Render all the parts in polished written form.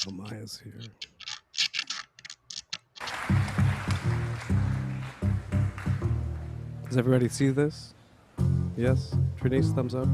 Oh, Maya's here. Does everybody see this? Yes? Trinice, thumbs up?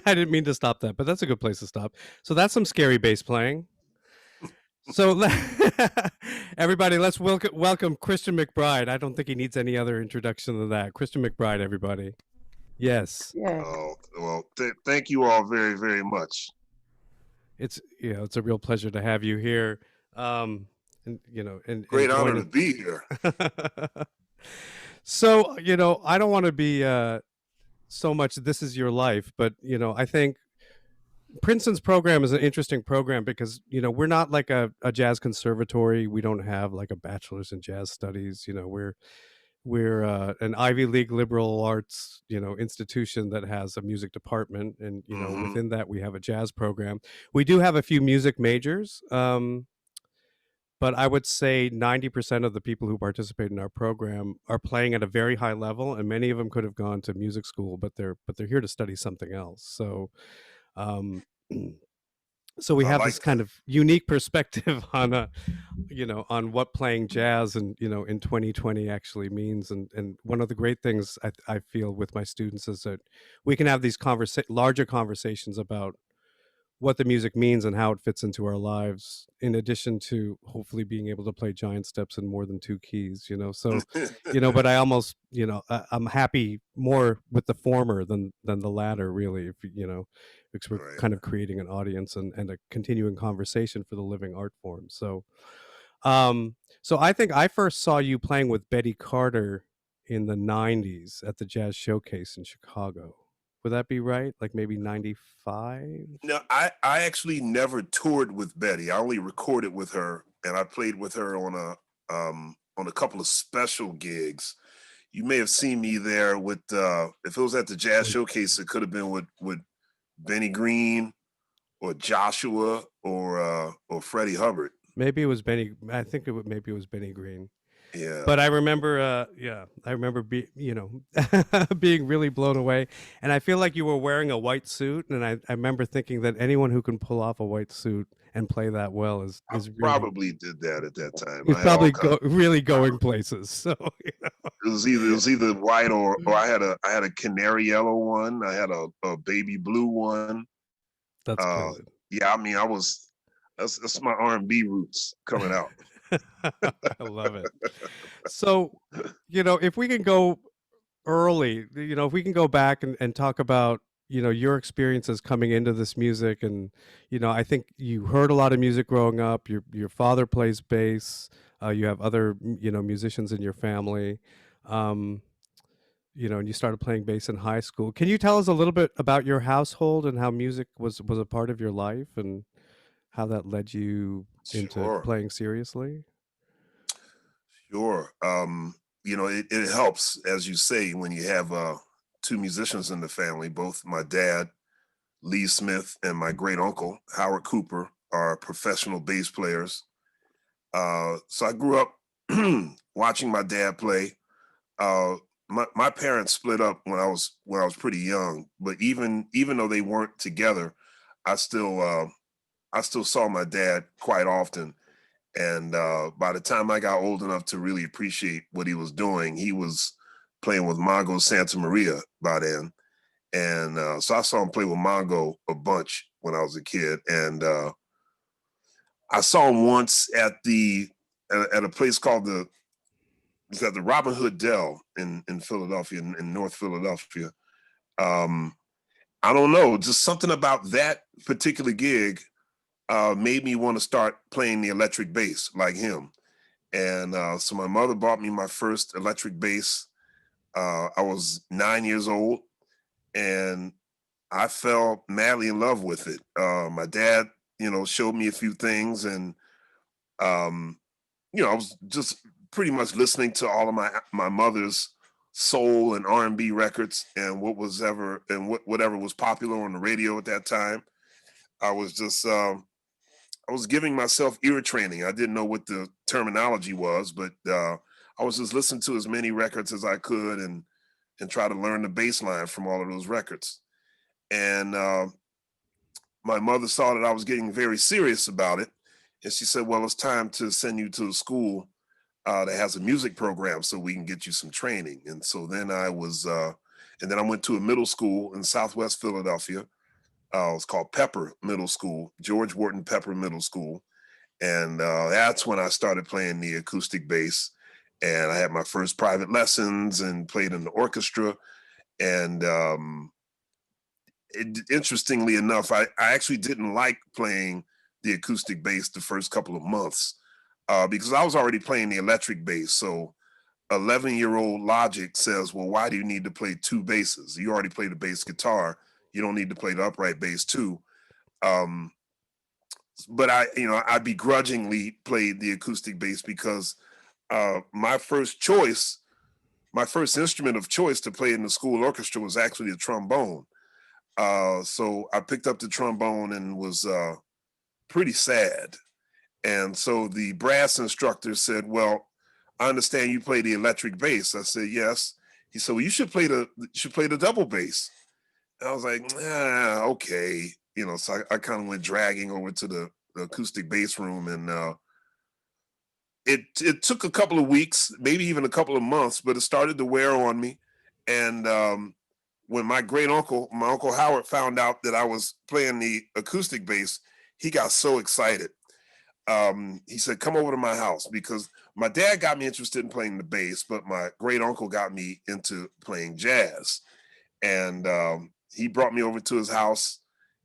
I didn't mean to stop that, but that's a good place to stop. So that's some scary bass playing. So everybody, let's welcome Christian McBride. I don't think he needs any other introduction than that. Christian McBride, everybody. Yes. Yeah. Oh, well, thank you all very, very much. It's it's a real pleasure to have you here. And Great honor to be here. So, I don't want to be so much this is your life, but I think Princeton's program is an interesting program because we're not like a jazz conservatory. We don't have like a bachelor's in jazz studies. We're an Ivy League liberal arts institution that has a music department, and within that we have a jazz program. We do have a few music majors, but I would say 90% of the people who participate in our program are playing at a very high level, and many of them could have gone to music school, but they're here to study something else. So so we have this kind of unique perspective on on what playing jazz and in 2020 actually means, and one of the great things I feel with my students is that we can have these larger conversations about what the music means and how it fits into our lives, in addition to hopefully being able to play giant steps in more than 2 keys, so but I almost I'm happy more with the former than the latter, really, if because we're kind of creating an audience and a continuing conversation for the living art form. So I think I first saw you playing with Betty Carter in the 90s at the Jazz Showcase in Chicago. Would that be right? Like maybe 95? No, I actually never toured with Betty. I only recorded with her, and I played with her on a couple of special gigs. You may have seen me there with if it was at the Jazz Showcase, it could have been with Benny Green or Joshua or Freddie Hubbard. Maybe it was Benny. I think maybe it was Benny Green. Yeah. But I remember, being really blown away. And I feel like you were wearing a white suit. And I remember thinking that anyone who can pull off a white suit and play that well I is really probably did that at that time. is I had all probably kinds. really going places. So, It was either white or Mm. I had a canary yellow one. I had a baby blue one. That's Uh, good. yeah, I mean, that's my R&B roots coming out. I love it. So, if we can go early, if we can go back and talk about, your experiences coming into this music and, I think you heard a lot of music growing up. Your father plays bass. You have other, musicians in your family. Um, and you started playing bass in high school. Can you tell us a little bit about your household and how music was a part of your life and how that led you into Sure, playing seriously? sure. It helps, as you say, when you have two musicians in the family. Both my dad, Lee Smith, and my great uncle, Howard Cooper, are professional bass players. So I grew up watching my dad play. My parents split up when I was pretty young, but even though they weren't together, I still I still saw my dad quite often. And by the time I got old enough to really appreciate what he was doing, he was playing with Mongo Santa Maria by then. And so I saw him play with Mongo a bunch when I was a kid. And I saw him once at a place called it's at the Robin Hood Dell in Philadelphia, in North Philadelphia. Um, I don't know, just something about that particular gig made me want to start playing the electric bass like him. And so my mother bought me my first electric bass. I was 9 years old, and I fell madly in love with it. My dad, showed me a few things, and um, I was just pretty much listening to all of my mother's soul and R&B records and whatever was popular on the radio at that time. I was just I was giving myself ear training. I didn't know what the terminology was, but I was just listening to as many records as I could and try to learn the bass line from all of those records. And my mother saw that I was getting very serious about it, and she said, "Well, it's time to send you to a school that has a music program so we can get you some training." And so and then I went to a middle school in Southwest Philadelphia. It was called Pepper Middle School, George Wharton Pepper Middle School. And that's when I started playing the acoustic bass. And I had my first private lessons and played in the orchestra. And interestingly enough, I actually didn't like playing the acoustic bass the first couple of months because I was already playing the electric bass. So 11-year-old logic says, well, why do you need to play two basses? You already play the bass guitar. You don't need to play the upright bass too. Um, but I begrudgingly played the acoustic bass because my my first instrument of choice to play in the school orchestra was actually the trombone. So I picked up the trombone and was pretty sad. And so the brass instructor said, "Well, I understand you play the electric bass." I said, "Yes." He said, "Well, you should play the double bass." And I was like, okay. So I kind of went dragging over to the acoustic bass room, and it took a couple of weeks, maybe even a couple of months, but it started to wear on me. And when my uncle Howard, found out that I was playing the acoustic bass, he got so excited. He said, "Come over to my house," because my dad got me interested in playing the bass, but my great uncle got me into playing jazz. And he brought me over to his house,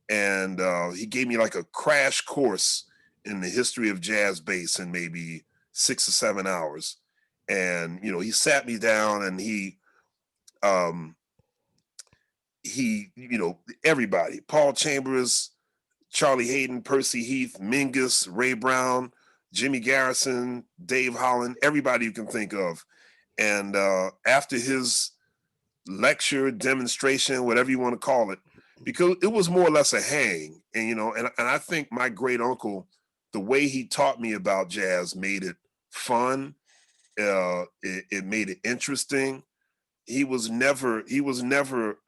and he gave me like a crash course in the history of jazz bass in maybe 6 or 7 hours. And he sat me down, and um, everybody, Paul Chambers, Charlie Hayden, Percy Heath, Mingus, Ray Brown, Jimmy Garrison, Dave Holland, everybody you can think of. And after his lecture, demonstration, whatever you want to call it, because it was more or less a hang. And and I think my great uncle, the way he taught me about jazz made it fun. It made it interesting. He was never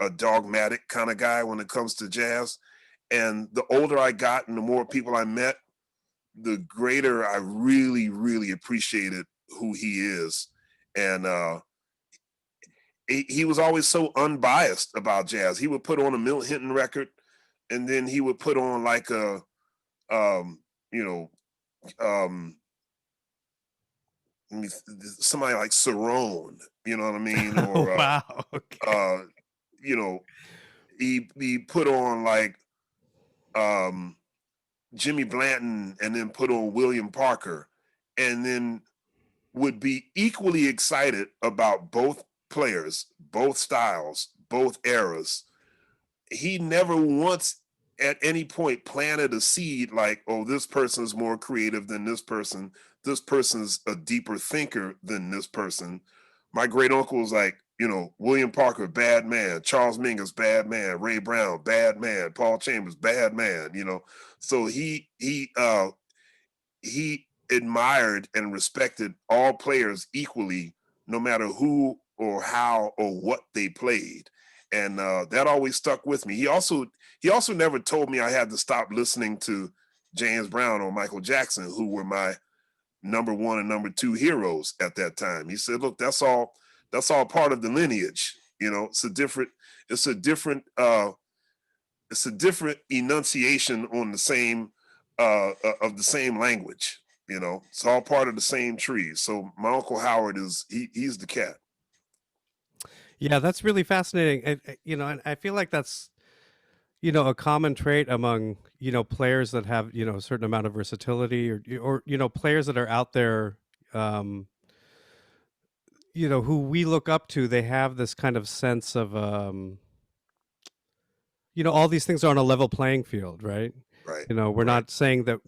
a dogmatic kind of guy when it comes to jazz. And the older I got and the more people I met, the greater I really, really appreciated who he is. And he was always so unbiased about jazz. He would put on a Milt Hinton record, and then he would put on like a um, you know, um, somebody like Cerrone, you know what I mean, Oh, or wow. Okay. uh, you know, he put on like um Jimmy Blanton, and then put on William Parker, and then would be equally excited about both players, both styles, both eras. He never once at any point planted a seed like, oh, this person's more creative than this person's a deeper thinker than this person. My great uncle was like, William Parker, bad man, Charles Mingus, bad man, Ray Brown, bad man, Paul Chambers, bad man. So he admired and respected all players equally, no matter who or how or what they played, and that always stuck with me. He also never told me I had to stop listening to James Brown or Michael Jackson, who were my number one and number two heroes at that time. He said, "Look, that's all part of the lineage. It's a different it's a different enunciation on the same of the same language. It's all part of the same tree. So my uncle Howard he's the cat. Yeah, that's really fascinating. And I feel like that's, a common trait among, players that have, a certain amount of versatility, or, players that are out there, um, who we look up to. They have this kind of sense of, all these things are on a level playing field, right? Right, We're right, not saying that,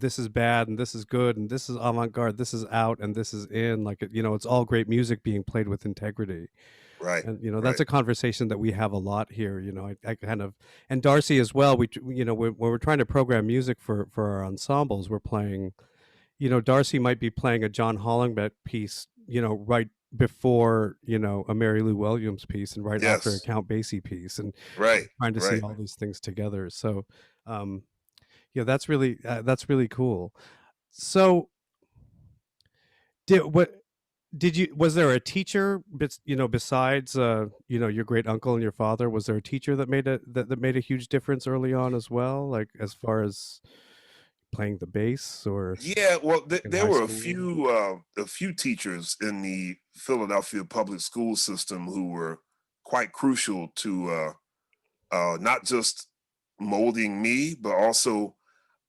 this is bad and this is good and this is avant-garde, this is out and this is in. Like, it's all great music being played with integrity. right, And, that's right. a conversation that we have a lot here. I kind of, and Darcy as well. When we're trying to program music for our ensembles, we're playing, Darcy might be playing a John Hollingbeck piece, right before, a Mary Lou Williams piece and right after a Yes, Count Basie piece, and right, trying to see right. all these things together. So, um, yeah, that's really cool. So, did what did you was there a teacher, besides your great uncle and your father? Was there a teacher that made a huge difference early on as well, like as far as playing the bass or Yeah, well, in there high were school? a few teachers in the Philadelphia public school system who were quite crucial to not just molding me, but also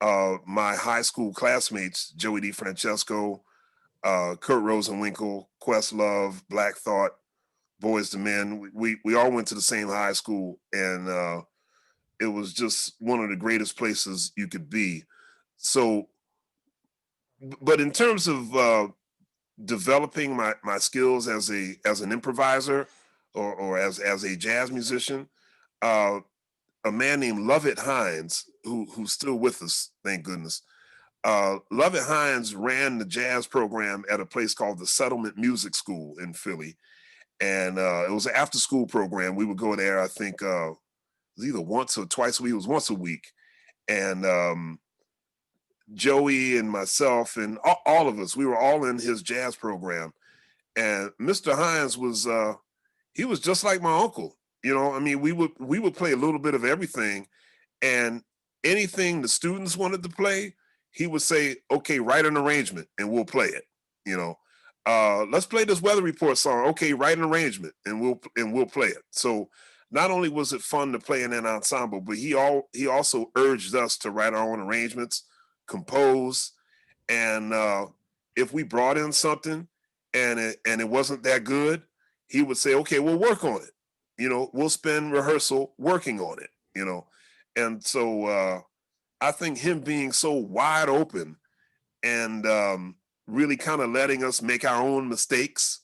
my high school classmates, Joey DeFrancesco, Kurt Rosenwinkel, Questlove, Black Thought, Boys to Men. We all went to the same high school, and it was just one of the greatest places you could be. So, but in terms of developing my skills as an improviser, or as a jazz musician, uh, a man named Lovett Hines, who's still with us, thank goodness. Lovett Hines ran the jazz program at a place called the Settlement Music School in Philly, and it was an after school program. We would go there, I think, it was either once or twice a week. It was once a week, and Joey and myself and all of us, we were all in his jazz program. And Mr. Hines was he was just like my uncle. I mean, we would play a little bit of everything, and anything the students wanted to play, he would say, "Okay, write an arrangement, and we'll play it." You know, let's play this weather report song. Okay, write an arrangement, and we'll play it. So not only was it fun to play in an ensemble, but he also urged us to write our own arrangements, compose, and if we brought in something and it wasn't that good, he would say, "Okay, we'll work on it. We'll spend rehearsal working on it." And so I think him being so wide open and really kind of letting us make our own mistakes,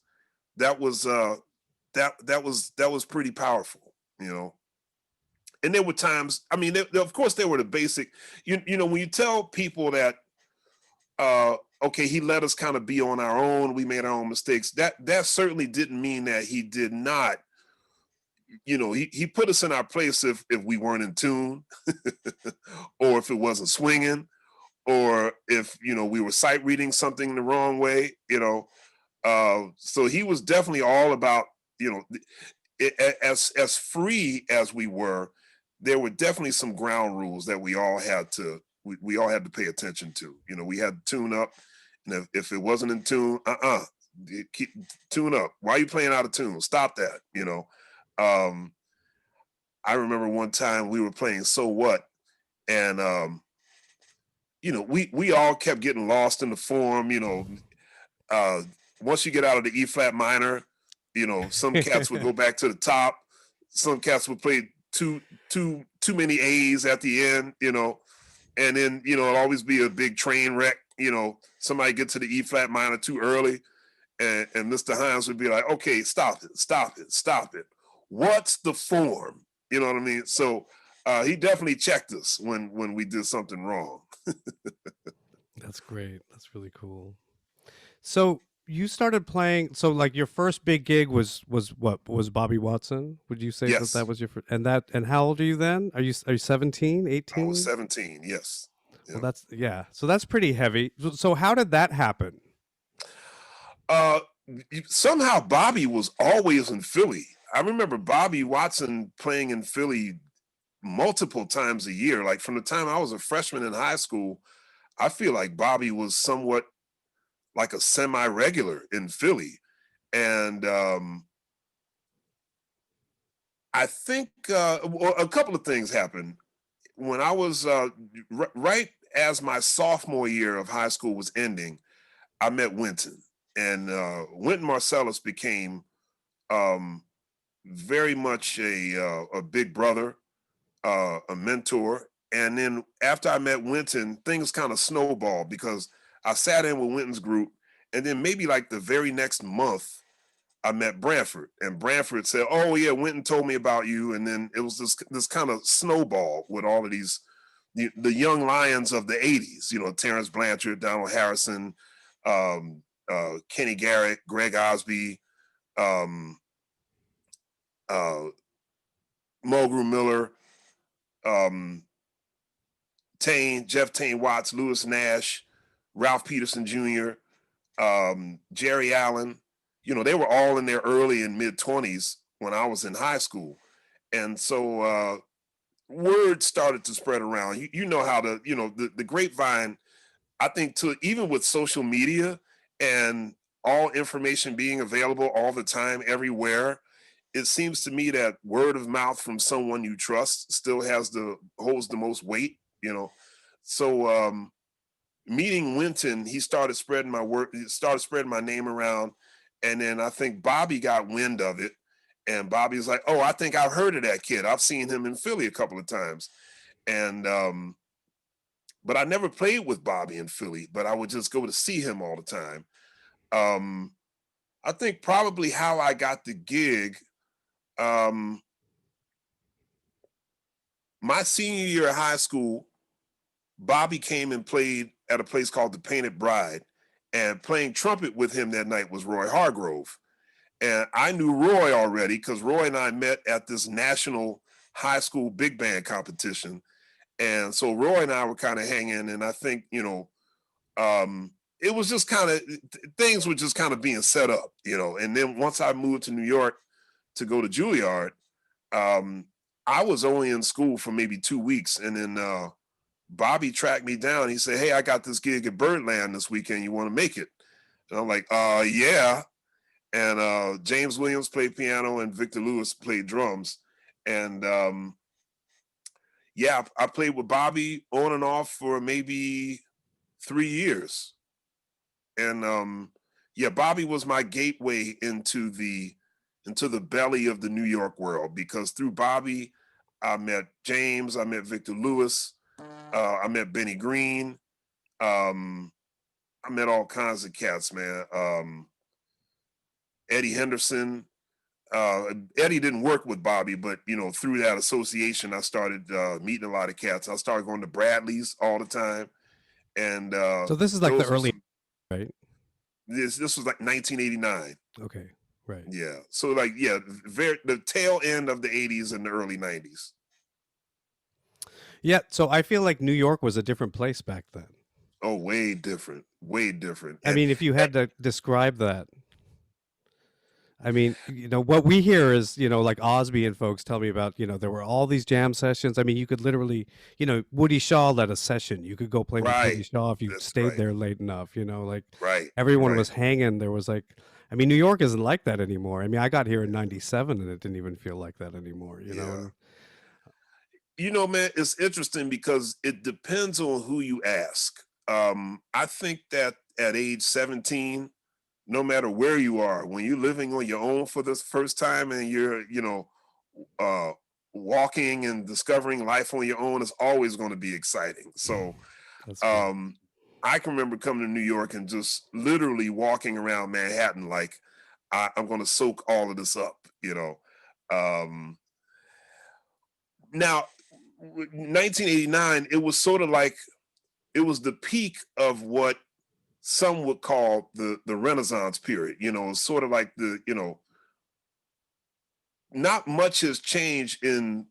that was that was pretty powerful. And there were times, I mean, of course there were the basic, when you tell people that okay, he let us kind of be on our own, we made our own mistakes, that certainly didn't mean that he did not, he put us in our place if we weren't in tune or if it wasn't swinging, or if we were sight reading something the wrong way. So he was definitely all about you know as free as we were. There were definitely some ground rules that we all had to pay attention to. We had to tune up, and if it wasn't in tune, keep tune up. Why are you playing out of tune? Stop that. Um, I remember one time we were playing So What, and we all kept getting lost in the form. Uh, Once you get out of the E flat minor, some cats would go back to the top. Some cats would play too many A's at the end. And then it'll always be a big train wreck. Somebody get to the E flat minor too early, and Mr. Hines would be like, "Okay, stop it, stop it, stop it. What's the form?" You know what I mean? So he definitely checked us when we did something wrong. That's great. That's really cool. So you started playing. So like your first big gig was what was Bobby Watson? Would you say that Yes, that was your first? And how old are you then? Are you 17, I was 18? 17. Yes. Well, Yep. that's yeah. So that's pretty heavy. So how did that happen? Uh, Somehow Bobby was always in Philly. I remember Bobby Watson playing in Philly multiple times a year. Like from the time I was a freshman in high school, I feel like Bobby was somewhat like a semi-regular in Philly. And I think well, a couple of things happened when I was right as my sophomore year of high school was ending. I met Wynton, and Wynton Marcellus became um, very much a big brother, a mentor. And then after I met Wynton, things kind of snowballed because I sat in with Wynton's group, and then maybe like the very next month, I met Branford, and Branford said, "Oh yeah, Wynton told me about you." And then it was this kind of snowball with all of these the young lions of the '80s. Terrence Blanchard, Donald Harrison, Kenny Garrett, Greg Osby, um, uh, Mulgrew Miller, um, Jeff Tane Watts, Lewis Nash, Ralph Peterson Jr., Jerry Allen. They were all in their early and mid 20s when I was in high school. And so word started to spread around. You know how the grapevine, I think, to even with social media and all information being available all the time, everywhere, it seems to me that word of mouth from someone you trust still holds the most weight. So meeting Wynton, he started spreading my work, he started spreading my name around, and then I think Bobby got wind of it, and Bobby's like, "Oh, I think I've heard of that kid. I've seen him in Philly a couple of times," and but I never played with Bobby in Philly, but I would just go to see him all the time. Um, I think probably how I got the gig. Um, my senior year of high school, Bobby came and played at a place called the Painted Bride, and playing trumpet with him that night was Roy Hargrove. And I knew Roy already because Roy and I met at this national high school big band competition. And so Roy and I were kind of hanging, and I think, it was just kind of things were just kind of being set up. And then once I moved to New York to go to Juilliard, um, I was only in school for maybe 2 weeks. And then Bobby tracked me down. He said, "Hey, I got this gig at Birdland this weekend. You want to make it?" And I'm like, yeah. And James Williams played piano and Victor Lewis played drums. And yeah, I played with Bobby on and off for maybe 3 years. And yeah, Bobby was my gateway into the belly of the New York world, because through Bobby, I met James, I met Victor Lewis, I met Benny Green, um, I met all kinds of cats, man. Eddie Henderson. Eddie didn't work with Bobby, but through that association, I started meeting a lot of cats. I started going to Bradley's all the time, and So this is like the those were early, some. right? This was like 1989. Okay, right. Yeah, so like yeah, very the tail end of the 80s and the early 90s. Yeah, so I feel like New York was a different place back then. Oh, way different, way different. I mean, if you had to describe that, I mean, what we hear is, like Osby and folks tell me about, there were all these jam sessions. I mean, you could literally, Woody Shaw led a session. You could go play with Woody right, Shaw if you that's stayed right, there late enough, like right, everyone right. was hanging. There was like, I mean, New York isn't like that anymore. I mean, I got here in 97 and it didn't even feel like that anymore. Yeah. And Man, it's interesting because it depends on who you ask. I think that at age 17, no matter where you are, when you're living on your own for the first time and you're, uh, walking and discovering life on your own is always going to be exciting. So, that's true. um, I can remember coming to New York and just literally walking around Manhattan like I'm going to soak all of this up. Um, Now, 1989, it was sort of like it was the peak of what some would call the Renaissance period. Sort of like not much has changed in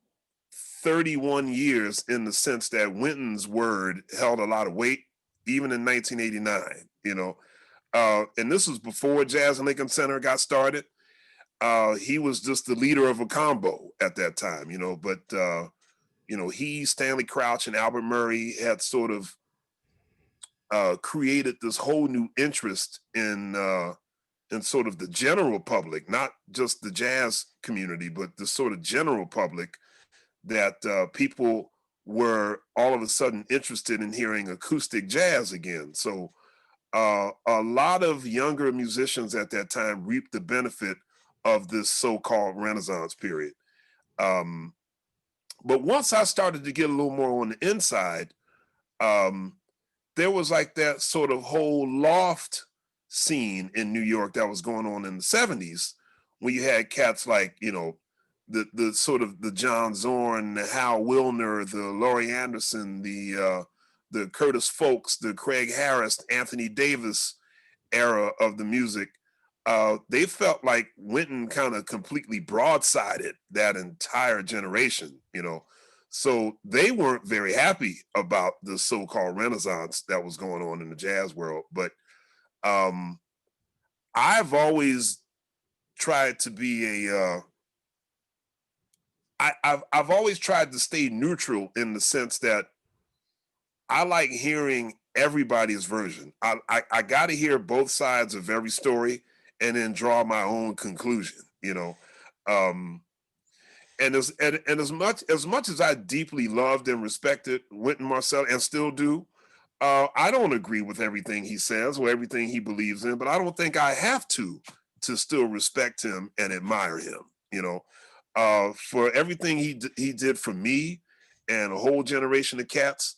31 years in the sense that Winton's word held a lot of weight, even in 1989. And this was before Jazz and Lincoln Center got started. He was just the leader of a combo at that time. But he, Stanley Crouch, and Albert Murray had sort of created this whole new interest in sort of the general public, not just the jazz community, but the sort of general public that people were all of a sudden interested in hearing acoustic jazz again. So a lot of younger musicians at that time reaped the benefit of this so-called Renaissance period. Um, but once I started to get a little more on the inside, um, there was like that sort of whole loft scene in New York that was going on in the 70s when you had cats like, the sort of the John Zorn, the Hal Wilner, the Laurie Anderson, the Curtis Folks, the Craig Harris, Anthony Davis era of the music. They felt like Winton kind of completely broadsided that entire generation. So they weren't very happy about the so-called Renaissance that was going on in the jazz world. But um, I've always tried to be I've always tried to stay neutral in the sense that I like hearing everybody's version. I got to hear both sides of every story and then draw my own conclusion. Um, and as much as I deeply loved and respected Wynton Marsalis and still do, I don't agree with everything he says or everything he believes in, but I don't think I have to still respect him and admire him. For everything he did for me and a whole generation of cats.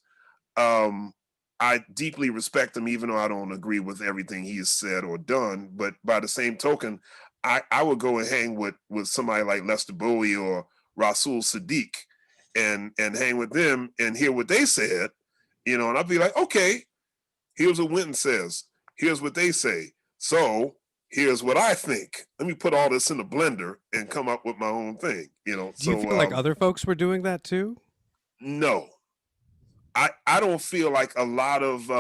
Um, I deeply respect him, even though I don't agree with everything he has said or done. But by the same token, I would go and hang with somebody like Lester Bowie or Rasul Sadiq and hang with them and hear what they said, and I'd be like, okay, here's what Winton says. Here's what they say. So here's what I think. Let me put all this in the blender and come up with my own thing. do you So feel like other folks were doing that too? no, I don't feel like a lot of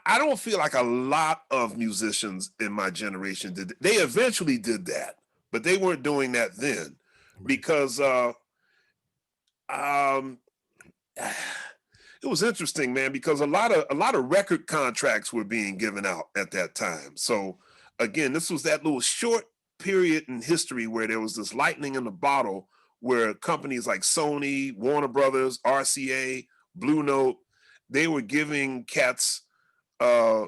I don't feel like a lot of musicians in my generation did. They eventually did that, but they weren't doing that then Right. because um, it was interesting, man. Because a lot of record contracts were being given out at that time. So again, this was that little short period in history where there was this lightning in the bottle, where companies like Sony, Warner Brothers, RCA, Blue Note, they were giving cats uh,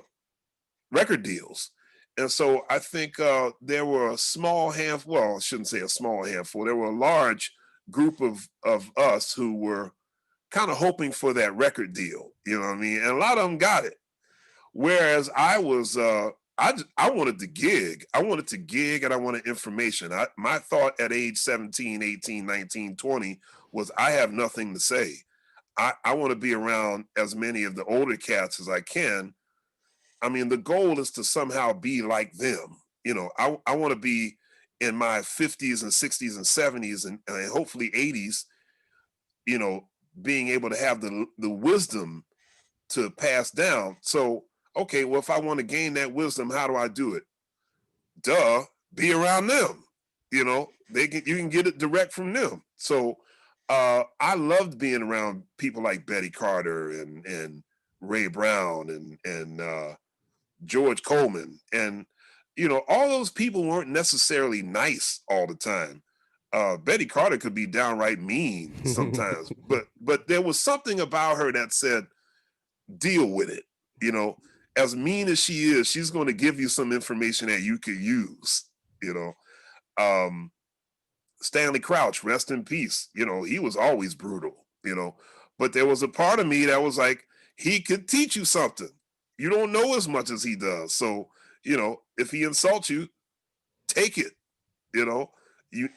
record deals. And so I think there were a small handful, well, I shouldn't say a small handful, there were a large group of us who were kind of hoping for that record deal. You know what I mean? And a lot of them got it. Whereas I was, I wanted to gig. I wanted to gig and I wanted information. My thought at age 17, 18, 19, 20 was I have nothing to say. I want to be around as many of the older cats as I can. I mean, the goal is to somehow be like them. I want to be in my 50s and 60s and 70s and hopefully 80s, you know, being able to have the wisdom to pass down. So, okay, well, if I want to gain that wisdom, how do I do it? Duh, be around them. You know, you can get it direct from them. So I loved being around people like Betty Carter and Ray Brown and George Coleman. And, you know, all those people weren't necessarily nice all the time. Betty Carter could be downright mean sometimes, but there was something about her that said, deal with it. You know, as mean as she is, she's going to give you some information that you could use. You know, um, Stanley Crouch, rest in peace. You know, he was always brutal. You know, but there was a part of me that was like, he could teach you something. You don't know as much as he does, so you know, if he insults you, take it. You know,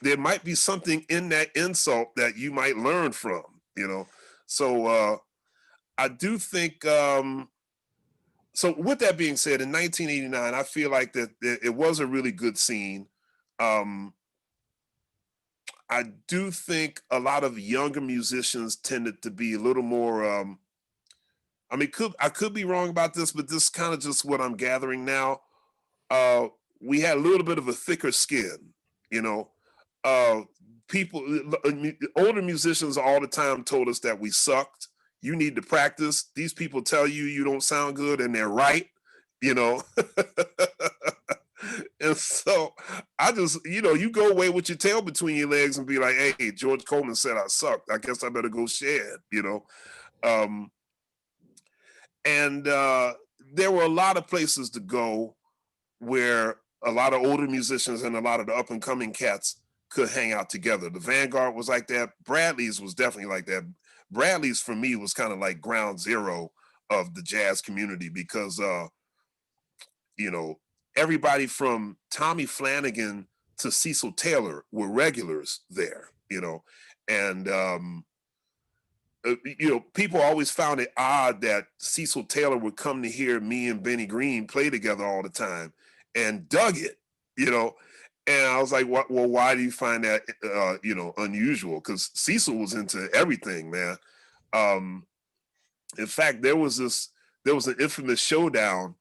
there might be something in that insult that you might learn from. You know, so I do think. So with that being said, in 1989, I feel like that it was a really good scene. Um, I do think a lot of younger musicians tended to be a little more. I mean, I could be wrong about this, but this is kind of just what I'm gathering now. Uh, we had a little bit of a thicker skin, you know. Uh, people, older musicians all the time told us that we sucked. You need to practice. These people tell you you don't sound good, and they're right, you know. And so I just, you know, you go away with your tail between your legs and be like, hey, George Coleman said I sucked. I guess I better go shed, you know. Um, and there were a lot of places to go where a lot of older musicians and a lot of the up and coming cats could hang out together. The Vanguard was like that. Bradley's was definitely like that. Bradley's for me was kind of like ground zero of the jazz community because you know, everybody from Tommy Flanagan to Cecil Taylor were regulars there, you know. And you know, people always found it odd that Cecil Taylor would come to hear me and Benny Green play together all the time and dug it, you know. And I was like, well, why do you find that, you know, unusual? Because Cecil was into everything, man. Um, in fact, there was an infamous showdown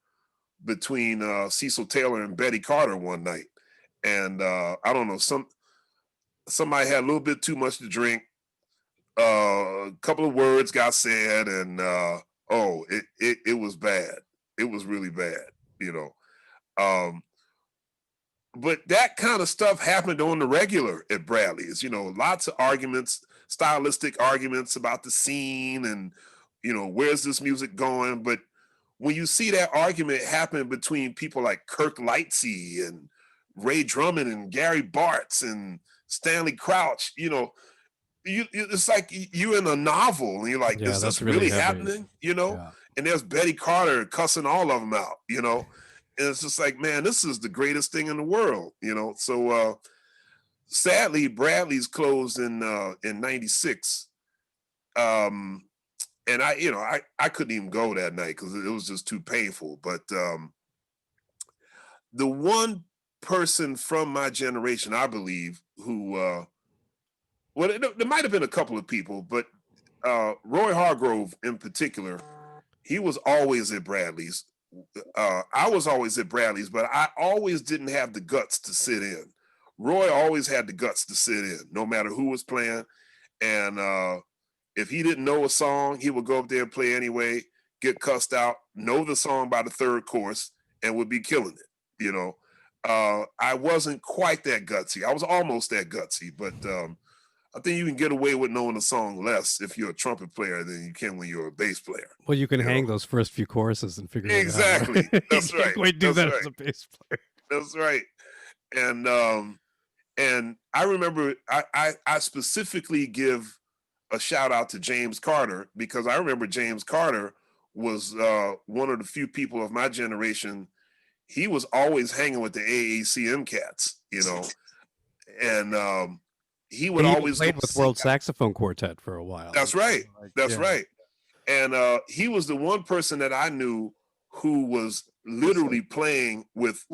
between Cecil Taylor and Betty Carter one night. And I don't know, somebody had a little bit too much to drink. A couple of words got said, and oh, it was bad. It was really bad, you know. Um, but that kind of stuff happened on the regular at Bradley's. You know, lots of arguments, stylistic arguments about the scene, and you know, where's this music going? But when you see that argument happen between people like Kirk Lightsey and Ray Drummond and Gary Bartz and Stanley Crouch, you know, it's like you in a novel and you're like, Yeah, is that's this really really heavy. happening? You know, Yeah. and there's Betty Carter cussing all of them out, you know, and it's just like, man, this is the greatest thing in the world, you know. So sadly, Bradley's closed in '96. And I, you know, I couldn't even go that night because it was just too painful. But the one person from my generation, I believe, who well, there might have been a couple of people, but Roy Hargrove in particular, he was always at Bradley's. I was always at Bradley's, but I always didn't have the guts to sit in. Roy always had the guts to sit in, no matter who was playing. And if he didn't know a song, he would go up there and play anyway, get cussed out, know the song by the third course, and would be killing it. You know, I wasn't quite that gutsy. I was almost that gutsy, but I think you can get away with knowing a song less if you're a trumpet player than you can when you're a bass player. Well, you can You know, hang those first few choruses and figure it out, exactly. right? You That's can't right. quite do That's that as right. a bass player. That's right. And I remember I specifically give a shout out to James Carter because I remember James Carter was one of the few people of my generation. He was always hanging with the AACM cats, you know, and he would He even always go played with see. World Saxophone Quartet for a while. That's right. Like, That's yeah. right. And he was the one person that I knew who was literally playing with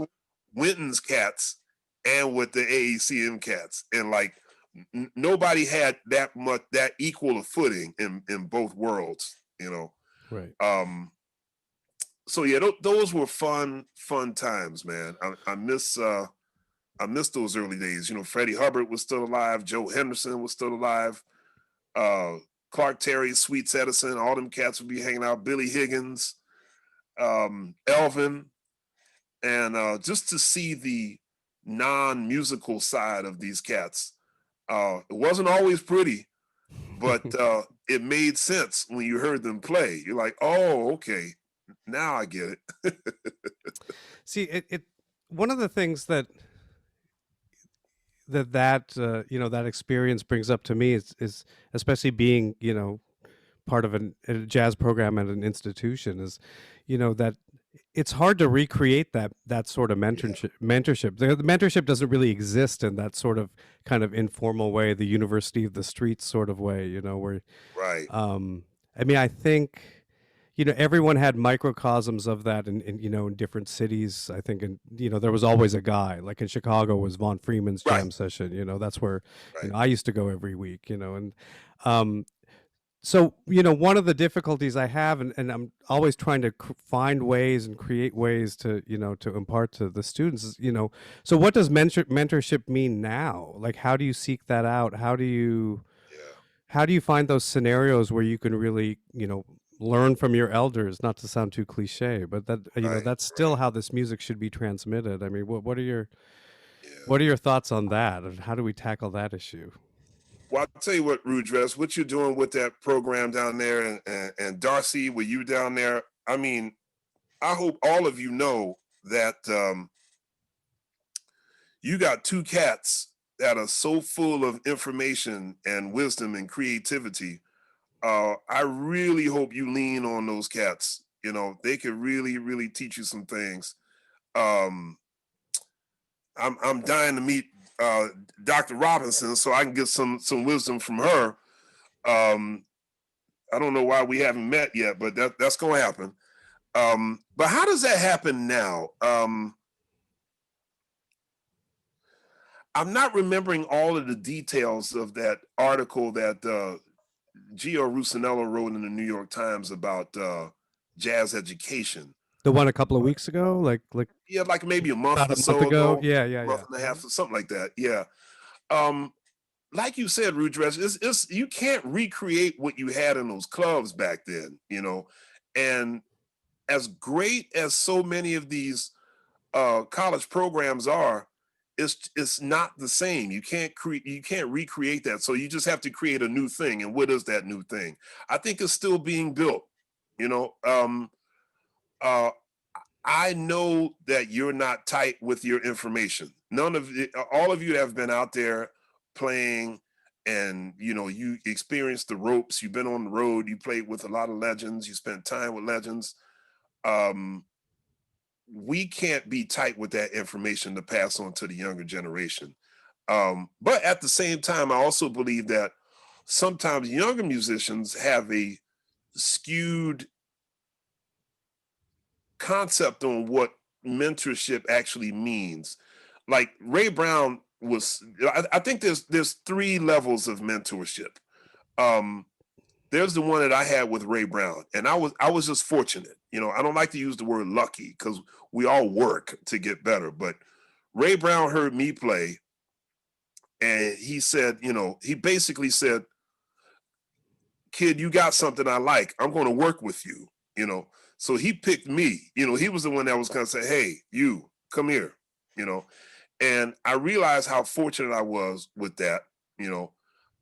Winton's cats and with the AACM cats, and like nobody had that equal a footing in both worlds, you know. Right. Um, so yeah, those were fun times, man. I miss those early days. You know, Freddie Hubbard was still alive, Joe Henderson was still alive, uh, Clark Terry, Sweets Edison, all them cats would be hanging out. Billy Higgins, Elvin, and just to see the non-musical side of these cats. It wasn't always pretty, but it made sense when you heard them play. You're like, oh, okay, now I get it. See, it one of the things that you know, that experience brings up to me is especially being, you know, part of a jazz program at an institution is, you know, that it's hard to recreate that sort of Yeah, mentorship. The mentorship doesn't really exist in that sort of kind of informal way, the university of the streets sort of way, you know, where right, um I mean, I think, you know, everyone had microcosms of that in, you know, in different cities. I think, and you know, there was always a guy. Like in Chicago was Von Freeman's right, jam session. You know, that's where, you right. know, I used to go every week. You know, and um, so, you know, one of the difficulties I have, and I'm always trying to find ways and create ways to, you know, to impart to the students is, you know, so what does mentorship mean now? Like, how do you seek that out? Yeah, How do you find those scenarios where you can really, you know, learn from your elders? Not to sound too cliche, but that, you know, right, that's still right. how this music should be transmitted. I mean, Yeah. what are your thoughts on that, and how do we tackle that issue? Well, I'll tell you what, Rudress, what you're doing with that program down there, and Darcy, with you down there. I mean, I hope all of you know that you got two cats that are so full of information and wisdom and creativity. I really hope you lean on those cats. You know, they could really, really teach you some things. Um, I'm dying to meet uh, Dr. Robinson so I can get some wisdom from her. Um, I don't know why we haven't met yet, but that's going to happen. But how does that happen now? I'm not remembering all of the details of that article that Gio Rusinello wrote in the New York Times about jazz education. The one a couple of weeks ago, like Yeah, like maybe a month about or a month so ago. ago, Yeah, yeah, month yeah. and a Mhm. half or something like that. Yeah. Um, like you said, Rudress, it's you can't recreate what you had in those clubs back then, you know. And as great as so many of these college programs are, it's not the same. You can't recreate that. So you just have to create a new thing. And what is that new thing? I think it's still being built. You know, uh, I know that you're not tight with your information. None of it, all of you have been out there playing, and you know you experienced the ropes. You've been on the road. You played with a lot of legends. You spent time with legends. Um, we can't be tight with that information to pass on to the younger generation. But at the same time, I also believe that sometimes younger musicians have a skewed concept on what mentorship actually means. Like Ray Brown was, I think there's three levels of mentorship. Um, there's the one that I had with Ray Brown, and I was just fortunate. You know, I don't like to use the word lucky because we all work to get better. But Ray Brown heard me play, and he said, you know, he basically said, "Kid, you got something I like. I'm going to work with you." You know, so he picked me. You know, he was the one that was going to say, "Hey, you come here." You know, and I realized how fortunate I was with that. You know,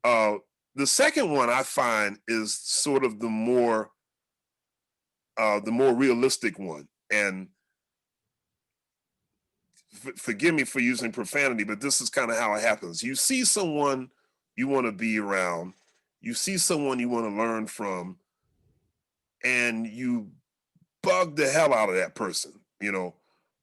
uh, the second one I find is sort of the more realistic one. And forgive me for using profanity, but this is kind of how it happens. You see someone you want to be around, you see someone you want to learn from, and you bug the hell out of that person. You know,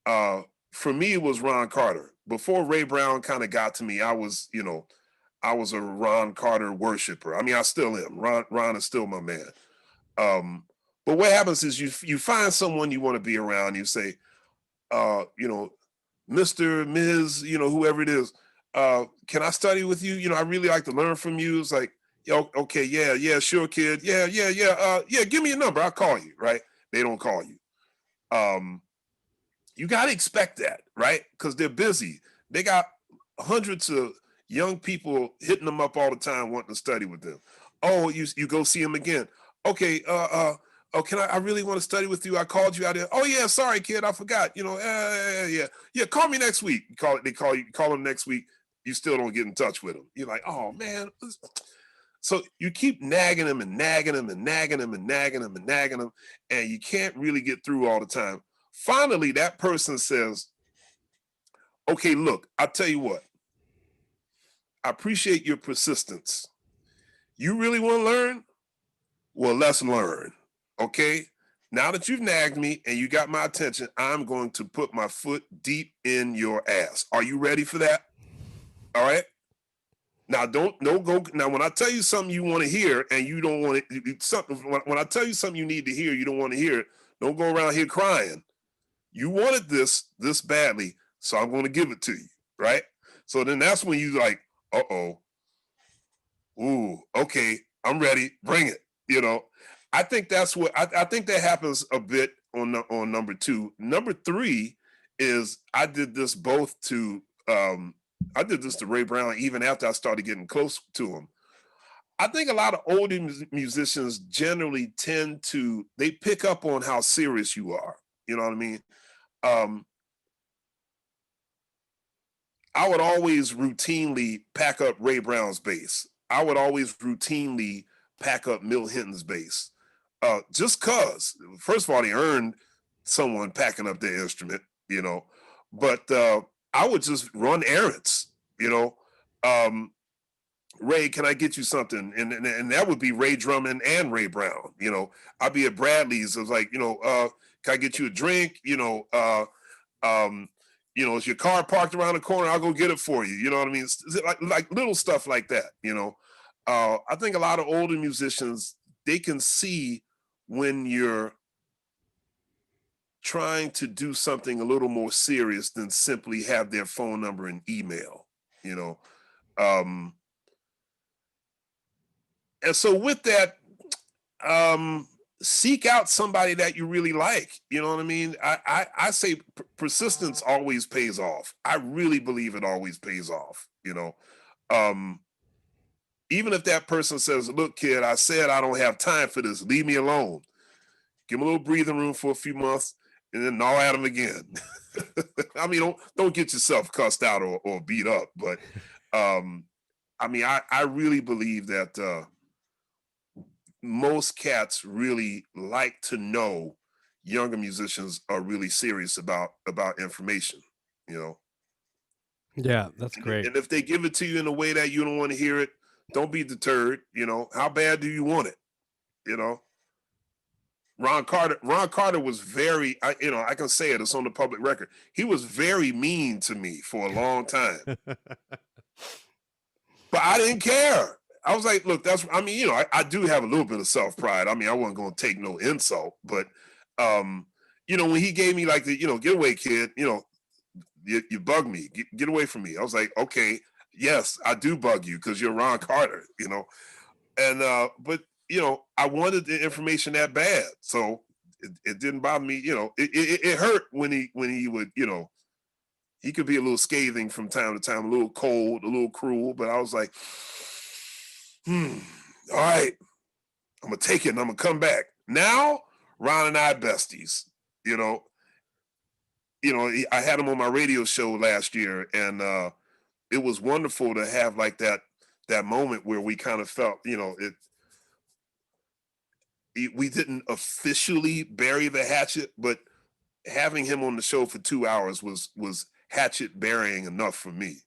uh, for me, it was Ron Carter. Before Ray Brown kind of got to me, I was a Ron Carter worshiper. I mean, I still am. Ron is still my man. Um, but what happens is you find someone you want to be around. You say, you know, Mr., Ms., you know, whoever it is, can I study with you? You know, I really like to learn from you. It's like, Okay, yeah, yeah, sure, kid. Yeah, yeah, yeah. Yeah, give me your number. I'll call you, right? They don't call you. Um, you gotta expect that, right? Because they're busy. They got hundreds of young people hitting them up all the time wanting to study with them. Oh, you go see them again. Okay, oh, can I really want to study with you? I called you out there. Oh yeah, sorry, kid, I forgot. Yeah. Call me next week. They call you, call them next week. You still don't get in touch with them. You're like, oh man. So you keep nagging them and nagging them and nagging them and nagging them and nagging them, and you can't really get through all the time. Finally, that person says, okay, look, I'll tell you what, I appreciate your persistence. You really want to learn? Well, let's learn. Okay. Now that you've nagged me and you got my attention, I'm going to put my foot deep in your ass. Are you ready for that? All right. Now, don't no go. Now, when I tell you something you want to hear and you don't want it, something. When I tell you something you need to hear, you don't want to hear it. Don't go around here crying. You wanted this badly, so I'm going to give it to you, right? So then that's when you like, uh-oh, ooh, okay, I'm ready, bring it. You know, I think that's what I think that happens a bit on number two. Number three is I did this to Ray Brown even after I started getting close to him. I think a lot of older musicians generally they pick up on how serious you are. You know what I mean? Um, I would always routinely pack up Ray Brown's bass. I would always routinely pack up Mill Hinton's bass. Just cause, first of all, they earned someone packing up their instrument, you know. But I would just run errands, you know. Um, Ray, can I get you something? And that would be Ray Drummond and Ray Brown. You know, I'd be at Bradley's. I was like, can I get you a drink? Um, is your car parked around the corner? I'll go get it for you. You know what I mean? It's like little stuff like that. I think a lot of older musicians, they can see when you're trying to do something a little more serious than simply have their phone number and email. You know, um, and so with that, seek out somebody that you really like. You know what I mean? I say persistence always pays off. I really believe it always pays off. Um, even if that person says, look, kid, I said I don't have time for this, leave me alone. Give them a little breathing room for a few months and then gnaw at them again. I mean, don't get yourself cussed out or beat up, but I really believe that most cats really like to know younger musicians are really serious about information, you know. Yeah, that's great. And if they give it to you in a way that you don't want to hear it, don't be deterred. How bad do you want it? You know, Ron Carter was I can say it, it's on the public record. He was very mean to me for a long time. But I didn't care. I was like, look, I do have a little bit of self-pride. I mean, I wasn't going to take no insult, but when he gave me like get away, kid, you bug me, get away from me. I was like, okay, yes, I do bug you because you're Ron Carter, and but I wanted the information that bad, so it didn't bother me. It hurt when he would, he could be a little scathing from time to time, a little cold, a little cruel, but I was like, all right, I'm gonna take it and I'm gonna come back. Now, Ron and I besties, you know. I had him on my radio show last year, and it was wonderful to have like that moment where we kind of felt, we didn't officially bury the hatchet, but having him on the show for 2 hours was hatchet burying enough for me.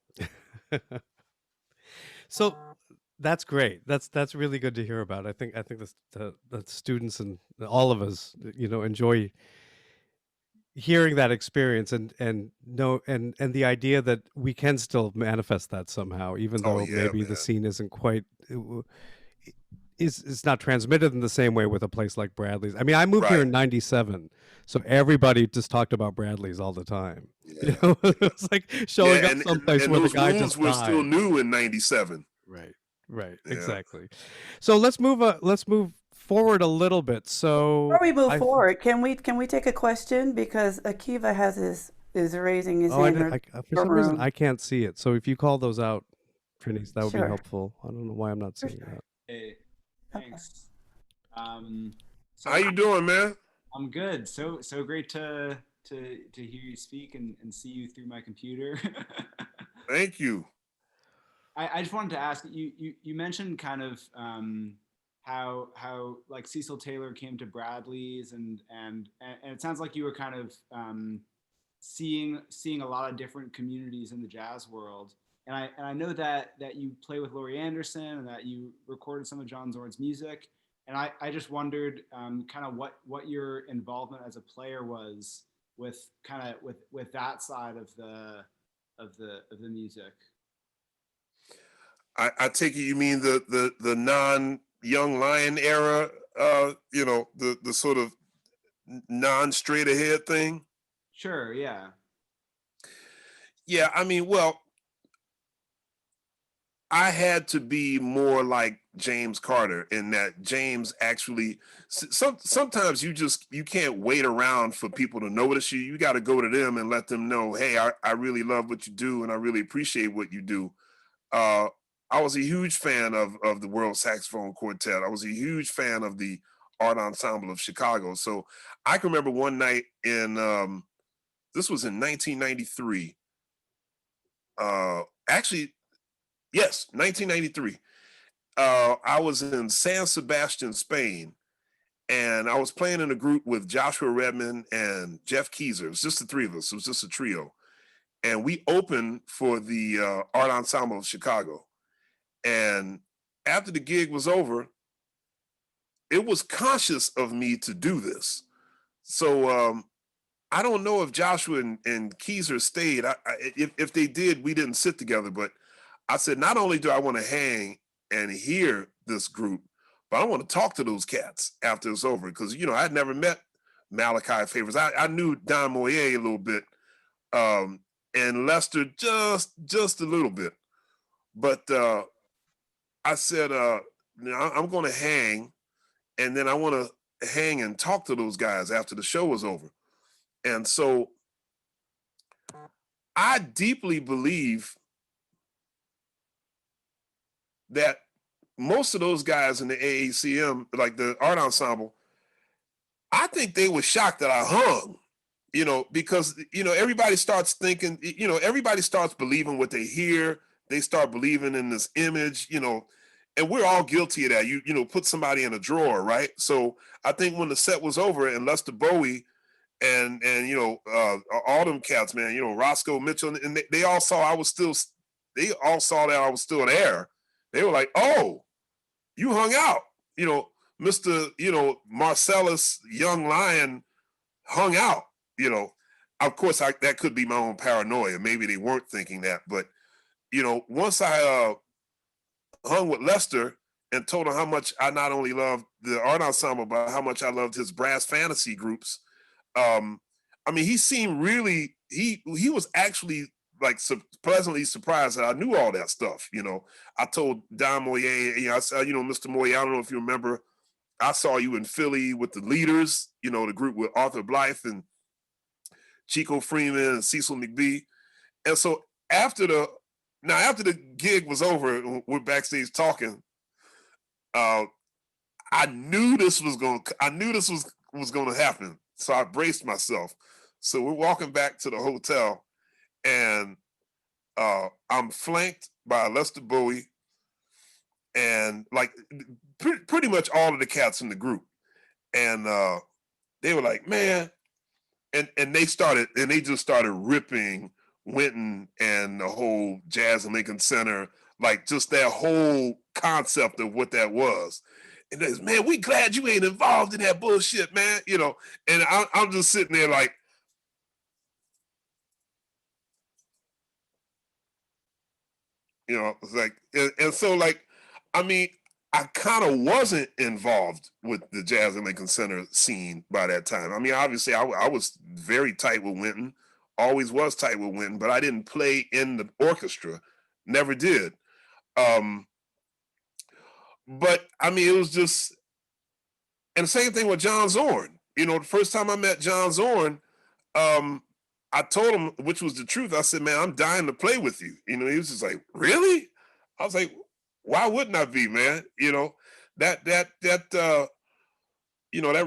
So that's great. That's really good to hear about. I think the students and all of us, enjoy hearing that experience and the idea that we can still manifest that somehow, even though maybe man. the scene isn't quite is not transmitted in the same way with a place like Bradley's. I mean, I moved here in '97, so everybody just talked about Bradley's all the time. It was like showing up someplace and where the those guy rooms just were died. still new in '97. Right. Right, Yeah. exactly. So let's move forward a little bit. Before So we move I've forward, can we take a question because Akiva has his is raising his oh, I hand did or for the some reason room. I can't see it. So if you call those out, Trinice, that would be Sure, helpful. I don't know why I'm not for seeing sure. that. Hey, Okay. thanks. Um, How so you doing, man? I'm good. So great to hear you speak and see you through my computer. Thank you. I just wanted to ask you mentioned kind of how like Cecil Taylor came to Bradley's and it sounds like you were kind of seeing a lot of different communities in the jazz world. And I know that you play with Laurie Anderson and that you recorded some of John Zorn's music. And I just wondered kind of what your involvement as a player was with kind of with that side of the music. I take it you mean the non Young Lion era, the sort of non straight ahead thing. Sure, yeah. Yeah, I mean, well, I had to be more like James Carter in that James actually sometimes you can't wait around for people to notice you. You got to go to them and let them know, hey, I really love what you do and I really appreciate what you do. Uh, I was a huge fan of the World Saxophone Quartet. I was a huge fan of the Art Ensemble of Chicago. So I can remember one night in this was in 1993. Actually, yes, 1993. I was in San Sebastian, Spain, and I was playing in a group with Joshua Redman and Jeff Keezer. It was just the three of us. It was just a trio, and we opened for the Art Ensemble of Chicago. And after the gig was over, it was conscious of me to do this. So I don't know if Joshua and Keezer stayed. If they did, we didn't sit together. But I said, not only do I want to hang and hear this group, but I want to talk to those cats after it's over. Because, I'd never met Malachi Favors. I knew Don Moyer a little bit, and Lester just a little bit. But I said, I'm going to hang, and then I want to hang and talk to those guys after the show was over. And so I deeply believe that most of those guys in the AACM, like the art ensemble, I think they were shocked that I hung, because, everybody starts thinking, everybody starts believing what they hear. They start believing in this image, and we're all guilty of that. Put somebody in a drawer, right? So I think when the set was over and Lester Bowie and all them cats, man, Roscoe Mitchell, and they all saw they all saw that I was still there. They were like, oh, you hung out, Mr. Marcellus Young Lion hung out, of course that could be my own paranoia. Maybe they weren't thinking that, but once I hung with Lester and told him how much I not only loved the art ensemble, but how much I loved his brass fantasy groups. I mean, he seemed really he was actually like pleasantly surprised that I knew all that stuff. I told Don Moyer, I said, Mr. Moyer, I don't know if you remember, I saw you in Philly with the Leaders, the group with Arthur Blythe and Chico Freeman and Cecil McBee. And so after the gig was over, and we're backstage talking. I knew this was going to happen, so I braced myself. So we're walking back to the hotel, and I'm flanked by Lester Bowie and like pretty much all of the cats in the group, and they were like, "Man," and they just started ripping Winton and the whole Jazz and Lincoln Center, like just that whole concept of what that was. And they said, man, we glad you ain't involved in that bullshit, man. And I'm just sitting there like, it's like, and so like, I mean, I kind of wasn't involved with the Jazz and Lincoln Center scene by that time. I mean, obviously, I was very tight with Winton, always was tight with Winton, but I didn't play in the orchestra, never did. Um, But I mean, it was just, and the same thing with John Zorn. You know, the first time I met John Zorn, um, I told him, which was the truth. I said, "Man, I'm dying to play with you." You know, he was just like, "Really?" I was like, "Why wouldn't I be, man?" You know, that that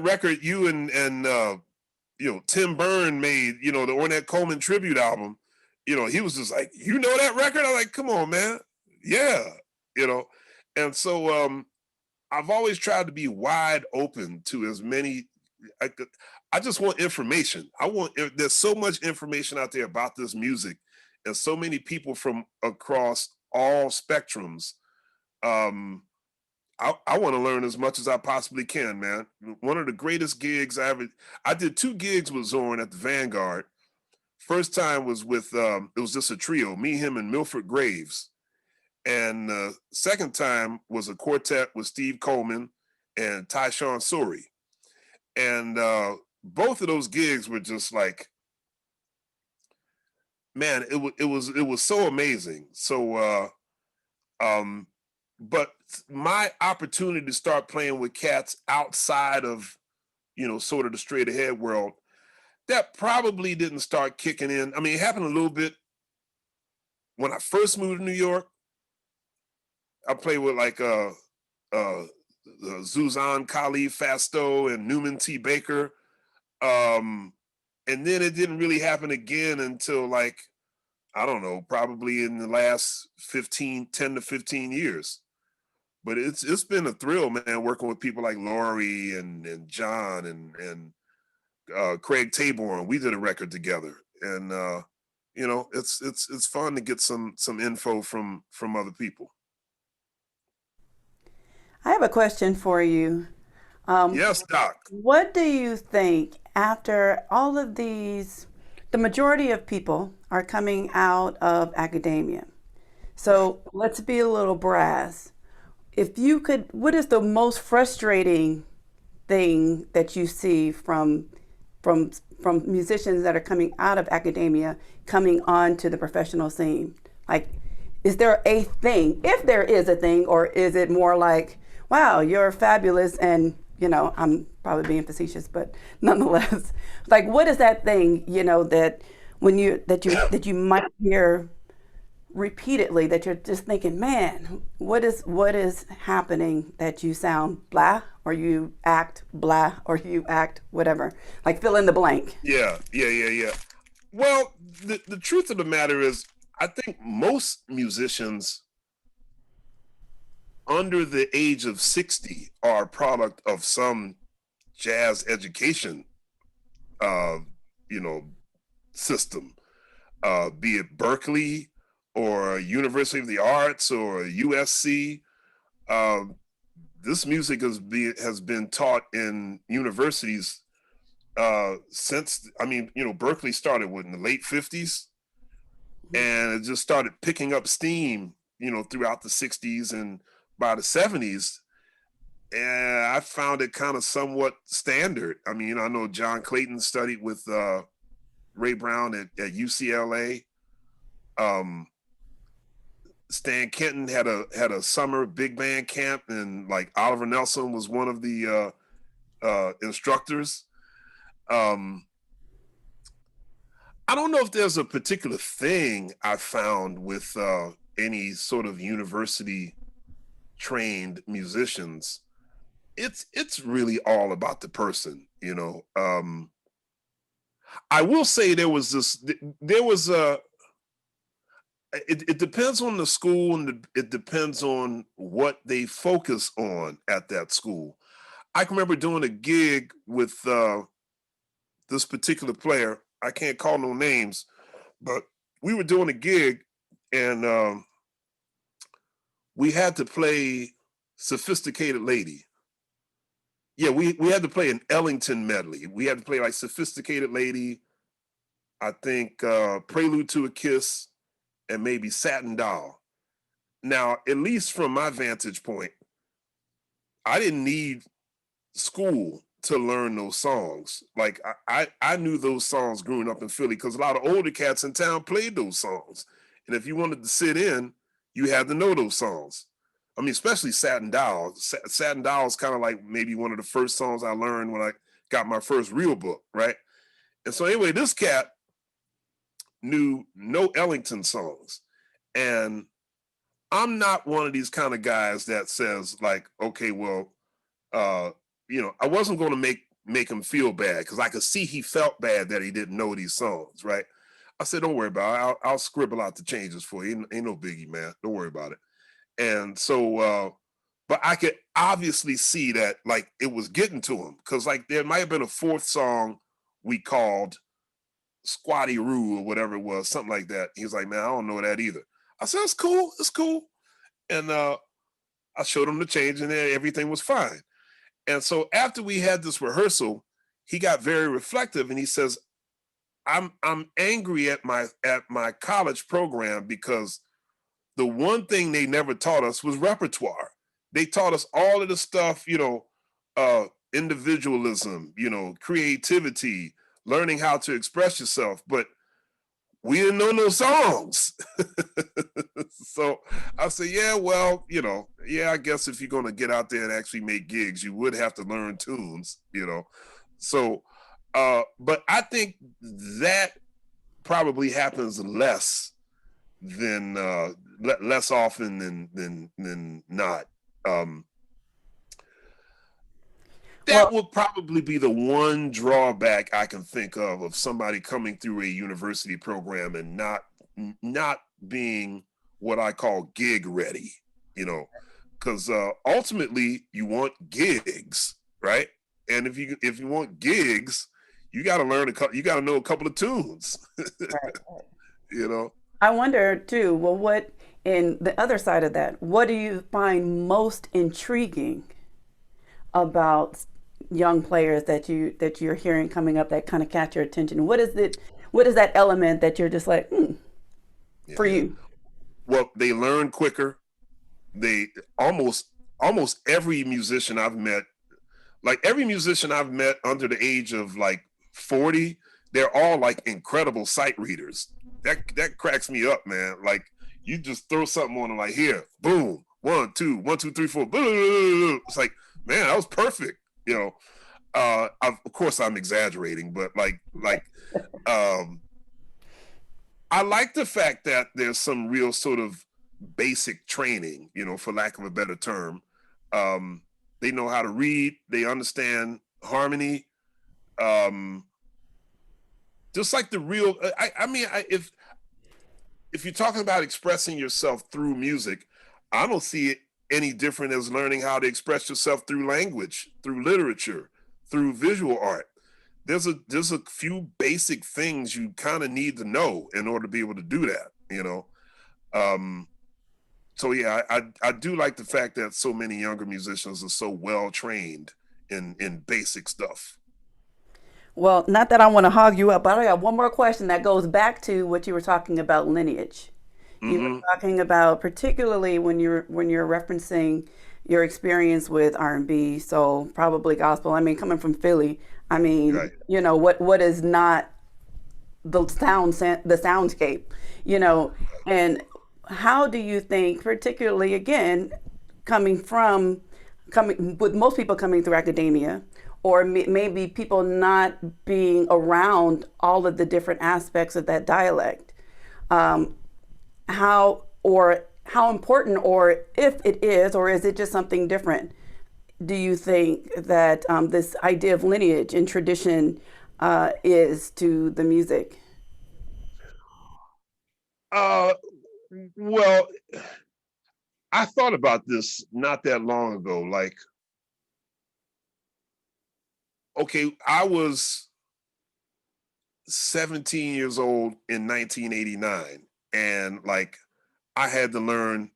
record you and Tim Byrne made, the Ornette Coleman tribute album. He was just like, "You know that record?" I'm like, "Come on, man." Yeah, you know. And so I've always tried to be wide open to as many. I, could- I just want information. There's so much information out there about this music, and so many people from across all spectrums. Um, I want to learn as much as I possibly can, man. One of the greatest gigs I did 2 gigs with Zorn at the Vanguard. First time was with, it was just a trio, me, him, and Milford Graves. And second time was a quartet with Steve Coleman and Tyshawn Suri. And both of those gigs were just like, man, it was so amazing. So but my opportunity to start playing with cats outside of, sort of the straight ahead world, that probably didn't start kicking in. I mean, it happened a little bit when I first moved to New York. I played with like uh Zuzan Khalid Fasto and Newman T. Baker. Um, and then it didn't really happen again until like, I don't know, probably in the last 10 to 15 years. But it's been a thrill, man, working with people like Laurie and John and Craig Taborn. We did a record together, and it's fun to get some info from other people. I have a question for you. Um, Yes, Doc. what do you think after all of these, the majority of people are coming out of academia? Right. So let's be a little brass. If you could, what is the most frustrating thing that you see from from musicians that are coming out of academia coming on to the professional scene? Like, is there a thing, if there is a thing, or is it more like, wow, you're fabulous, and I'm probably being facetious, but nonetheless, like, what is that thing, that when you might hear repeatedly, that you're just thinking, man, what is happening, that you sound blah, or you act blah, or you act whatever, like, fill in the blank. Yeah, yeah, yeah, yeah. Well, the truth of the matter is, I think most musicians under the age of 60 are a product of some jazz education, uh, you know, system, be it Berkeley or University of the Arts or USC. Uh, this music has been taught in universities since, I mean, Berkeley started in the late 50s, and it just started picking up steam, throughout the 60s, and by the 70s, and I found it kind of somewhat standard. I mean, I know John Clayton studied with Ray Brown at UCLA. Um, Stan Kenton had a summer big band camp, and like Oliver Nelson was one of the instructors. Um, I don't know if there's a particular thing I found with any sort of university trained musicians. It's really all about the person. I will say there was a it depends on the school, and it depends on what they focus on at that school. I can remember doing a gig with this particular player. I can't call no names, but we were doing a gig, and we had to play Sophisticated Lady. Yeah, we had to play an Ellington medley. We had to play like Sophisticated Lady, I think Prelude to a Kiss, and maybe Satin Doll. Now, at least from my vantage point, I didn't need school to learn those songs. Like I knew those songs growing up in Philly because a lot of older cats in town played those songs. And if you wanted to sit in, you had to know those songs. I mean, especially Satin Doll. Satin Doll is kind of like maybe one of the first songs I learned when I got my first real book, right? And so anyway, this cat knew no Ellington songs. And I'm not one of these kind of guys that says like, okay, well, I wasn't going to make him feel bad because I could see he felt bad that he didn't know these songs, right? I said, don't worry about it. I'll scribble out the changes for you. Ain't no biggie, man. Don't worry about it. And so, but I could obviously see that like it was getting to him because like there might have been a fourth song we called Squatty Roo or whatever it was, something like that. He was like, man, I don't know that either. I said, it's cool. It's cool. And I showed him the change and then everything was fine. And so after we had this rehearsal, he got very reflective and he says, I'm angry at my college program because the one thing they never taught us was repertoire. They taught us all of the stuff, individualism, creativity, learning how to express yourself, but we didn't know no songs. So I said, yeah, well, I guess if you're going to get out there and actually make gigs, you would have to learn tunes, So, but I think that probably happens less than less often than not. That would probably be the one drawback I can think of somebody coming through a university program and not being what I call gig ready, because ultimately you want gigs, right? And if you want gigs, you got to know a couple of tunes, Right. I wonder too, well, what in the other side of that, what do you find most intriguing about young players that you're hearing coming up that kind of catch your attention? What is it? What is that element that you're just like, for you? Well, they learn quicker. They almost every musician I've met, like every musician I've met under the age of like 40, they're all like incredible sight readers. That cracks me up, man. Like you just throw something on them, like here, boom, 1, 2, 1, 2, 3, 4. It's like, man, that was perfect. Of course I'm exaggerating, but I like the fact that there's some real sort of basic training, for lack of a better term. They know how to read, they understand harmony. Just like the real, if you're talking about expressing yourself through music, I don't see it any different as learning how to express yourself through language, through literature, through visual art. There's a few basic things you kind of need to know in order to be able to do that, So yeah, I do like the fact that so many younger musicians are so well trained in basic stuff. Well, not that I want to hog you up, but I got one more question that goes back to what you were talking about lineage. You were Mm-hmm. talking about particularly when you're referencing your experience with R&B, so probably gospel. I mean, coming from Philly, I mean, Right. what is not the soundscape, you know, and how do you think, particularly again, coming with most people coming through academia, or maybe people not being around all of the different aspects of that dialect, how important, or if it is, or is it just something different? Do you think that this idea of lineage and tradition is to the music? Uh, well, I thought about this not that long ago. Like, okay, I was 17 years old in 1989, and like I had to learn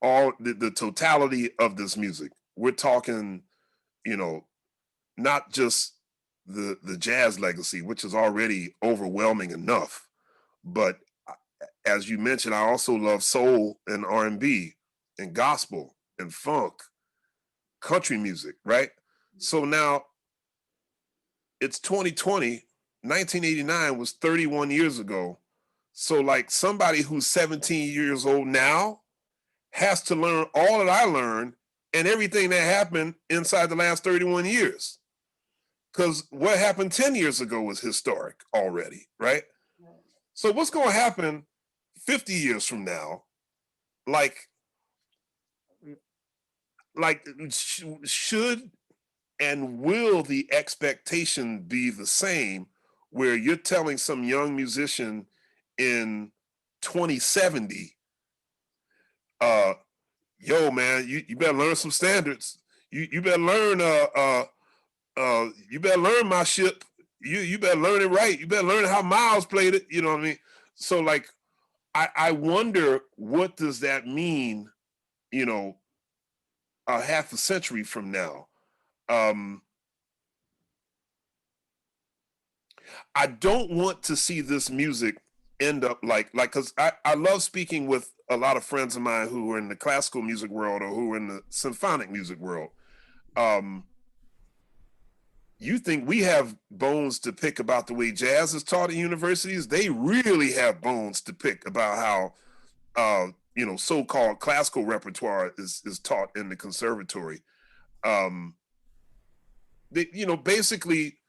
all the totality of this music. We're talking, you know, not just the jazz legacy, which is already overwhelming enough, but as you mentioned, I also love soul and R&B and gospel and funk, country music, right? So now it's 2020. 1989 was 31 years ago. So like somebody who's 17 years old now has to learn all that I learned and everything that happened inside the last 31 years. Because what happened 10 years ago was historic already, right? So what's going to happen 50 years from now? Like should and will the expectation be the same where you're telling some young musician in 2070, yo man, you better learn some standards. You better learn you better learn my ship. You better learn it right. You better learn how Miles played it. You know what I mean? So like I wonder, what does that mean, you know, a half a century from now? I don't want to see this music end up because I love speaking with a lot of friends of mine who are in the classical music world or who are in the symphonic music world. You think we have bones to pick about the way jazz is taught at universities? They really have bones to pick about how you know, so-called classical repertoire is taught in the conservatory. They, you know, basically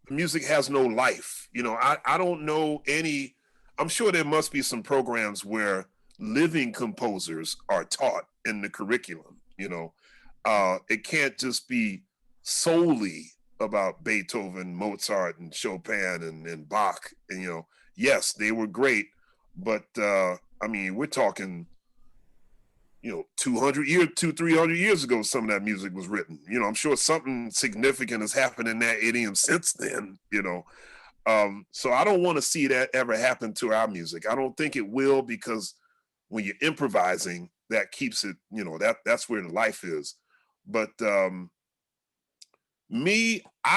music has no life. You know, I don't know any, I'm sure there must be some programs where living composers are taught in the curriculum, you know. It can't just be solely about Beethoven, Mozart, and Chopin and Bach. And, you know, yes, they were great, but I mean, we're talking, you know, 300 years ago, some of that music was written. You know, I'm sure something significant has happened in that idiom since then, you know. So I don't want to see that ever happen to our music. I don't think it will, because when you're improvising, that keeps it, you know, that's where the life is. But I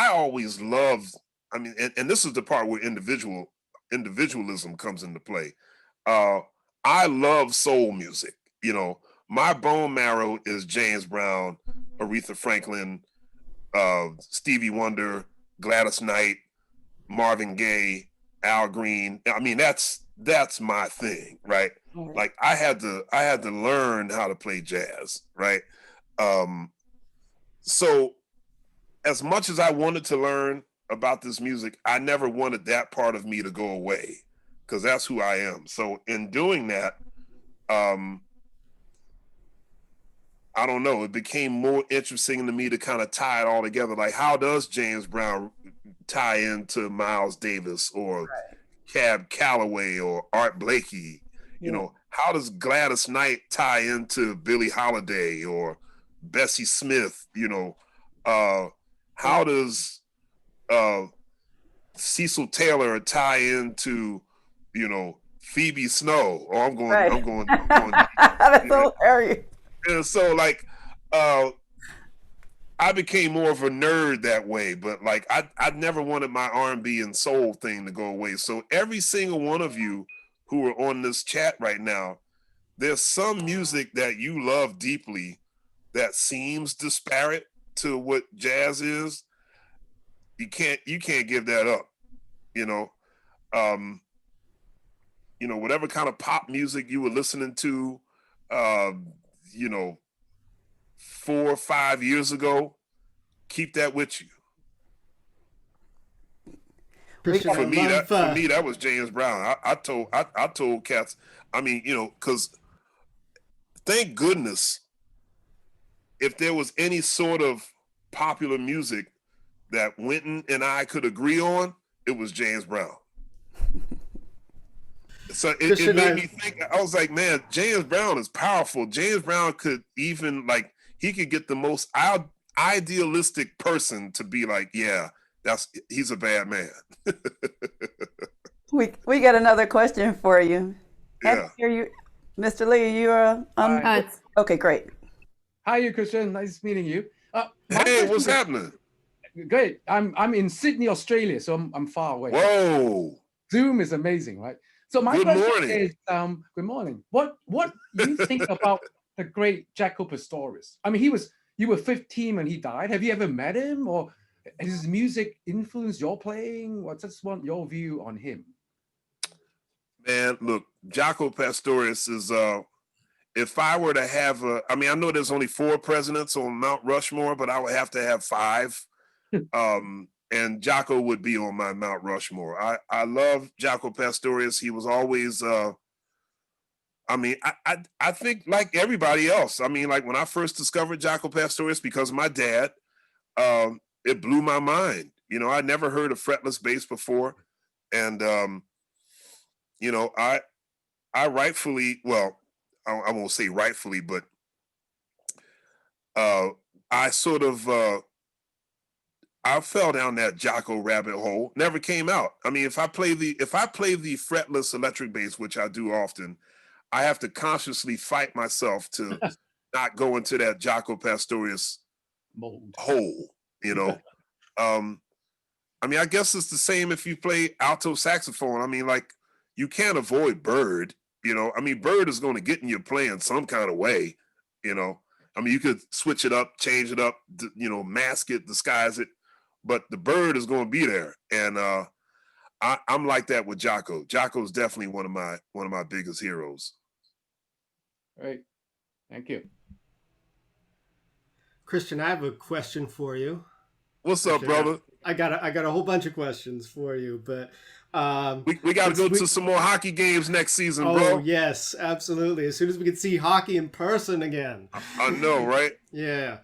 always loved, I mean, and this is the part where individualism comes into play. I love soul music. You know, my bone marrow is James Brown, Aretha Franklin, Stevie Wonder, Gladys Knight, Marvin Gaye, Al Green. I mean, that's my thing, right? Like I had to learn how to play jazz, right? So as much as I wanted to learn about this music, I never wanted that part of me to go away, because that's who I am. So in doing that, I don't know, it became more interesting to me to kind of tie it all together. Like, how does James Brown tie into Miles Davis or Cab Calloway or Art Blakey? You know, how does Gladys Knight tie into Billie Holiday or Bessie Smith? You know, how does Cecil Taylor tie into, you know, Phoebe Snow? Oh, I'm going. That's so hilarious. And so, like, I became more of a nerd that way. But like, I never wanted my R&B and soul thing to go away. So every single one of you who are on this chat right now, there's some music that you love deeply that seems disparate to what jazz is. You can't give that up. You know, whatever kind of pop music you were listening to, you know, 4 or 5 years ago, keep that with you. For me, that was James Brown. I told cats, I mean, you know, because thank goodness, if there was any sort of popular music that Wynton and I could agree on, it was James Brown. So it made me think, I was like, man, James Brown is powerful. James Brown could even, like, he could get the most idealistic person to be like, yeah, he's a bad man. We got another question for you. Yeah. Hear you, Mr. Lee. You're okay, great. Hi, Christian. Nice meeting you. Hey, what's happening? Great. I'm in Sydney, Australia, so I'm far away. Whoa. Zoom is amazing, right? So my question is, good morning. What you think about the great Jaco Pastorius? I mean, you were 15 when he died. Have you ever met him, or has his music influenced your playing? What's your view on him? Man, look, Jaco Pastorius if I were to have I mean, I know there's only 4 presidents on Mount Rushmore, but I would have to have 5. And Jaco would be on my Mount Rushmore. I love Jaco Pastorius. He was always, I mean, I think like everybody else. I mean, like when I first discovered Jaco Pastorius because of my dad, it blew my mind. You know, I never heard of fretless bass before, and you know, I rightfully, well, I won't say rightfully, but I sort of I fell down that Jaco rabbit hole. Never came out. I mean, if I play the fretless electric bass, which I do often, I have to consciously fight myself to not go into that Jaco Pastorius Mold. hole. You know, I mean, I guess it's the same if you play alto saxophone. I mean, like you can't avoid Bird. You know, I mean, Bird is going to get in your playing some kind of way. You know, I mean, you could switch it up, change it up, you know, mask it, disguise it, but the Bird is going to be there. And I'm like that with Jaco. Jaco is definitely one of my biggest heroes. Right. Thank you. Christian, I have a question for you. What's up, brother? I got a whole bunch of questions for you, but we got to go to some more hockey games next season, bro. Oh yes, absolutely. As soon as we can see hockey in person again. I know, right? Yeah.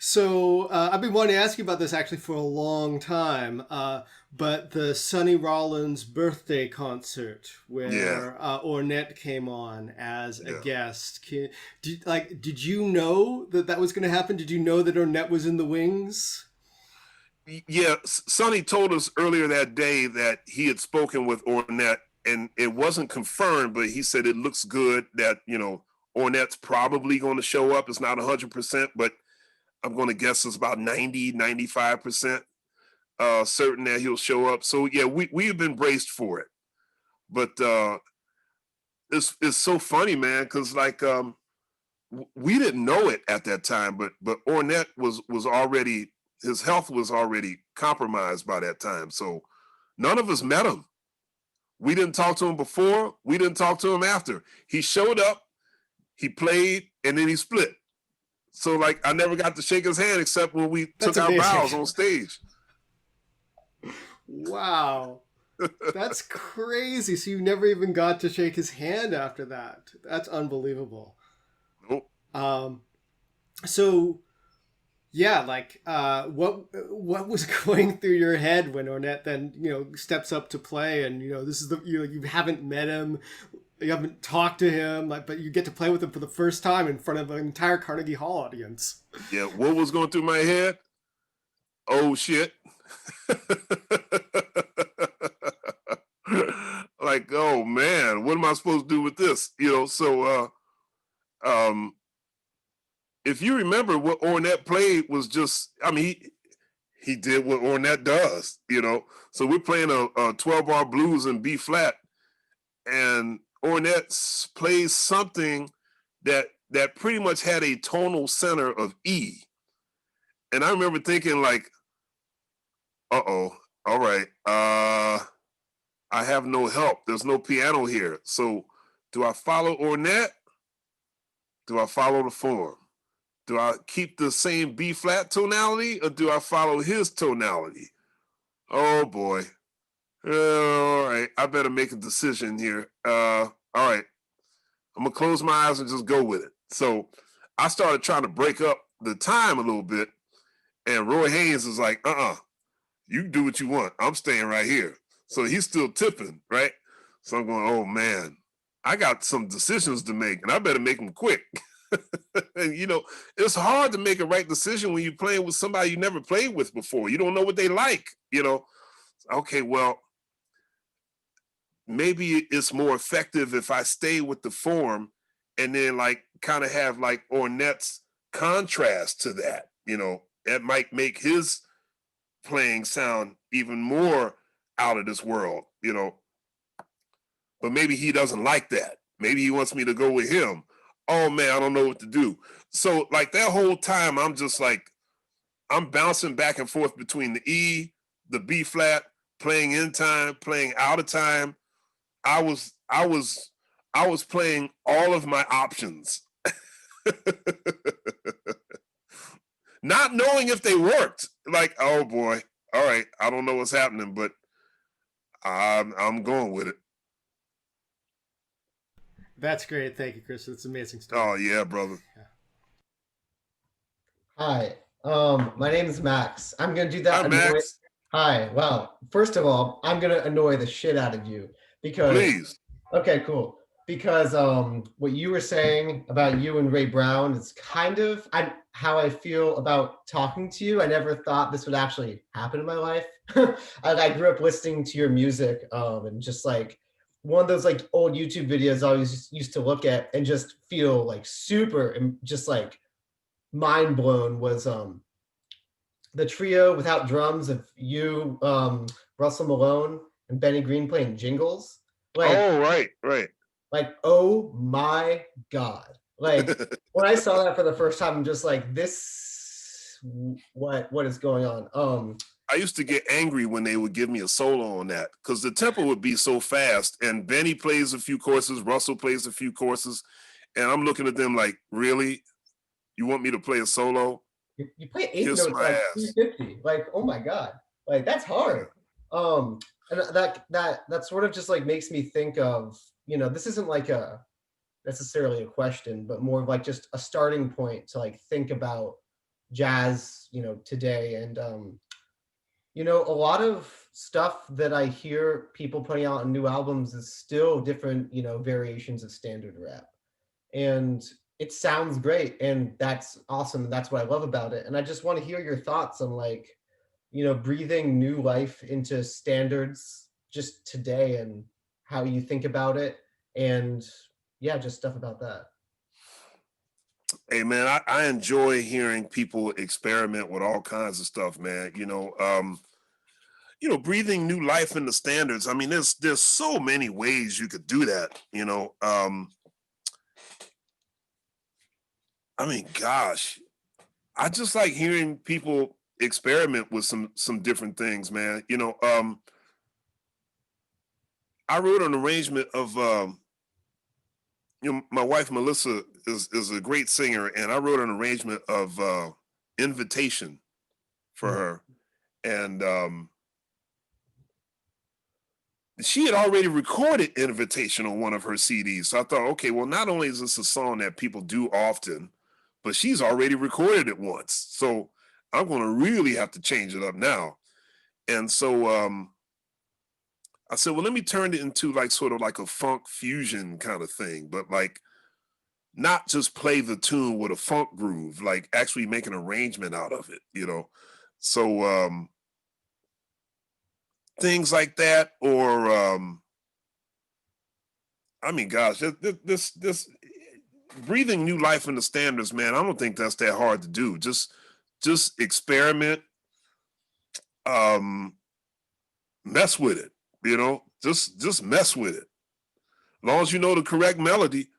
So I've been wanting to ask you about this actually for a long time. But the Sonny Rollins birthday concert where Ornette came on as a guest. Did you know that was going to happen? Did you know that Ornette was in the wings? Yeah, Sonny told us earlier that day that he had spoken with Ornette, and it wasn't confirmed, but he said it looks good that, you know, Ornette's probably going to show up. It's not 100%, but I'm going to guess it's about 95% certain that he'll show up. So yeah, we have been braced for it, but it's so funny, man, because like we didn't know it at that time, but Ornette was already, his health was already compromised by that time. So none of us met him. We didn't talk to him before. We didn't talk to him after. He showed up, he played, and then he split. So like I never got to shake his hand except when we took our bows on stage. Wow. That's crazy. So you never even got to shake his hand after that. That's unbelievable. Nope. So yeah, like what was going through your head when Ornette then, you know, steps up to play, and you know, this is you haven't met him, you haven't talked to him, like, but you get to play with him for the first time in front of an entire Carnegie Hall audience. Yeah, what was going through my head? Oh shit. Like, oh man, what am I supposed to do with this? You know, so if you remember what Ornette played was just, I mean, he did what Ornette does, you know. So we're playing a 12-bar blues in B flat, and Ornette plays something that pretty much had a tonal center of E. And I remember thinking like, all right, I have no help. There's no piano here. So do I follow Ornette? Do I follow the form? Do I keep the same B flat tonality, or do I follow his tonality? Oh boy. All right, I better make a decision here. All right, I'm gonna close my eyes and just go with it. So I started trying to break up the time a little bit, and Roy Haynes is like, you do what you want. I'm staying right here. So he's still tipping, right? So I'm going, oh man, I got some decisions to make, and I better make them quick. And you know, it's hard to make a right decision when you're playing with somebody you never played with before. You don't know what they like, you know. Okay, well, maybe it's more effective if I stay with the form and then like kind of have like Ornette's contrast to that, you know. That might make his playing sound even more out of this world, you know. But maybe he doesn't like that. Maybe he wants me to go with him. Oh man, I don't know what to do. So like that whole time, I'm just like, I'm bouncing back and forth between the E, the B flat, playing in time, playing out of time. I I was playing all of my options, not knowing if they worked. Like, oh boy, all right, I don't know what's happening, but I'm going with it. That's great. Thank you, Chris. That's an amazing story. Oh yeah, brother. Yeah. Hi, my name is Max. I'm gonna do that. Hi, Max. Hi. Well, first of all, I'm gonna annoy the shit out of you because. Please. Okay, cool. Because what you were saying about you and Ray Brown is kind of how I feel about talking to you. I never thought this would actually happen in my life. I grew up listening to your music, and just like one of those like old YouTube videos I always used to look at and just feel like super and just like mind blown was the trio without drums of you, Russell Malone, and Benny Green playing jingles. Like, oh, right. Like, oh my God. Like when I saw that for the first time, I'm just like, what is going on? I used to get angry when they would give me a solo on that because the tempo would be so fast and Benny plays a few courses, Russell plays a few courses, and I'm looking at them like, really? You want me to play a solo? You play 8 notes like 350. Like, oh my God. Like that's hard. And that sort of just like makes me think of, this isn't like necessarily a question, but more of like just a starting point to like think about jazz, today. And a lot of stuff that I hear people putting out on new albums is still different, variations of standard rap. And it sounds great. And that's awesome. And that's what I love about it. And I just want to hear your thoughts on like, breathing new life into standards just today and how you think about it. And yeah, just stuff about that. Hey man, I enjoy hearing people experiment with all kinds of stuff, man. Breathing new life into standards. I mean, there's so many ways you could do that, I mean, gosh, I just like hearing people experiment with some different things, man. I wrote an arrangement of my wife Melissa is a great singer, and I wrote an arrangement of Invitation for her. And she had already recorded Invitation on one of her CDs. So I thought, okay, well, not only is this a song that people do often, but she's already recorded it once. So I'm going to really have to change it up now. And so I said, well, let me turn it into like sort of like a funk fusion kind of thing, but like not just play the tune with a funk groove, like actually make an arrangement out of it, So things like that, or I mean, gosh, this breathing new life into standards, man. I don't think that's that hard to do. Just experiment, mess with it, just mess with it. As long as you know the correct melody,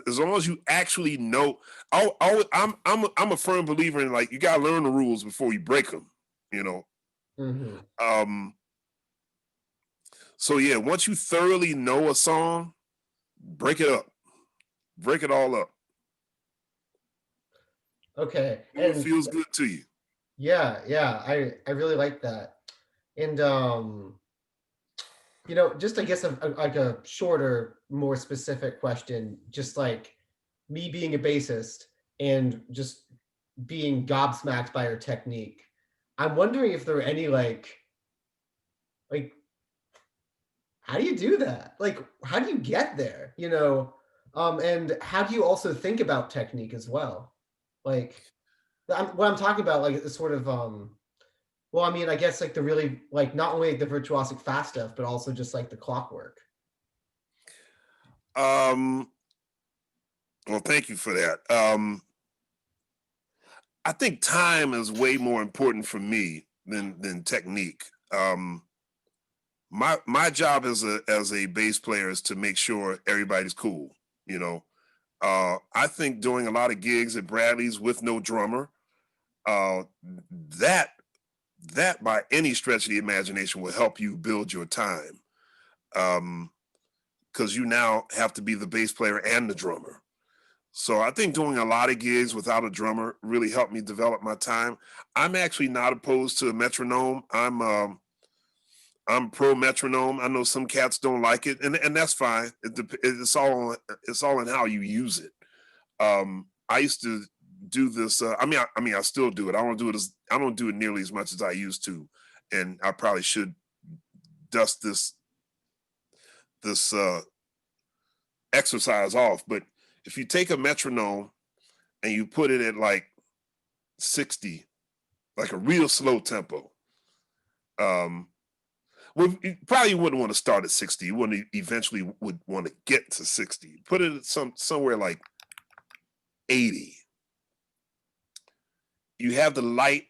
as long as you actually know. I'm a firm believer in like you gotta learn the rules before you break them. Mm-hmm. So yeah, once you thoroughly know a song, break it up, break it all up. Okay, and it feels good to you. Yeah, I really like that. And just I guess like a shorter, more specific question, just like me being a bassist and just being gobsmacked by your technique. I'm wondering if there are any like how do you do that? Like, how do you get there? And how do you also think about technique as well? Like, what I'm talking about, like, is sort of, well, I mean, I guess like the really, like, not only the virtuosic fast stuff, but also just like the clockwork. Well, thank you for that. I think time is way more important for me than technique. My job as a bass player is to make sure everybody's cool. I think doing a lot of gigs at Bradley's with no drummer, that by any stretch of the imagination will help you build your time. because you now have to be the bass player and the drummer. So I think doing a lot of gigs without a drummer really helped me develop my time. I'm actually not opposed to a metronome. I'm pro metronome. I know some cats don't like it, and that's fine. It's all in how you use it. I used to do this. I mean, I still do it. I don't do it nearly as much as I used to, and I probably should dust this exercise off. But if you take a metronome and you put it at like 60, like a real slow tempo, well, you probably wouldn't want to start at 60. You wouldn't eventually would want to get to 60. Put it at somewhere like 80. You have the light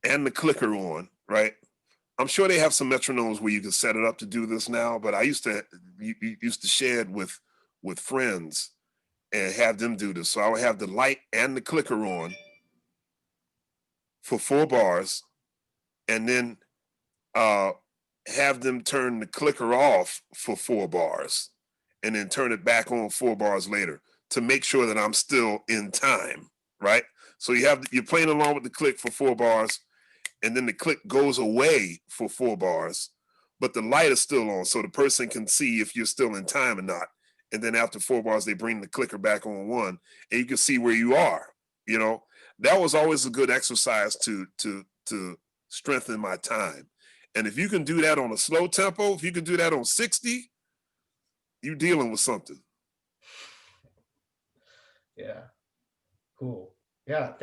and the clicker on, right? I'm sure they have some metronomes where you can set it up to do this now, but I used to shed with friends and have them do this. So I would have the light and the clicker on for 4 bars, and then have them turn the clicker off for 4 bars, and then turn it back on 4 bars later to make sure that I'm still in time, right? So you're playing along with the click for 4 bars, and then the click goes away for 4 bars, but the light is still on, so the person can see if you're still in time or not. And then after 4 bars, they bring the clicker back on 1, and you can see where you are. You know, that was always a good exercise to strengthen my time. And if you can do that on a slow tempo, if you can do that on 60, you're dealing with something. Yeah. Cool. Yeah.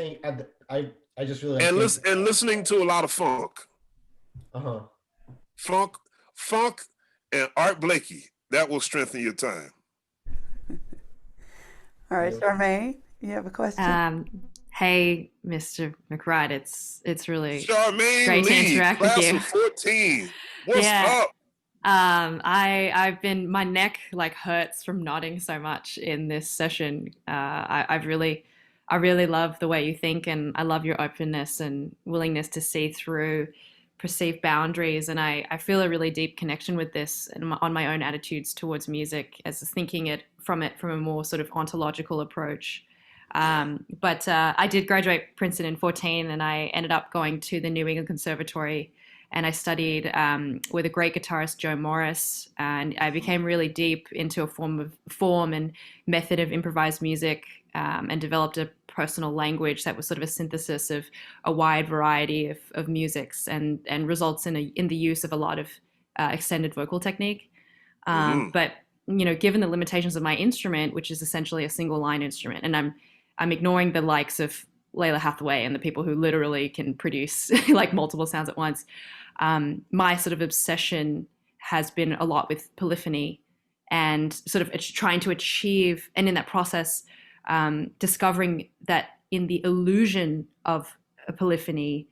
I just really and listening to a lot of funk. Funk and Art Blakey. That will strengthen your time. All right, Charmaine, you have a question? Hey, Mr. McBride, it's really Charmaine great Lee, to interact with class you. of 14. What's up? I've been, my neck like hurts from nodding so much in this session. I really love the way you think, and I love your openness and willingness to see through perceived boundaries. And I feel a really deep connection with this and on my own attitudes towards music, as thinking it from a more sort of ontological approach. But I did graduate Princeton in 2014, and I ended up going to the New England Conservatory, and I studied with a great guitarist, Joe Morris, and I became really deep into a form and method of improvised music, and developed a personal language that was sort of a synthesis of a wide variety of musics, and results in the use of a lot of extended vocal technique. But you know, given the limitations of my instrument, which is essentially a single line instrument, and I'm ignoring the likes of Layla Hathaway and the people who literally can produce like multiple sounds at once. My sort of obsession has been a lot with polyphony, and sort of trying to achieve, and in that process, discovering that in the illusion of a polyphony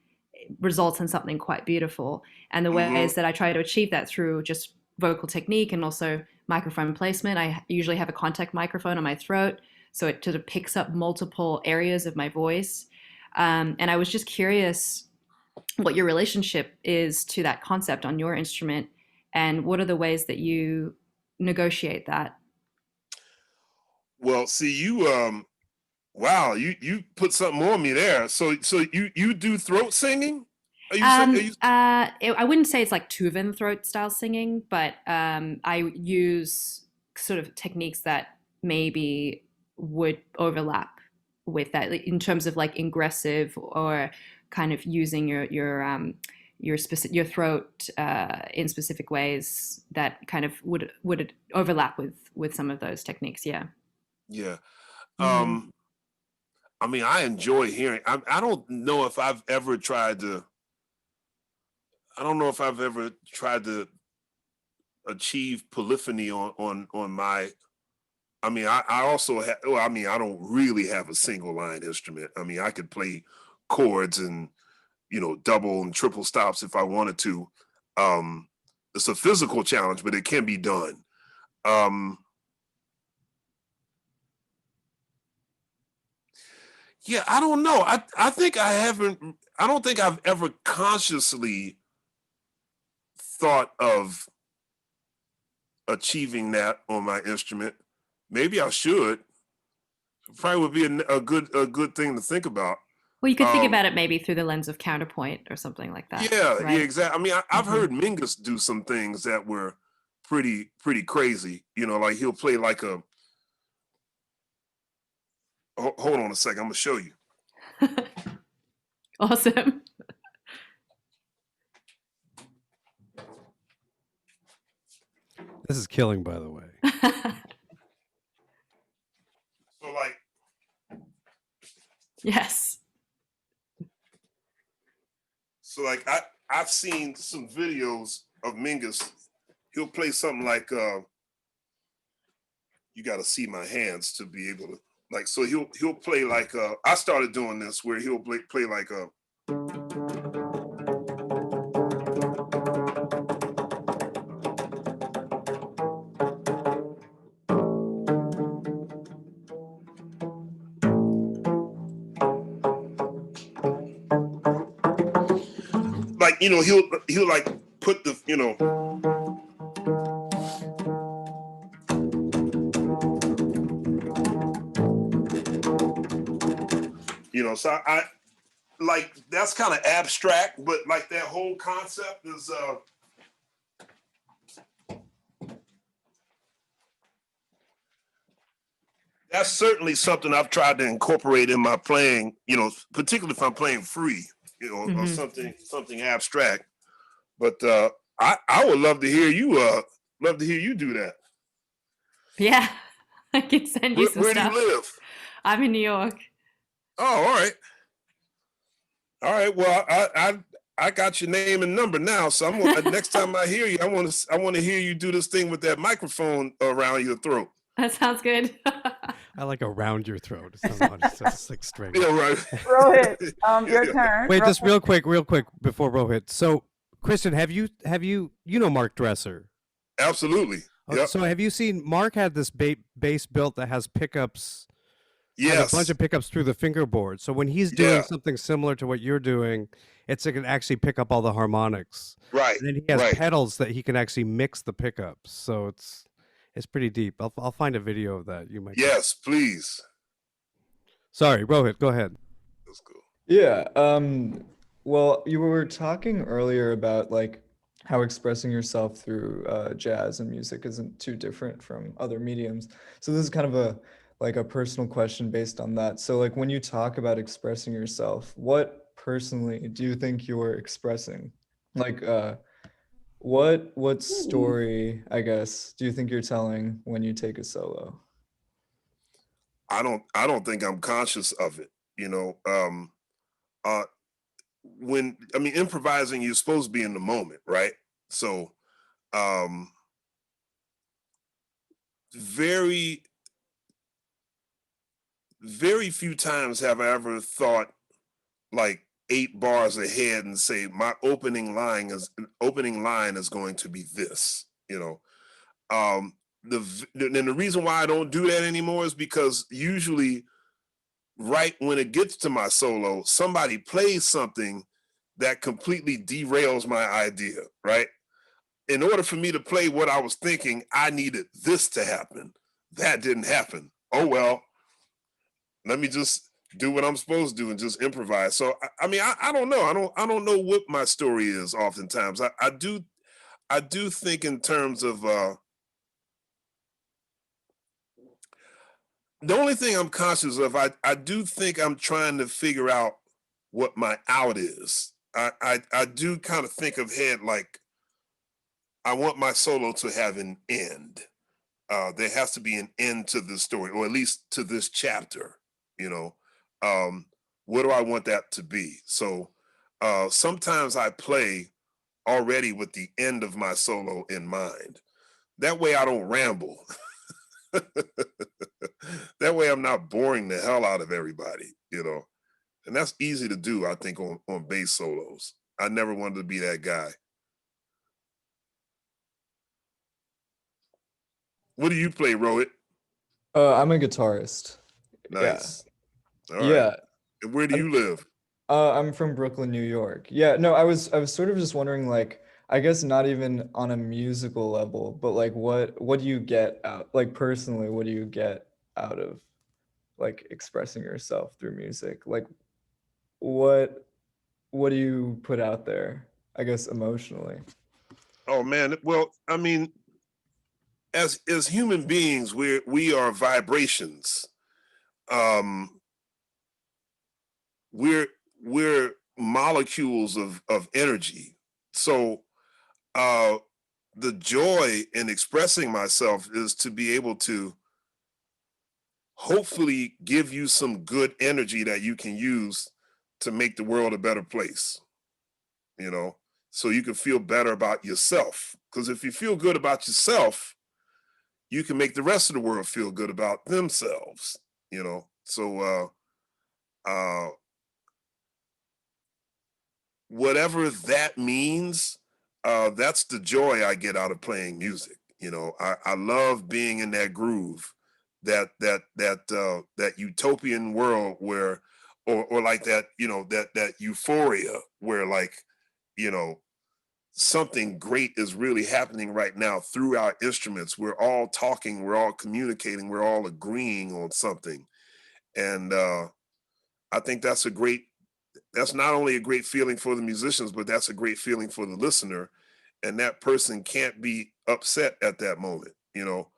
results in something quite beautiful. And the ways that I try to achieve that through just vocal technique and also microphone placement. I usually have a contact microphone on my throat, so it sort of picks up multiple areas of my voice. And I was just curious what your relationship is to that concept on your instrument, and what are the ways that you negotiate that? Well, see, you wow, you put something on me there. So you do throat singing? I wouldn't say it's like Tuvan throat style singing, but I use sort of techniques that maybe would overlap with that, in terms of like ingressive, or kind of using your throat in specific ways that kind of would overlap with some of those techniques. Yeah. I mean, I enjoy hearing. I don't know if I've ever tried to. I don't know if I've ever tried to achieve polyphony on my. I mean, I also have. Well, I mean, I don't really have a single line instrument. I mean, I could play chords and, you know, double and triple stops if I wanted to. It's a physical challenge, but it can be done. Yeah, I don't know. I think I haven't. I don't think I've ever consciously thought of achieving that on my instrument. Maybe I should. Probably would be a good thing to think about. Well, you could think about it maybe through the lens of counterpoint or something like that. Yeah, right? exactly. I mean, I've heard Mingus do some things that were pretty crazy. You know, like he'll play like a. Hold on a second. I'm gonna show you. Awesome. This is killing, by the way. So like. Yes. So like I've seen some videos of Mingus. He'll play something like you got to see my hands to be able to like. So he'll play like I started doing this where he'll play like a. Like, you know, he'll like put the, you know. You know, so I like that's kind of abstract, but like that whole concept is that's certainly something I've tried to incorporate in my playing, you know, particularly if I'm playing free, you know, or something abstract. But I would love to hear you do that. Yeah. I can send you some Where stuff. do you live? I'm in New York. Oh, all right. All right. Well, I got your name and number now, so next time I hear you, I want to hear you do this thing with that microphone around your throat. That sounds good. I like around your throat. It's not just like straight. Yeah, right. Rohit, your turn. Wait, just real quick before Rohit. So, Kristen, have you know Mark Dresser? Absolutely. Yep. So have you seen Mark had this bass built that has pickups? Yes. Has a bunch of pickups through the fingerboard. So when he's doing something similar to what you're doing, it can actually pick up all the harmonics. Right. And then he has pedals that he can actually mix the pickups. So it's pretty deep. I'll find a video of that. You might. Yes, please. Sorry, Rohit, go ahead. That's cool. Yeah. Well, you were talking earlier about like how expressing yourself through jazz and music isn't too different from other mediums. So this is kind of a personal question based on that. So like when you talk about expressing yourself, what personally do you think you're expressing? Like what story, I guess, do you think you're telling when you take a solo? I don't think I'm conscious of it, you know. When improvising, you're supposed to be in the moment, right? So very few times have I ever thought like 8 bars ahead and say my opening line is going to be this, you know. The reason why I don't do that anymore is because usually right when it gets to my solo, somebody plays something that completely derails my idea, right? In order for me to play what I was thinking, I needed this to happen. That didn't happen. Oh, well, let me just do what I'm supposed to do and just improvise. So, I mean, I don't know. I don't know what my story is oftentimes. I do think in terms of, the only thing I'm conscious of, I do think I'm trying to figure out what my out is. I do kind of think of head like I want my solo to have an end. There has to be an end to the story, or at least to this chapter, you know. What do I want that to be? So sometimes I play already with the end of my solo in mind. That way I don't ramble. That way I'm not boring the hell out of everybody, you know. And that's easy to do, I think, on bass solos. I never wanted to be that guy. What do you play, Rohit? I'm a guitarist. Nice. Yeah. All right. Yeah. And where do you live? I'm from Brooklyn, New York. Yeah, no, I was sort of just wondering, like, I guess not even on a musical level, but like what do you get out, like personally, what do you get out of like expressing yourself through music? Like what what do you put out there, I guess emotionally? Oh man, well, I mean, as human beings, we are vibrations. Um, we're we're molecules of energy. So uh, the joy in expressing myself is to be able to hopefully give you some good energy that you can use to make the world a better place, you know, so you can feel better about yourself. Because if you feel good about yourself, you can make the rest of the world feel good about themselves, you know. So whatever that means, that's the joy I get out of playing music. You know, I love being in that groove, that utopian world where, or like that, you know, that euphoria where like, you know, something great is really happening right now through our instruments. We're all talking, we're all communicating, we're all agreeing on something. And I think that's not only a great feeling for the musicians, but that's a great feeling for the listener. And that person can't be upset at that moment, you know.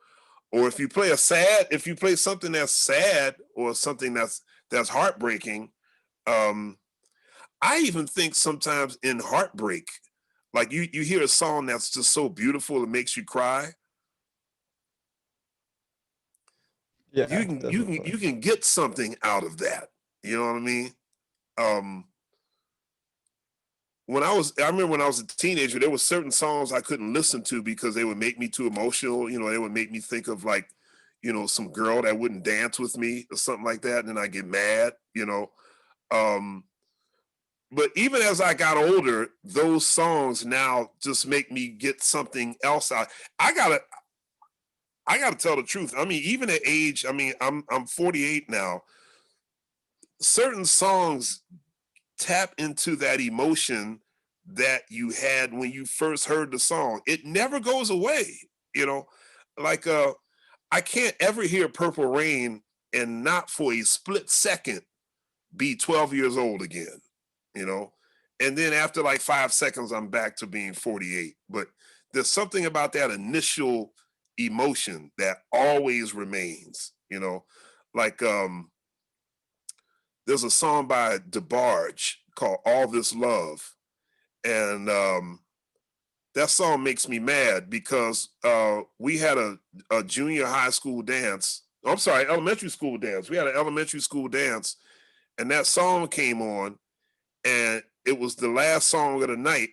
Or if you play something that's sad or something that's heartbreaking, um, I even think sometimes in heartbreak, like you hear a song that's just so beautiful it makes you cry. Yeah, You definitely. can get something out of that. You know what I mean? Um, I remember when I was a teenager, there were certain songs I couldn't listen to because they would make me too emotional. You know, they would make me think of like, you know, some girl that wouldn't dance with me or something like that, and then I get mad. You know, um, but even as I got older, those songs now just make me get something else out. I gotta I gotta tell the truth. I mean, even at age, I mean, I'm 48 now. Certain songs tap into that emotion that you had when you first heard the song. It never goes away, you know. Like I can't ever hear Purple Rain and not for a split second be 12 years old again, you know. And then after like 5 seconds, I'm back to being 48. But there's something about that initial emotion that always remains, you know. Like there's a song by DeBarge called All This Love. And that song makes me mad because we had a junior high school dance. I'm sorry, elementary school dance. We had an elementary school dance, and that song came on, and it was the last song of the night.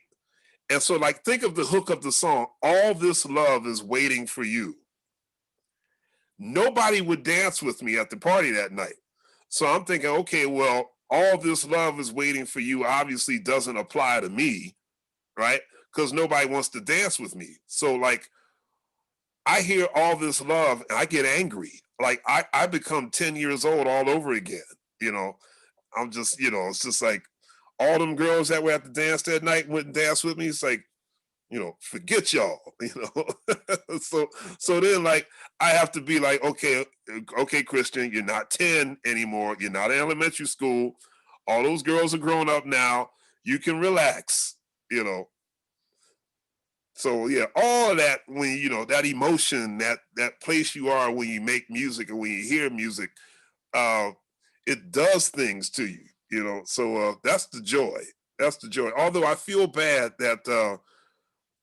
And so, like, think of the hook of the song. All this love is waiting for you. Nobody would dance with me at the party that night. So I'm thinking, okay, well, all this love is waiting for you obviously doesn't apply to me, right? Because nobody wants to dance with me. So, like, I hear all this love and I get angry. Like, I become 10 years old all over again. You know, I'm just, you know, it's just like all them girls that were at the dance that night wouldn't dance with me. It's like, you know, forget y'all, you know. So then like I have to be like, okay, Christian, you're not 10 anymore. You're not in elementary school. All those girls are grown up now. You can relax, you know. So yeah, all of that when you know that emotion, that place you are when you make music and when you hear music, uh, it does things to you, you know. So that's the joy. That's the joy. Although I feel bad that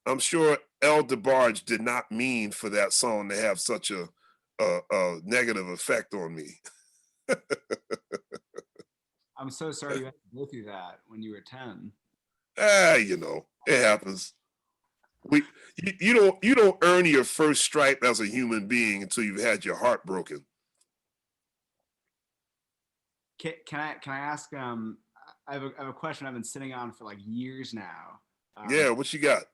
I'm sure El DeBarge did not mean for that song to have such a negative effect on me. I'm so sorry you had to go through that when you were 10. You know, it happens. We you don't earn your first stripe as a human being until you've had your heart broken. Can I ask? I have a question I've been sitting on for like years now. Yeah, what you got?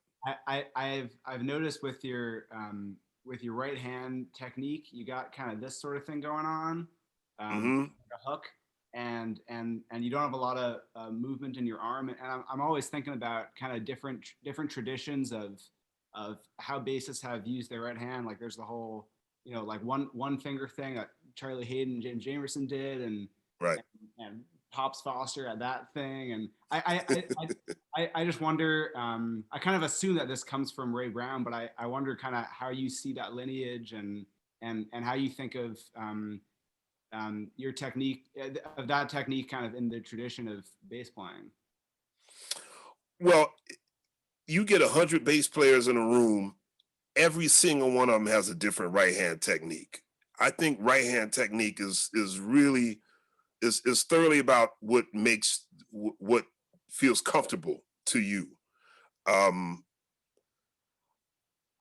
I've noticed with your right hand technique, you got kind of this sort of thing going on, Mm-hmm. like a hook. and you don't have a lot of movement in your arm. And I'm always thinking about kind of different traditions of how bassists have used their right hand. Like there's the whole, you know, like one finger thing that Charlie Hayden and James Jamerson did, and right, and Pops Foster had that thing. And I just wonder, I kind of assume that this comes from Ray Brown, but I wonder kind of how you see that lineage and how you think of your technique, of that technique kind of in the tradition of bass playing. Well, you get 100 bass players in a room, every single one of them has a different right hand technique. I think right hand technique is really thoroughly about what makes what feels comfortable to you.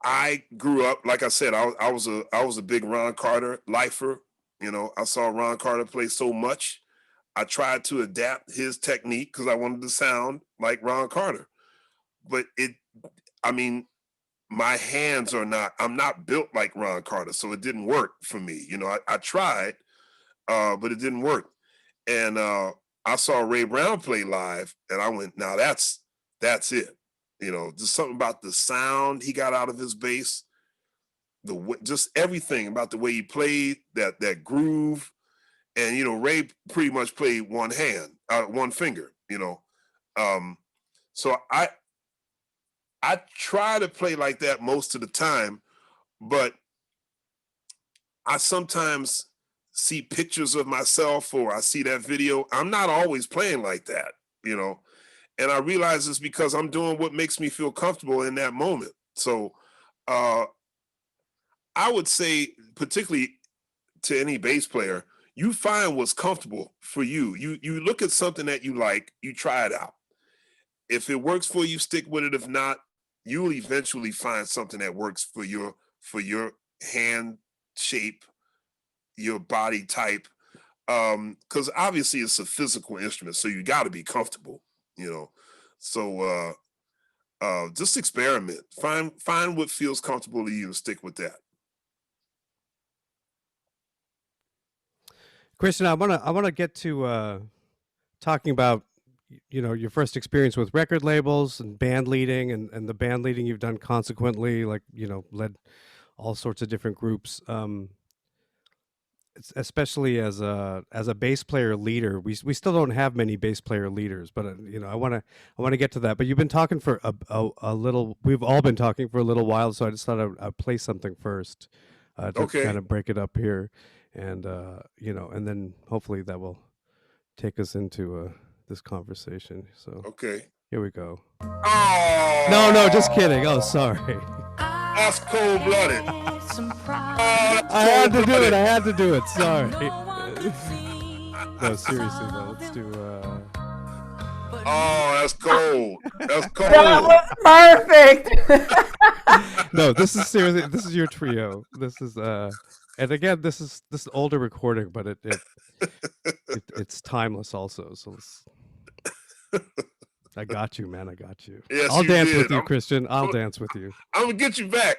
I grew up, like I said, I was a big Ron Carter lifer. You know, I saw Ron Carter play so much. I tried to adapt his technique because I wanted to sound like Ron Carter. But I mean, my hands are not, I'm not built like Ron Carter, so it didn't work for me. You know, I tried, but it didn't work. And I saw Ray Brown play live, and I went, now that's it. You know, just something about the sound he got out of his bass, just everything about the way he played, that groove. And, you know, Ray pretty much played one finger, you know. So I try to play like that most of the time, but I sometimes see pictures of myself or I see that video. I'm not always playing like that, you know. And I realize it's because I'm doing what makes me feel comfortable in that moment. So I would say, particularly to any bass player, you find what's comfortable for you. You look at something that you like, you try it out. If it works for you, stick with it. If not, you will eventually find something that works for your hand shape, your body type. Because obviously it's a physical instrument, so you got to be comfortable, you know. So just experiment. Find what feels comfortable to you and stick with that. Christian, I wanna get to talking about, you know, your first experience with record labels and band leading, and the band leading you've done consequently, like, you know, led all sorts of different groups. Especially as a bass player leader, we still don't have many bass player leaders, but you know, I want to get to that. But you've been talking for a little. We've all been talking for a little while, so I just thought I'd play something first to kind of break it up here, and you know, and then hopefully that will take us into this conversation. So here we go. Oh no, just kidding. Oh, sorry. That's cold-blooded. I had to do it. Sorry. No, seriously though. Let's do. Oh, that's cold. That's cold. That was perfect. No, this is seriously. This is your trio. This is and again, this is older recording, but it's timeless also. So I got you, man. I got you. Yes, I'll dance did. with you, Christian. I'll dance with you. I'm gonna get you back.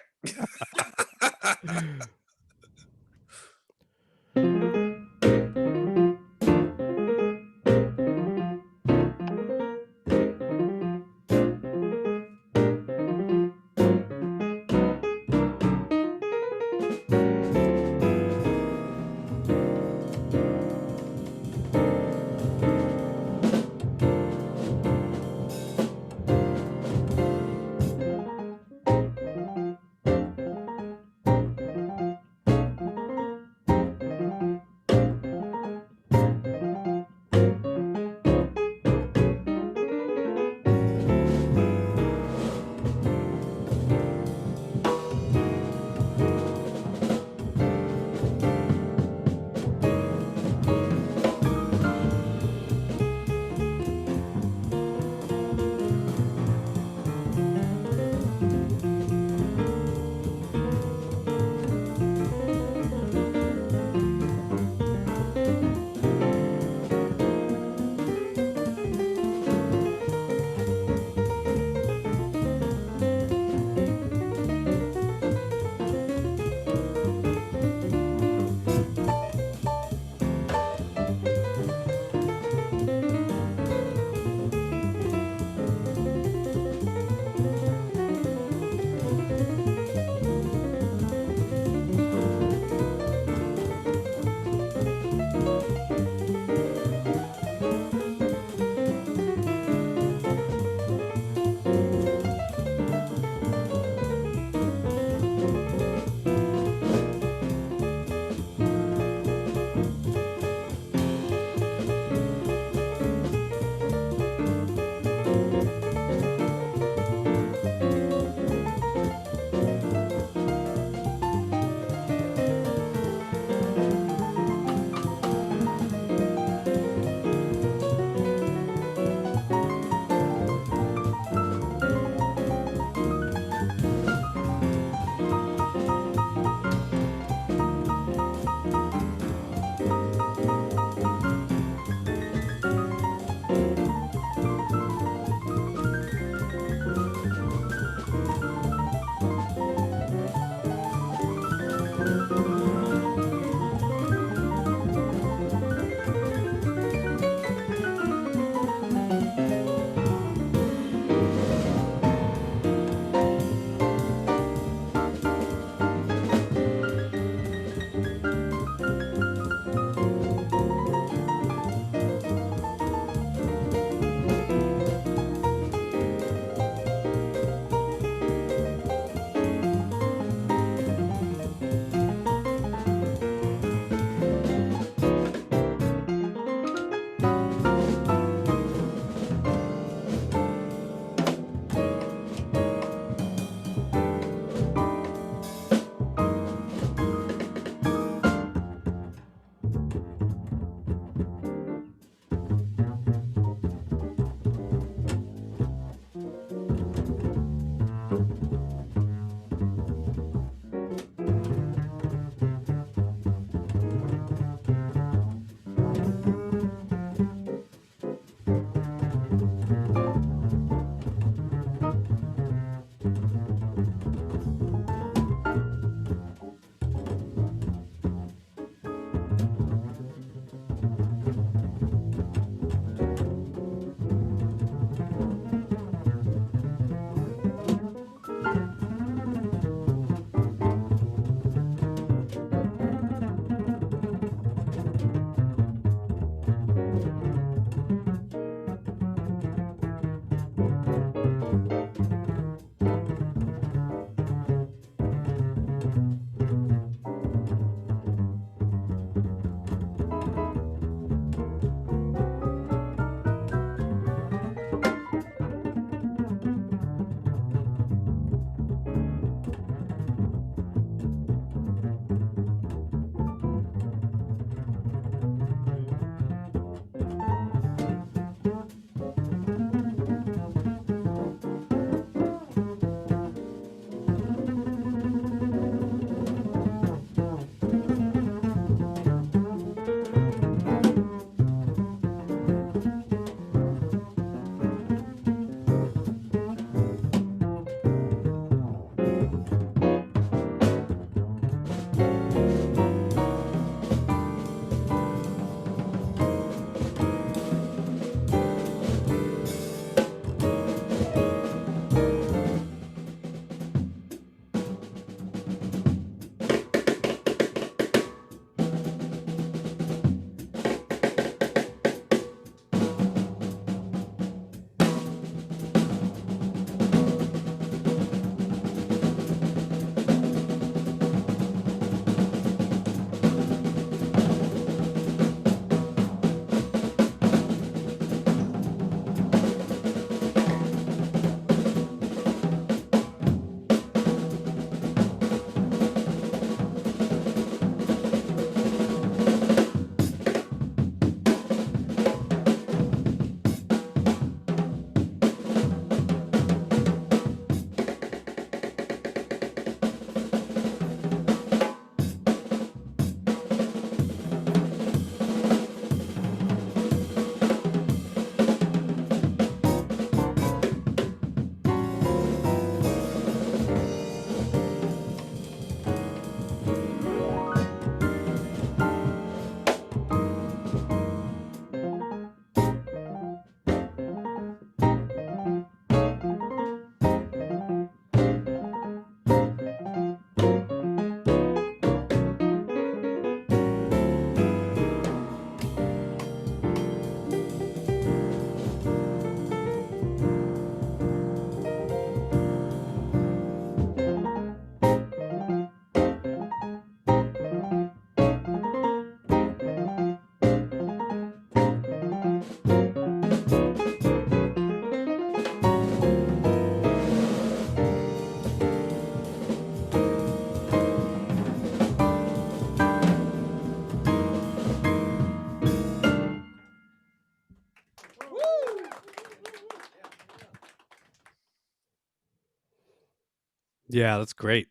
Yeah, that's great.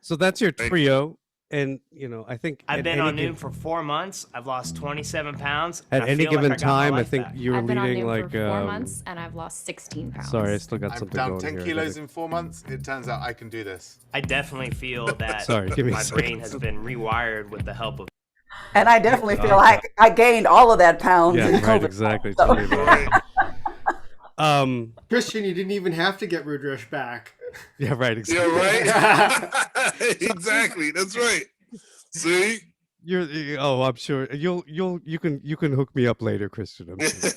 So that's your trio. And, I think I've at been any on Noon given for 4 months. I've lost 27 pounds. at And I any feel like given I got my time, I life think back. you were I've been on leading Noom like for 4 months and I've lost 16 pounds. Sorry, I still got I'm something down going 10 here. kilos in 4 months. It turns out I can do this. I definitely feel that Sorry, give me a my second. brain has been rewired with the help of. And I definitely feel like I gained all of that pounds Yeah, in right, COVID. exactly. So- Tell me about it. Christian, you didn't even have to get Rudresh back. Yeah, right. Exactly. Yeah, right. Exactly. That's right. See, I'm sure you can hook me up later, Christian. I'm sure.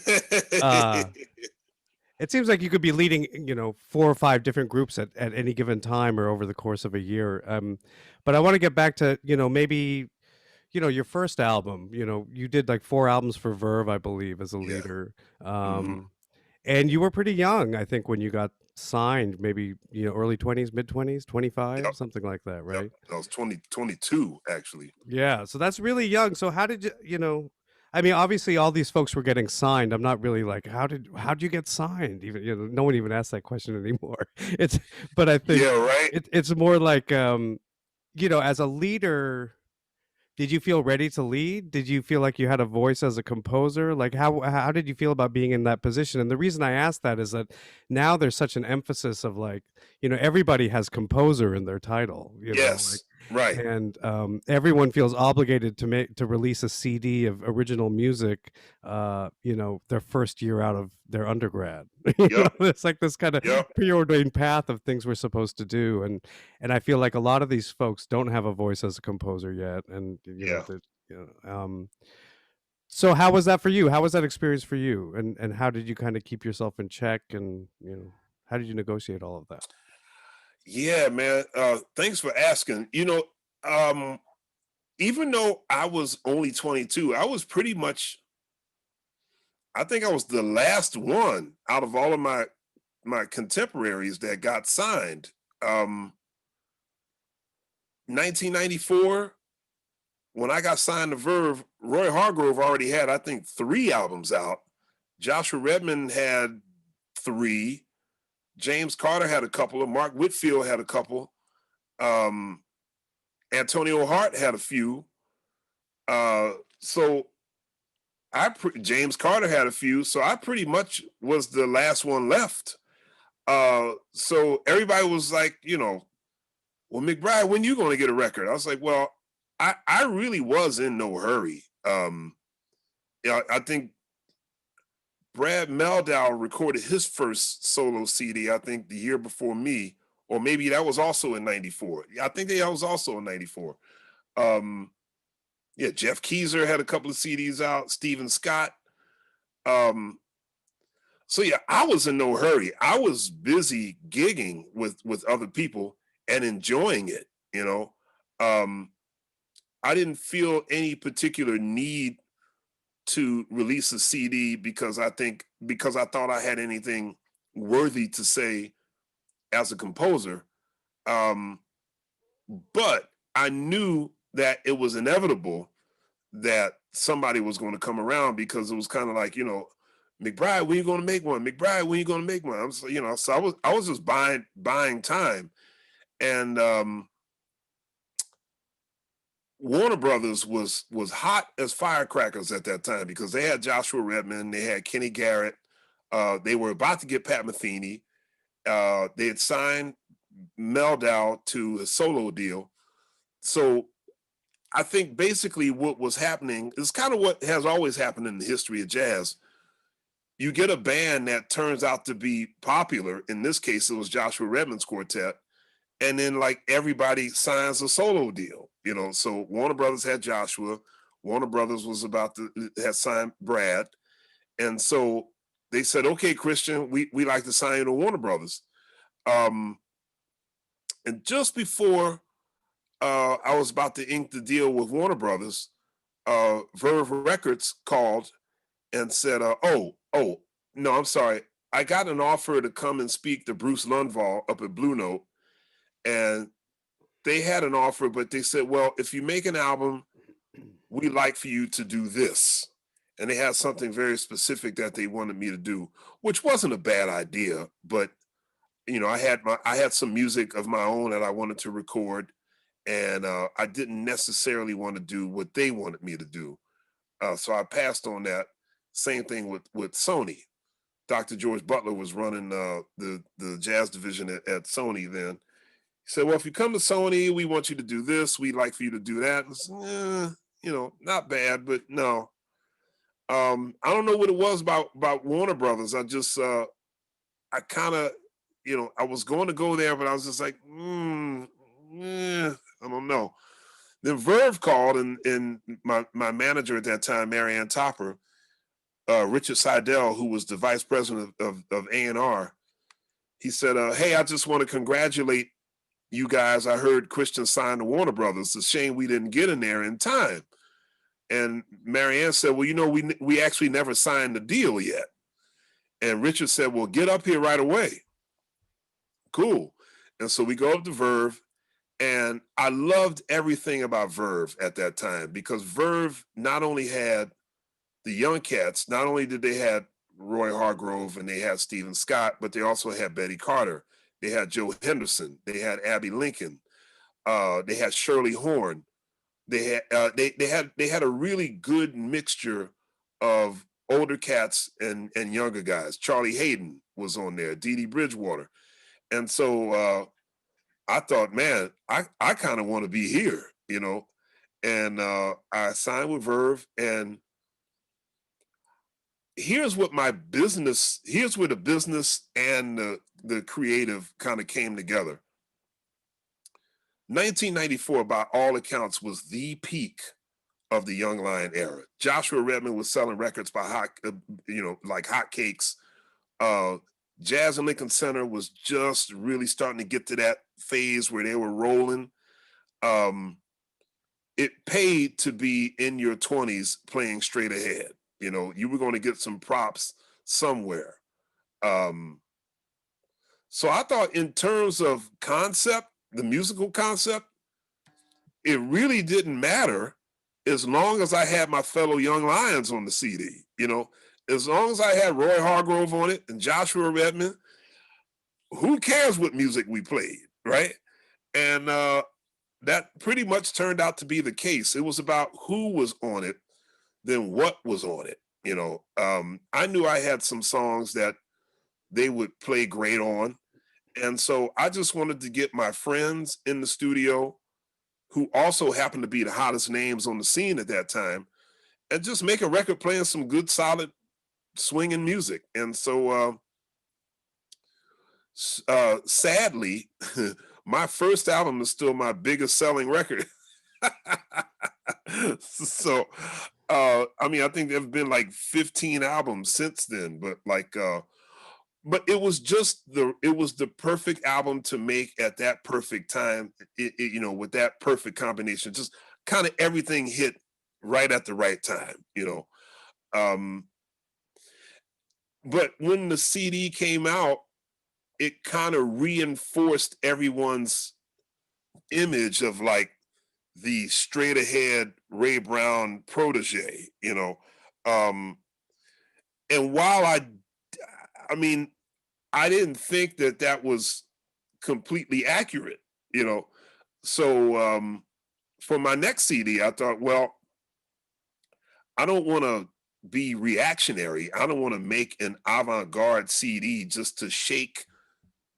It seems like you could be leading, 4 or 5 different groups at any given time or over the course of a year. But I want to get back to, maybe, your first album. You did like 4 albums for Verve, I believe, as a leader. And you were pretty young, I think, when you got signed, maybe, early 20s, mid 20s, 25, Yep. something like that, right? Yep. I was 22 actually. Yeah, so that's really young. So how did you, I mean, obviously all these folks were getting signed. I'm not really like, how'd you get signed? Even, no one even asks that question anymore. But I think Yeah, right. it's more like, as a leader, did you feel ready to lead? Did you feel like you had a voice as a composer? Like how did you feel about being in that position? And the reason I ask that is that now there's such an emphasis of like, everybody has composer in their title, Yes, right. and everyone feels obligated to release a CD of original music, their first year out of their undergrad. It's like this kind of preordained path of things we're supposed to do, and I feel like a lot of these folks don't have a voice as a composer yet, and so how was that for you? How was that experience for you, and how did you kind of keep yourself in check, and how did you negotiate all of that? Yeah, man. Thanks for asking. Even though I was only 22, I was pretty much, I think I was the last one out of all of my contemporaries that got signed. 1994, when I got signed to Verve, Roy Hargrove already had, I think, 3 albums out. Joshua Redman had 3. James Carter had a couple of. Mark Whitfield had a couple. Antonio Hart had a few. So James Carter had a few. So I pretty much was the last one left. So everybody was like, well, McBride, when you going to get a record? I was like, well, I really was in no hurry. I think Brad Meldau recorded his first solo CD, I think, the year before me, or maybe that was also in 94. I think that was also in 94. Jeff Keezer had a couple of CDs out, Stephen Scott. So yeah, I was in no hurry. I was busy gigging with other people and enjoying it, I didn't feel any particular need to release a CD because I thought I had anything worthy to say as a composer. But I knew that it was inevitable that somebody was going to come around, because it was kind of like, McBride, when you going to make one? McBride, when you going to make one? So I was just buying time. And Warner Brothers was hot as firecrackers at that time, because they had Joshua Redman, they had Kenny Garrett, they were about to get Pat Metheny, they had signed Meldau to a solo deal. So I think basically what was happening is kind of what has always happened in the history of jazz. You get a band that turns out to be popular. In this case, it was Joshua Redman's quartet. And then like everybody signs a solo deal, So Warner Brothers had Joshua. Warner Brothers was had signed Brad. And so they said, okay, Christian, we like to sign you to Warner Brothers. And just before I was about to ink the deal with Warner Brothers, Verve Records called and said, no, I'm sorry. I got an offer to come and speak to Bruce Lundvall up at Blue Note. And they had an offer, but they said, well, if you make an album, we'd like for you to do this. And they had something very specific that they wanted me to do, which wasn't a bad idea, but I had some music of my own that I wanted to record, and I didn't necessarily want to do what they wanted me to do. So I passed on that. Same thing with Sony. Dr. George Butler was running the jazz division at Sony then. He said, well, if you come to Sony, we want you to do this. We'd like for you to do that. And I said, not bad, but no. I don't know what it was about Warner Brothers. I just, I kind of, I was going to go there, but I was just like, I don't know. Then Verve called, and my manager at that time, Marianne Topper, Richard Seidel, who was the vice president of A&R, he said, hey, I just want to congratulate you guys. I heard Christian signed to Warner Brothers. It's a shame we didn't get in there in time. And Marianne said, well, we actually never signed the deal yet. And Richard said, well, get up here right away. Cool. And so we go up to Verve, and I loved everything about Verve at that time, because Verve not only had the young cats, not only did they have Roy Hargrove and they had Stephen Scott, but they also had Betty Carter. They had Joe Henderson. They had Abby Lincoln. They had Shirley Horn. They had a really good mixture of older cats and younger guys. Charlie Hayden was on there, Dee Dee Bridgewater. And so I thought, man, I kind of want to be here, and I signed with Verve. And here's where the business and the creative kind of came together. 1994, by all accounts, was the peak of the Young Lion era. Joshua Redman was selling records by like hotcakes. Jazz and Lincoln Center was just really starting to get to that phase where they were rolling. It paid to be in your 20s playing straight ahead. You were going to get some props somewhere. So I thought, in terms of concept, the musical concept, it really didn't matter as long as I had my fellow Young Lions on the CD. As long as I had Roy Hargrove on it and Joshua Redman, who cares what music we played, right? And that pretty much turned out to be the case. It was about who was on it than what was on it. I knew I had some songs that they would play great on. And so I just wanted to get my friends in the studio, who also happened to be the hottest names on the scene at that time, and just make a record playing some good, solid, swinging music. And so sadly, my first album is still my biggest selling record. So, I think there have been like 15 albums since then, but it was the perfect album to make at that perfect time, with that perfect combination. Just kind of everything hit right at the right time, But when the CD came out, it kind of reinforced everyone's image of like the straight ahead Ray Brown protege, And while I didn't think that was completely accurate, So for my next CD, I thought, well, I don't want to be reactionary. I don't want to make an avant-garde CD just to shake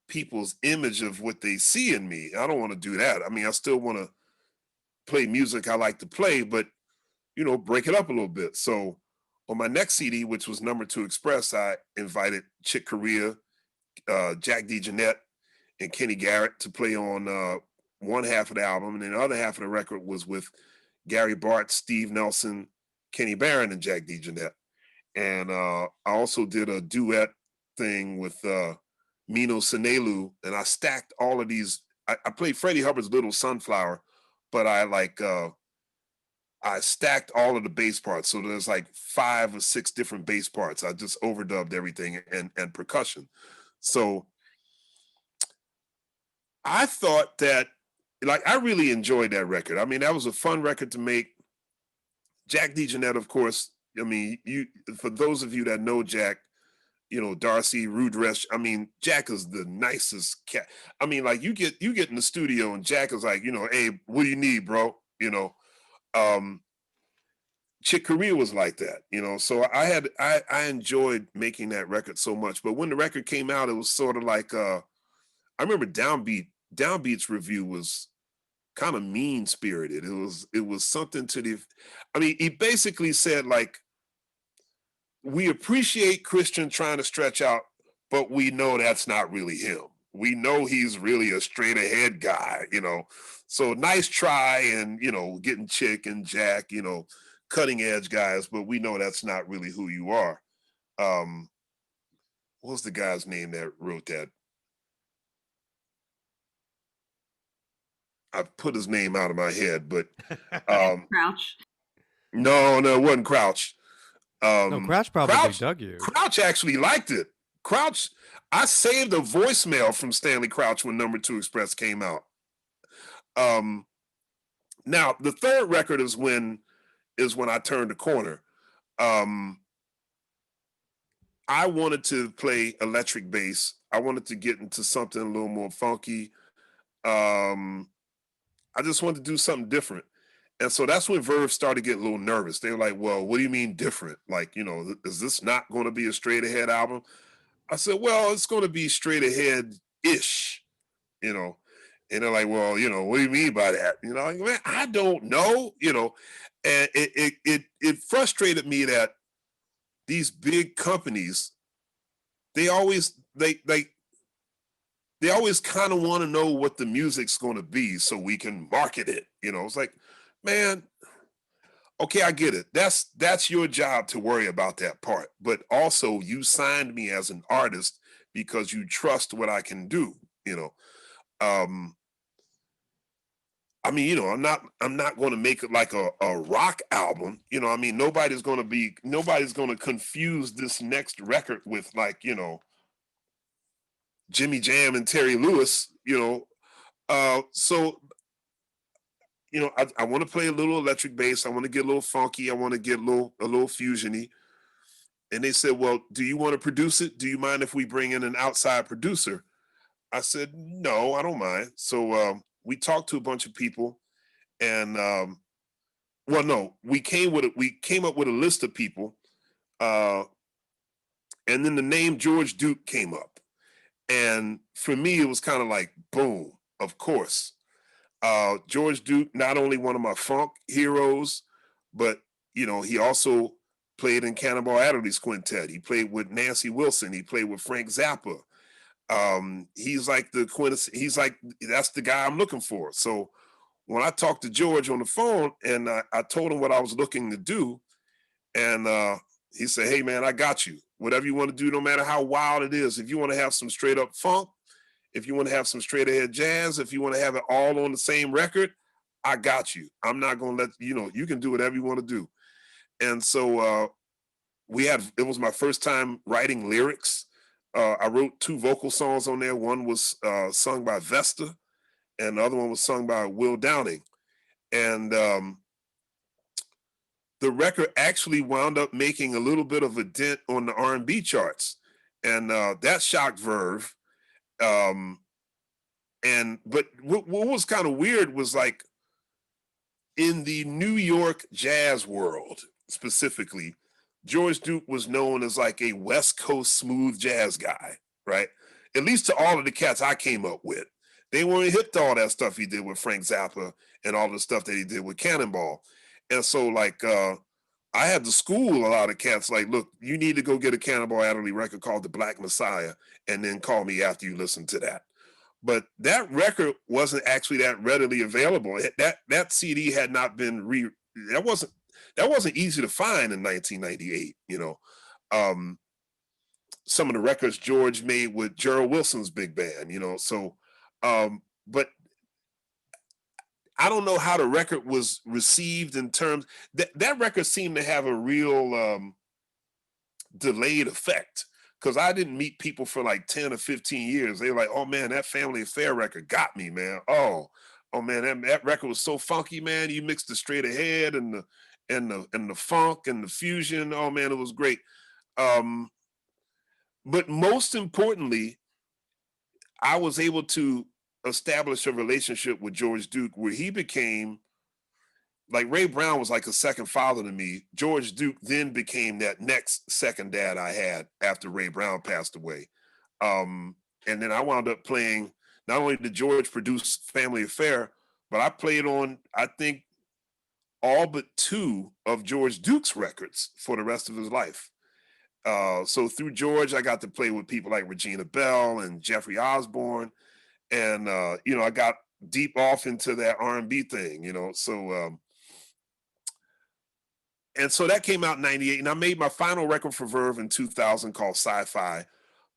people's image of what they see in me. I don't want to do that. I still want to play music I like to play, but, break it up a little bit. So on my next CD, which was Number 2 Express, I invited Chick Corea, Jack DeJohnette, and Kenny Garrett to play on one half of the album. And then the other half of the record was with Gary Bartz, Steve Nelson, Kenny Barron, and Jack DeJohnette. And I also did a duet thing with Mino Sinelu, and I stacked all of these. I played Freddie Hubbard's Little Sunflower, but I stacked all of the bass parts. So there's like 5 or 6 different bass parts. I just overdubbed everything and percussion. So I thought that, I really enjoyed that record. That was a fun record to make. Jack DeJohnette, of course, for those of you that know Jack, you know, Darcy Rudresh. I mean, Jack is the nicest cat. I mean, like you get in the studio and Jack is like, you know, hey, what do you need, bro? You know, Chick Corea was like that, you know. So I enjoyed making that record so much. But when the record came out, it was sort of like I remember Downbeat's review was kind of mean spirited. It was something to the, I mean, he basically said like, we appreciate Christian trying to stretch out, but we know that's not really him. We know he's really a straight ahead guy, you know. So nice try, and you know, getting Chick and Jack, you know, cutting edge guys, but we know that's not really who you are. What was the guy's name that wrote that? I put his name out of my head, but Crouch. No, it wasn't Crouch. No, Crouch probably dug you. Crouch actually liked it. Crouch, I saved a voicemail from Stanley Crouch when Number 2 Express came out. Now the third record is when I turned the corner. I wanted to play electric bass. I wanted to get into something a little more funky. I just wanted to do something different. And so that's when Verve started getting a little nervous. They were like, well, what do you mean different? Like, you know, is this not going to be a straight ahead album? I said, well, it's going to be straight ahead-ish, you know. And they're like, well, you know, what do you mean by that? You know, like, man, I don't know, you know. And it frustrated me that these big companies, they always kind of want to know what the music's going to be so we can market it. You know, it's like, man, okay, I get it. That's your job to worry about that part. But also you signed me as an artist because you trust what I can do, you know. I mean, you know, I'm not going to make it like a rock album. You know, I mean, nobody's going to confuse this next record with like, you know, Jimmy Jam and Terry Lewis, you know. So, you know, I want to play a little electric bass. I want to get a little funky. I want to get a little fusiony. And they said, well, do you want to produce it? Do you mind if we bring in an outside producer? I said, no, I don't mind. So we talked to a bunch of people, and well, no, we came up with a list of people, and then the name George Duke came up. And for me, it was kind of like, boom, of course. George Duke, not only one of my funk heroes, but, you know, he also played in Cannonball Adderley's quintet. He played with Nancy Wilson. He played with Frank Zappa. He's like that's the guy I'm looking for. So when I talked to George on the phone and I told him what I was looking to do, and he said, hey man, I got you. Whatever you want to do, no matter how wild it is. If you want to have some straight up funk, if you want to have some straight ahead jazz, if you want to have it all on the same record, I got you. I'm not going to let, you know, you can do whatever you want to do. And so it was my first time writing lyrics. I wrote 2 vocal songs on there. One was sung by Vesta, and the other one was sung by Will Downing. And the record actually wound up making a little bit of a dent on the R&B charts. And that shocked Verve. But what was kind of weird was like in the New York jazz world specifically, George Duke was known as like a West Coast smooth jazz guy, right? At least to all of the cats I came up with. They weren't hip to all that stuff he did with Frank Zappa and all the stuff that he did with Cannonball. And so like I had to school a lot of cats like, look, you need to go get a Cannonball Adderley record called The Black Messiah and then call me after you listen to that. But that record wasn't actually that readily available. That CD had not been that wasn't easy to find in 1998, you know. Some of the records George made with Gerald Wilson's big band, you know. So but I don't know how the record was received in terms that record seemed to have a real delayed effect, because I didn't meet people for like 10 or 15 years. They were like, oh man, that Family Affair record got me, man. Oh man, that record was so funky, man. You mixed the straight ahead and the funk and the fusion. Oh man, it was great. But most importantly, I was able to establish a relationship with George Duke where he became, like, Ray Brown was like a second father to me. George Duke then became that next second dad I had after Ray Brown passed away. And then I wound up playing, not only did George produce Family Affair, but I played on, I think, all but 2 of George Duke's records for the rest of his life. So through George, I got to play with people like Regina Bell and Jeffrey Osborne. And, I got deep off into that R&B thing, and so that came out in 98, and I made my final record for Verve in 2000 called Sci-Fi.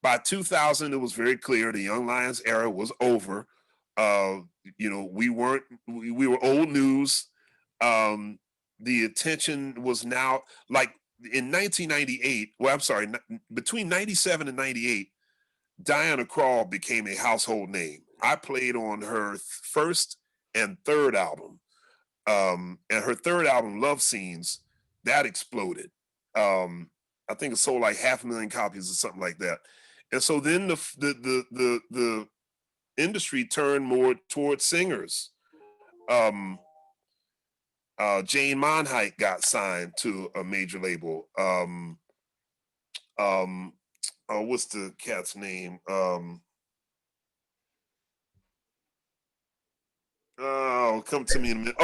By 2000, it was very clear the Young Lions era was over. We were old news. The attention was now, like, in 1998, well, I'm sorry, between 97 and 98, Diana Krall became a household name. I played on her first and third album. And her third album, Love Scenes, that exploded. I think it sold like 500,000 copies or something like that. And so then the industry turned more towards singers. Jane Monheit got signed to a major label. What's the cat's name? Come to me in a minute.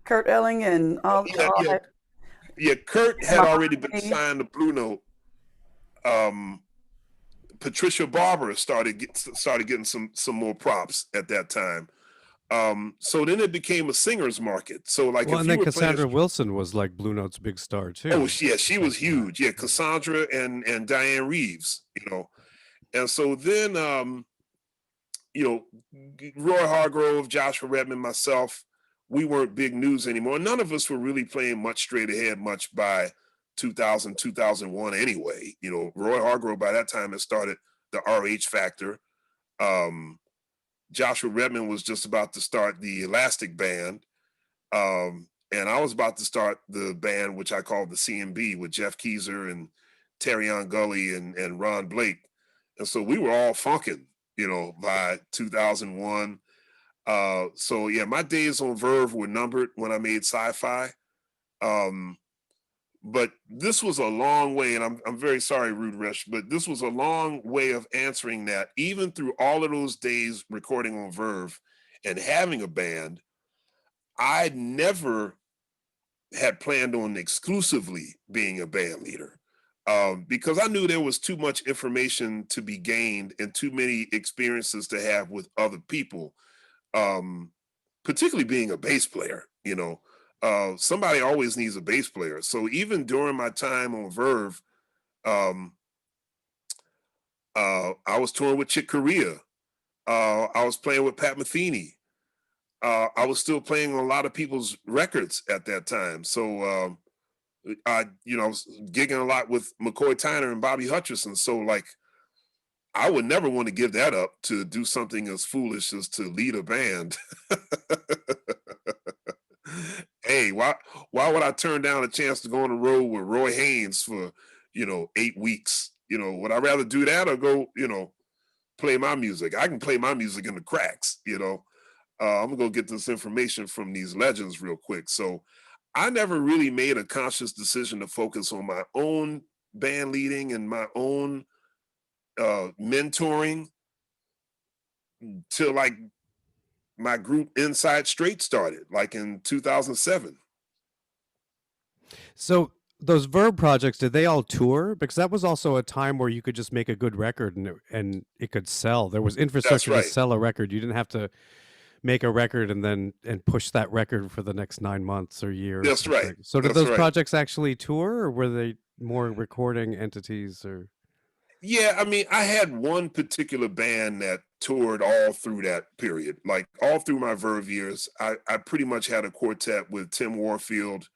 Kurt Elling and all that. Yeah, Kurt had already been signed to Blue Note. Patricia Barber started getting some more props at that time. So then it became a singer's market. So, like, well, and then Cassandra Wilson was like Blue Note's big star too. Oh yeah, she was huge. Yeah, Cassandra and Diane Reeves. And so then Roy Hargrove, Joshua Redman, myself, we weren't big news anymore. None of us were really playing much straight ahead much by 2000, 2001 anyway. Roy Hargrove by that time had started the RH Factor. Joshua Redman was just about to start the Elastic Band. And I was about to start the band, which I called the CMB, with Jeff Keezer and Terrion Gully and Ron Blake. And so we were all funking, by 2001. So yeah, my days on Verve were numbered when I made Sci-Fi. But this was a long way, and I'm very sorry, Rude Resh, but this was a long way of answering that. Even through all of those days recording on Verve and having a band, I never had planned on exclusively being a band leader, because I knew there was too much information to be gained and too many experiences to have with other people, particularly being a bass player. Somebody always needs a bass player. So even during my time on Verve, I was touring with Chick Corea. I was playing with Pat Metheny. I was still playing on a lot of people's records at that time. So I was gigging a lot with McCoy Tyner and Bobby Hutcherson. So, like, I would never want to give that up to do something as foolish as to lead a band. Hey, why would I turn down a chance to go on the road with Roy Haynes for, 8 weeks? Would I rather do that or go, play my music? I can play my music in the cracks, I'm gonna go get this information from these legends real quick. So I never really made a conscious decision to focus on my own band leading and my own mentoring till, like, my group Inside Straight started, like, in 2007. So those Verve projects, did they all tour? Because that was also a time where you could just make a good record and it could sell. There was infrastructure to sell a record. You didn't have to make a record and push that record for the next 9 months or year. That's right. So did those projects actually tour, or were they more recording entities? Or yeah, I mean, I had one particular band that toured all through that period. Like, all through my Verve years, I pretty much had a quartet with Tim Warfield,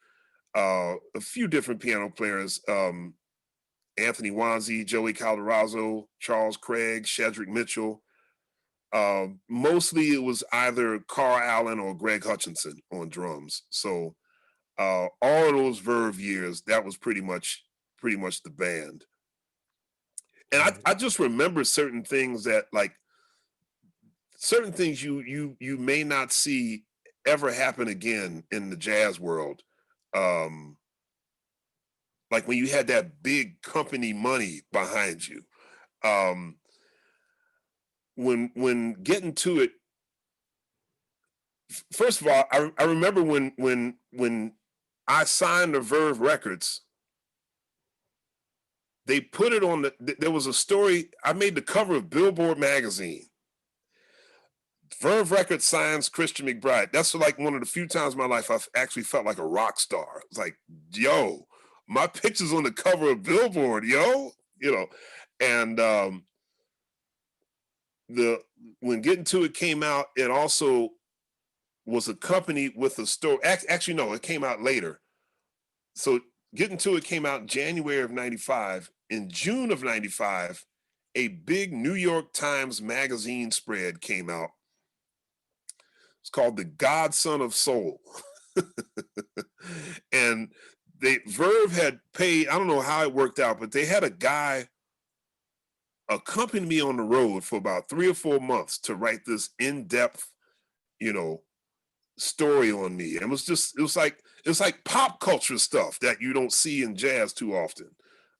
a few different piano players, Anthony Wanzi, Joey Calderazzo, Charles Craig, Shedrick Mitchell. Mostly it was either Carl Allen or Greg Hutchinson on drums. So all of those Verve years, that was pretty much the band. And I just remember certain things that like certain things you may not see ever happen again in the jazz world. Like when you had that big company money behind you. When getting to it, first of all, I remember when I signed to Verve Records, they put it on there was a story, I made the cover of Billboard magazine. Verve Records signs Christian McBride. That's like one of the few times in my life I've actually felt like a rock star. It's like, yo, my picture's on the cover of Billboard, yo, you know. And when Getting to It came out, it also was accompanied with a story. Actually, no, it came out later. So Getting to It came out in January of 95. In June of 95, a big New York Times magazine spread came out. It's called The Godson of Soul. And Verve had paid, I don't know how it worked out, but they had a guy accompany me on the road for about 3 or 4 months to write this in-depth, story on me. And it was like pop culture stuff that you don't see in jazz too often.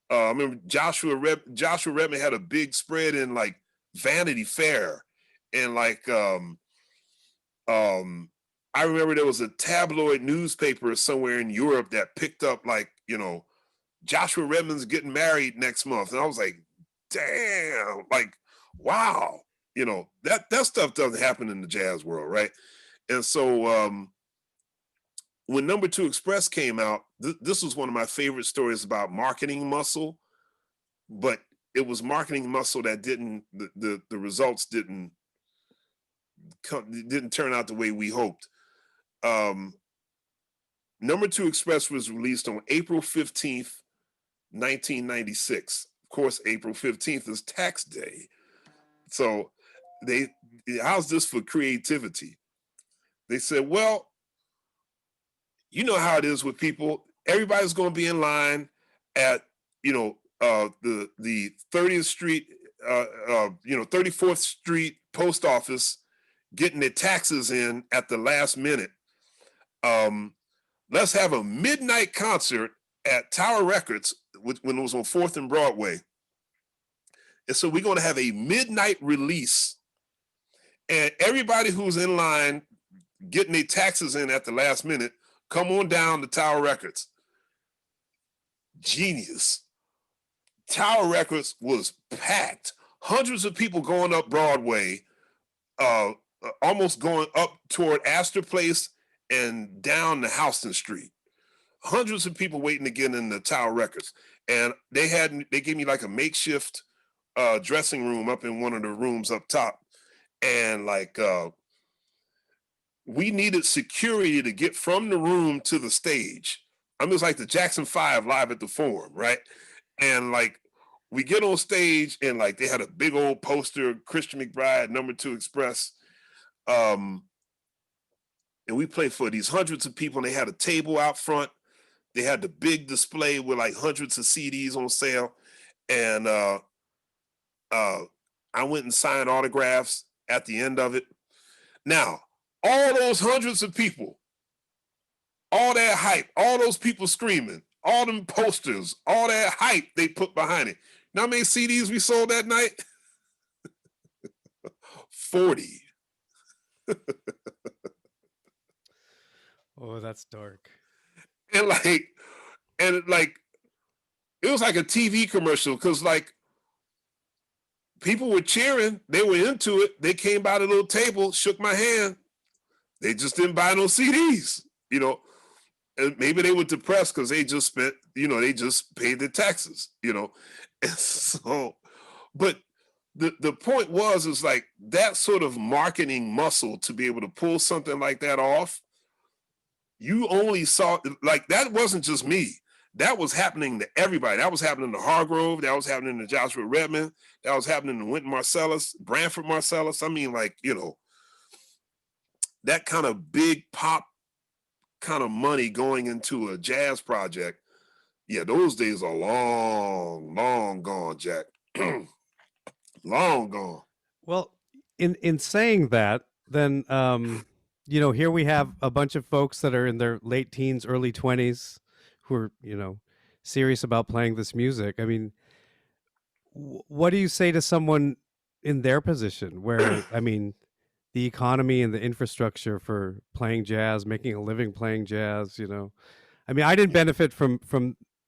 I remember Joshua Redman had a big spread in like Vanity Fair, and like I remember there was a tabloid newspaper somewhere in Europe that picked up like, Joshua Redman's getting married next month. And I was like, damn, like, wow, that stuff doesn't happen in the jazz world, right? And so when Number 2 Express came out, this was one of my favorite stories about marketing muscle, but it was marketing muscle that the results didn't turn out the way we hoped. Number 2 Express was released on April 15th, 1996. Of course, April 15th is tax day. So how's this for creativity? They said, well, you know how it is with people. Everybody's going to be in line at, the 30th Street, 34th Street post office, getting their taxes in at the last minute. Let's have a midnight concert at Tower Records when it was on 4th and Broadway. And so we're going to have a midnight release. And everybody who's in line getting their taxes in at the last minute, come on down to Tower Records. Genius. Tower Records was packed. Hundreds of people going up Broadway, almost going up toward Astor Place and down to Houston Street. Hundreds of people waiting to get in the Tower Records. And they gave me like a makeshift dressing room up in one of the rooms up top. And like, we needed security to get from the room to the stage. I mean, it's like the Jackson 5 live at the Forum, right? And like, we get on stage and like, they had a big old poster, Christian McBride, Number 2 Express. And we played for these hundreds of people, and they had a table out front. They had the big display with like hundreds of CDs on sale. And I went and signed autographs at the end of it. Now, all those hundreds of people, all that hype, all those people screaming, all them posters, all that hype they put behind it. You know how many CDs we sold that night? 40. Oh, that's dark. And it was like a TV commercial, because like people were cheering, they were into it. They came by the little table, shook my hand. They just didn't buy no CDs, and maybe they were depressed because they just spent, they just paid their taxes, and so, but the point is like that sort of marketing muscle to be able to pull something like that off. You only saw, like, that wasn't just me. That was happening to everybody. That was happening to Hargrove. That was happening to Joshua Redman. That was happening to Wynton Marsalis, Branford Marsalis. I mean, like, that kind of big pop kind of money going into a jazz project. Yeah, those days are long, long gone, Jack. Long gone. Well, in saying that, then here we have a bunch of folks that are in their late teens, early 20s who are, serious about playing this music. I mean, what do you say to someone in their position where, I mean, the economy and the infrastructure for playing jazz, making a living playing jazz, I mean, I didn't benefit from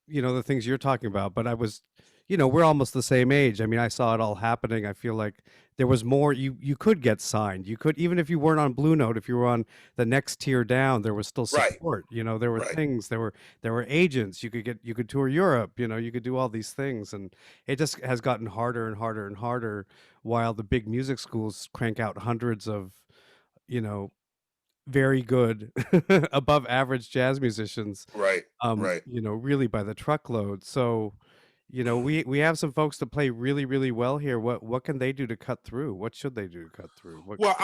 the things you're talking about, but I was, we're almost the same age. I mean, I saw it all happening. I feel like there was more. You could get signed. You could, even if you weren't on Blue Note, if you were on the next tier down, there was still Right. support. There were Right. things. There were agents. You could tour Europe. You could do all these things, and it just has gotten harder and harder and harder. While the big music schools crank out hundreds of, very good above average jazz musicians, Right. Right. really by the truckload. So we have some folks that play really, really well here. What can they do to cut through? What should they do to cut through? Well,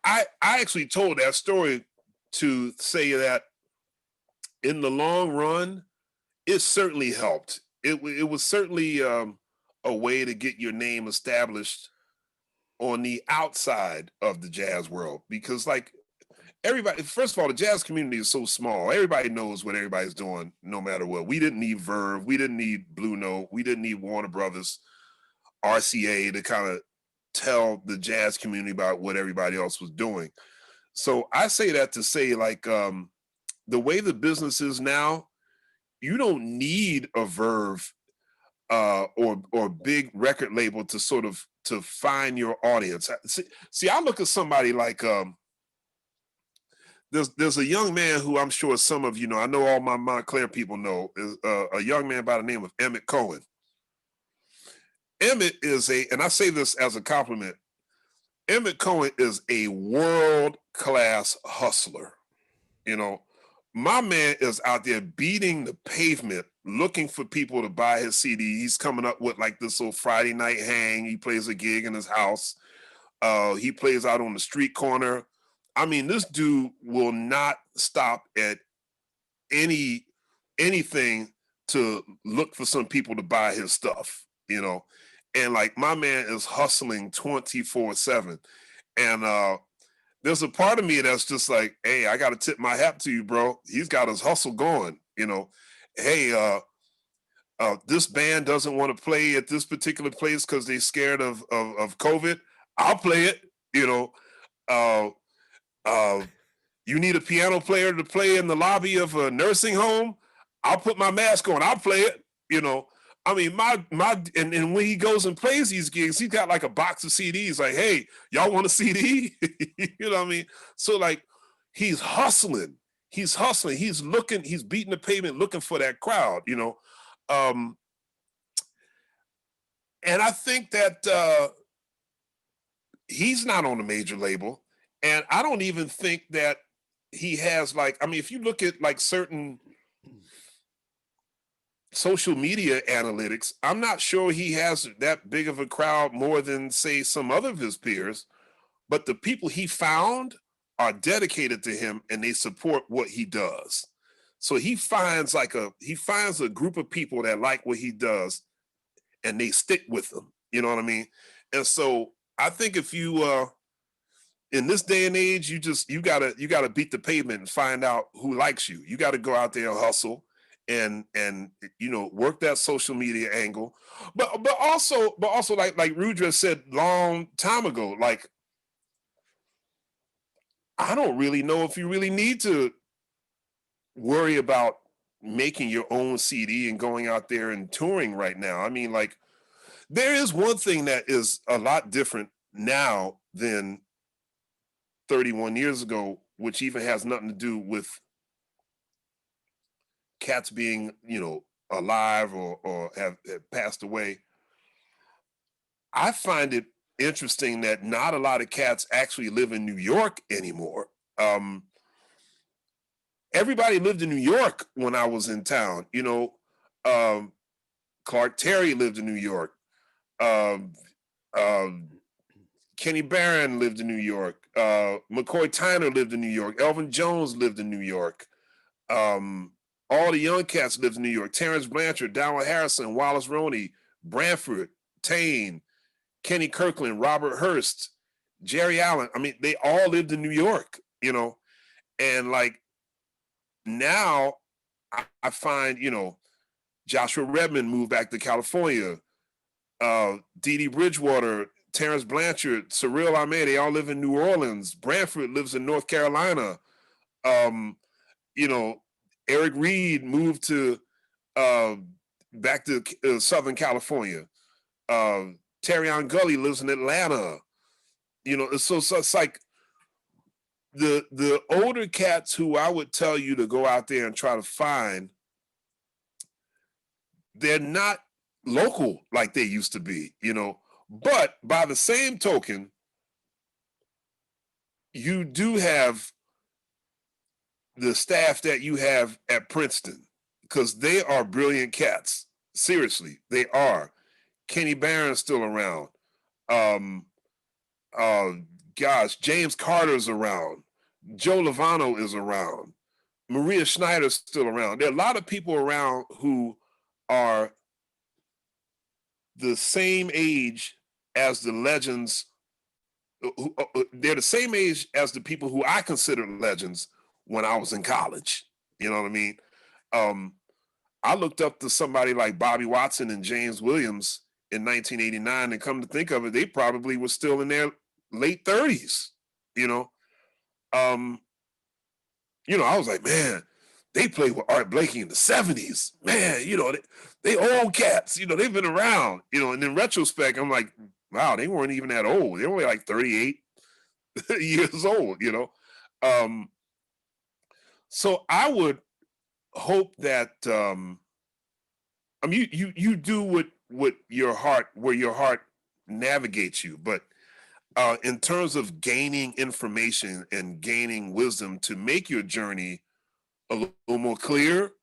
I actually told that story to say that in the long run, it certainly helped. It was certainly a way to get your name established on the outside of the jazz world, because like everybody, first of all, the jazz community is so small. Everybody knows what everybody's doing, no matter what. We didn't need Verve, we didn't need Blue Note, we didn't need Warner Brothers, RCA to kind of tell the jazz community about what everybody else was doing. So I say that to say, like, the way the business is now, you don't need a Verve or big record label to sort of to find your audience. See, I look at somebody like there's a young man who I'm sure some of you know. I know all my Montclair people know, is a young man by the name of Emmett Cohen. Emmett is and I say this as a compliment, Emmett Cohen is a world-class hustler. My man is out there beating the pavement, looking for people to buy his CD. He's coming up with like this little Friday night hang. He plays a gig in his house. He plays out on the street corner. I mean, this dude will not stop at anything to look for some people to buy his stuff, And like my man is hustling 24/7. And there's a part of me that's just like, hey, I got to tip my hat to you, bro. He's got his hustle going, Hey, this band doesn't want to play at this particular place because they're scared of COVID. I'll play it, You need a piano player to play in the lobby of a nursing home? I'll put my mask on. I'll play it, I mean, and when he goes and plays these gigs, he's got like a box of CDs. Like, hey, y'all want a CD? You know what I mean? So like, he's hustling. He's hustling. He's looking. He's beating the pavement, looking for that crowd. And I think that he's not on a major label, and I don't even think that he has like. I mean, if you look at like certain social media analytics, I'm not sure he has that big of a crowd more than say some other of his peers, but the people he found are dedicated to him and they support what he does. So he finds a group of people that like what he does and they stick with him. You know what I mean? And so I think if you in this day and age, you gotta beat the pavement and find out who likes you. You got to go out there and hustle and work that social media angle, but also like Rudra said long time ago, like I don't really know if you really need to worry about making your own CD and going out there and touring right now. I mean, like there is one thing that is a lot different now than 31 years ago, which even has nothing to do with cats being, alive or have passed away. I find it interesting that not a lot of cats actually live in New York anymore. Everybody lived in New York when I was in town. Clark Terry lived in New York. Kenny Barron lived in New York. McCoy Tyner lived in New York. Elvin Jones lived in New York. All the young cats lived in New York. Terrence Blanchard, Donald Harrison, Wallace Roney, Branford, Tane, Kenny Kirkland, Robert Hurst, Jerry Allen. I mean, they all lived in New York, you know, and like now I find, you know, Joshua Redmond moved back to California. Dee Dee Bridgewater, Terrence Blanchard, Cyril Ahmed, they all live in New Orleans. Branford lives in North Carolina. You know, Eric Reed moved to back to Southern California. Terrion Gully lives in Atlanta. You know, so it's like the older cats who I would tell you to go out there and try to find, they're not local like they used to be, you know. But by the same token, you do have the staff that you have at Princeton, because they are brilliant cats. Seriously, they are. Kenny Barron's still around. Gosh, James Carter's around. Joe Lovano is around. Maria Schneider's still around. There are a lot of people around who are the same age as the legends. They're the same age as the people who I consider legends when I was in college. You know what I mean? I looked up to somebody like Bobby Watson and James Williams in 1989, and come to think of it, they probably were still in their late 30s, you know? You know, I was like, man, they played with Art Blakey in the 70s. Man, you know, they old cats, you know, they've been around, you know, and in retrospect, I'm like, wow, they weren't even that old. They were only like 38 years old, you know? So I would hope that, I mean, you do what your heart, where your heart navigates you, but in terms of gaining information and gaining wisdom to make your journey a little more clear,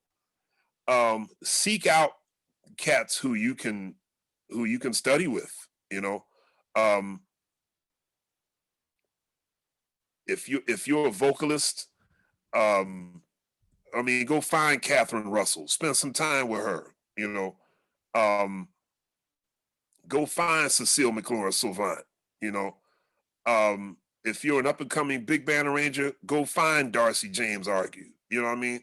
seek out cats who you can study with, you know. If you're a vocalist, I mean, go find Catherine Russell, spend some time with her, you know. Go find Cecile McLaurin-Salvant, you know. If you're an up-and-coming big band arranger, go find Darcy James Argue. You know what I mean?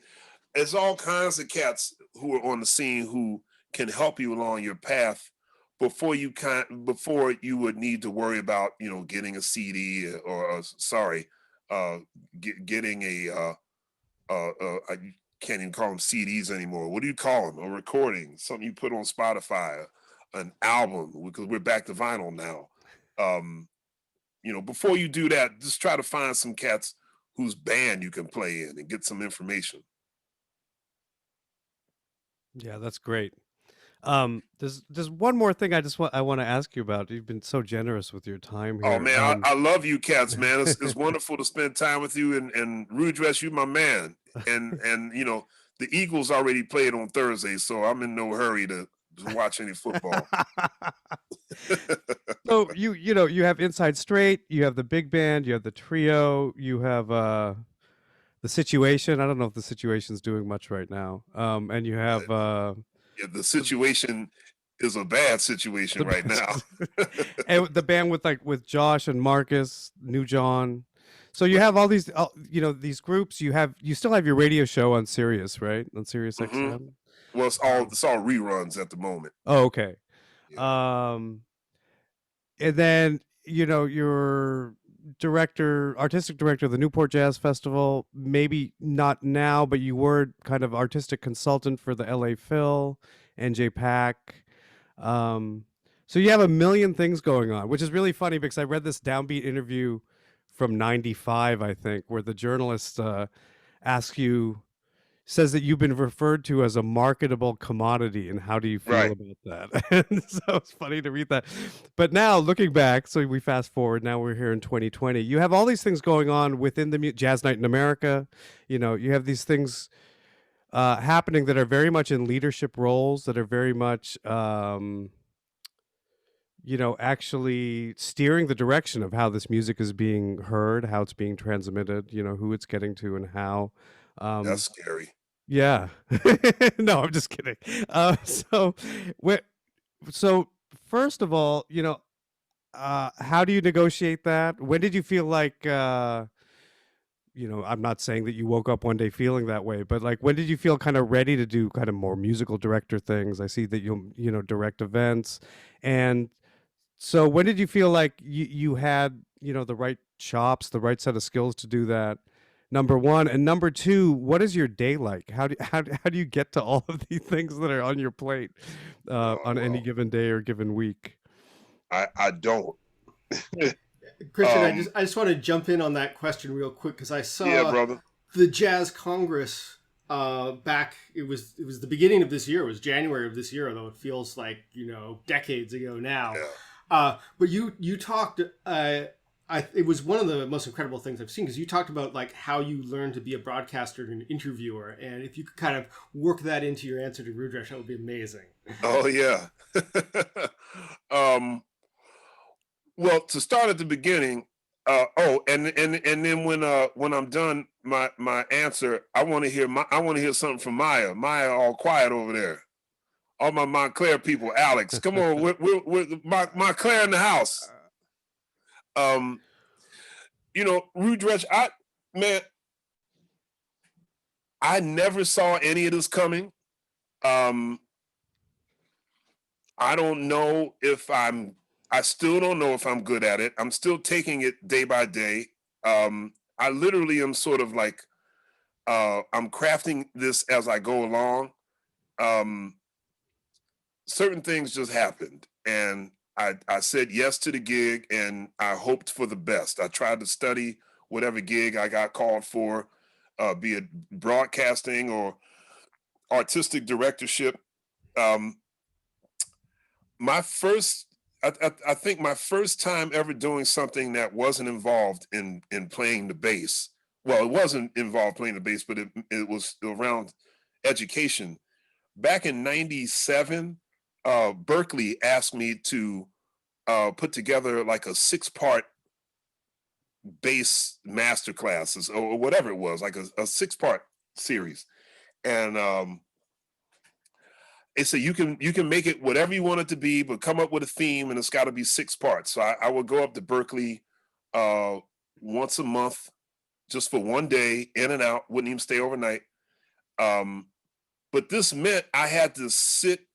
There's all kinds of cats who are on the scene who can help you along your path before you would need to worry about, you know, getting a CD or getting I can't even call them CDs anymore. What do you call them? A recording, something you put on Spotify, an album, because we're back to vinyl now. You know, before you do that, just try to find some cats whose band you can play in and get some information. Yeah, that's great. There's one more thing I want to ask you about. You've been so generous with your time here. Oh man, I love you cats, man. It's wonderful to spend time with you, and Rude Dress, you my man. And you know, the Eagles already played on Thursday, so I'm in no hurry to watch any football. So you know, you have Inside Straight, you have the big band, you have the trio, you have the Situation. I don't know if the Situation's doing much right now. And you have yeah, the Situation is a bad situation right now. And the band with Josh and Marcus, New John. So you have all these, you know, these groups. You still have your radio show on Sirius, right? On Sirius XM. Well, it's all reruns at the moment. Oh, okay. Yeah. And then, you know, you're artistic director of the Newport Jazz Festival. Maybe not now, but you were kind of artistic consultant for the LA Phil, NJ Pack. So you have a million things going on, which is really funny because I read this Downbeat interview from '95, I think, where the journalist says that you've been referred to as a marketable commodity, and how do you feel about that? And so it's funny to read that. But now looking back, so we fast forward, now we're here in 2020. You have all these things going on within the Jazz Night in America. You know, you have these things happening that are very much in leadership roles, that are very much, you know, actually steering the direction of how this music is being heard, how it's being transmitted, you know, who it's getting to and how. That's scary. Yeah. No, I'm just kidding. So first of all, how do you negotiate that? When did you feel like, I'm not saying that you woke up one day feeling that way, but like, when did you feel kind of ready to do kind of more musical director things? I see that you'll direct events. And so when did you feel like you had, the right chops, the right set of skills to do that? Number one. And number two, what is your day like? How do you get to all of these things that are on your plate on any given day or given week? I don't. Christian, I just want to jump in on that question real quick because I saw brother. the Jazz Congress back. It was the beginning of this year. It was January of this year, although it feels like decades ago now. Yeah. But you talked. It was one of the most incredible things I've seen because you talked about like how you learned to be a broadcaster and an interviewer, and if you could kind of work that into your answer to Rudresh, that would be amazing. Oh yeah. Well, to start at the beginning, and then when I'm done my answer, I want to hear something from Maya. Maya, all quiet over there. All my Montclair people, Alex, come on, we're Montclair in the house. Rudresh, I never saw any of this coming. I don't know if I still don't know if I'm good at it. I'm still taking it day by day. I literally am sort of like, I'm crafting this as I go along. Certain things just happened, and I said yes to the gig, and I hoped for the best. I tried to study whatever gig I got called for, be it broadcasting or artistic directorship. I think my first time ever doing something that wasn't involved in playing the bass. Well, it wasn't involved playing the bass, but it was around education. Back in '97, Berkeley asked me to put together like a 6-part bass masterclasses or whatever it was, like a 6-part series. And they said you can make it whatever you want it to be, but come up with a theme, and it's got to be 6 parts. So I would go up to Berkeley once a month, just for one day, in and out. Wouldn't even stay overnight. But this meant I had to sit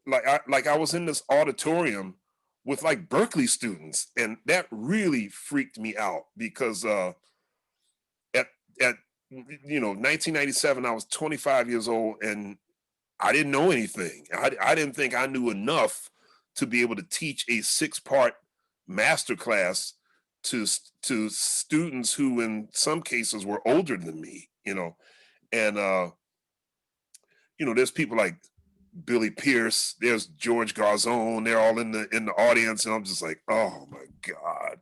like I was in this auditorium with like Berkeley students, and that really freaked me out because at 1997, I was 25 years old, and I didn't know anything. I didn't think I knew enough to be able to teach a 6-part masterclass to students who, in some cases, were older than me. And there's people like Billy Pierce, there's George Garzone, they're all in the audience, and I'm just like, oh my God,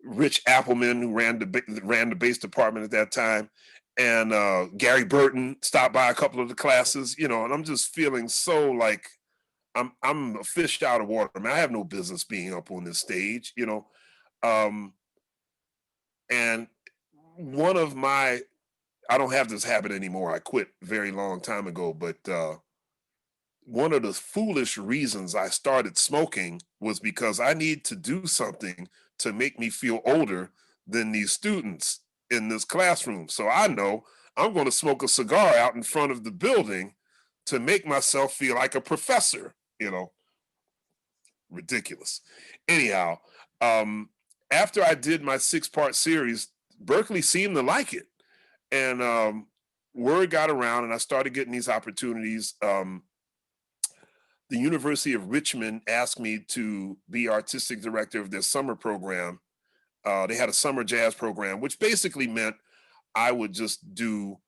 Rich Appleman, who ran the bass department at that time, and Gary Burton stopped by a couple of the classes, and I'm just feeling so like I'm a fish out of water. I mean, I have no business being up on this stage, and one of my, I don't have this habit anymore. I quit a very long time ago, but one of the foolish reasons I started smoking was because I need to do something to make me feel older than these students in this classroom. So I know I'm going to smoke a cigar out in front of the building to make myself feel like a professor, ridiculous. Anyhow, after I did my 6-part series, Berkeley seemed to like it. And word got around, and I started getting these opportunities. The University of Richmond asked me to be artistic director of their summer program. They had a summer jazz program, which basically meant I would just do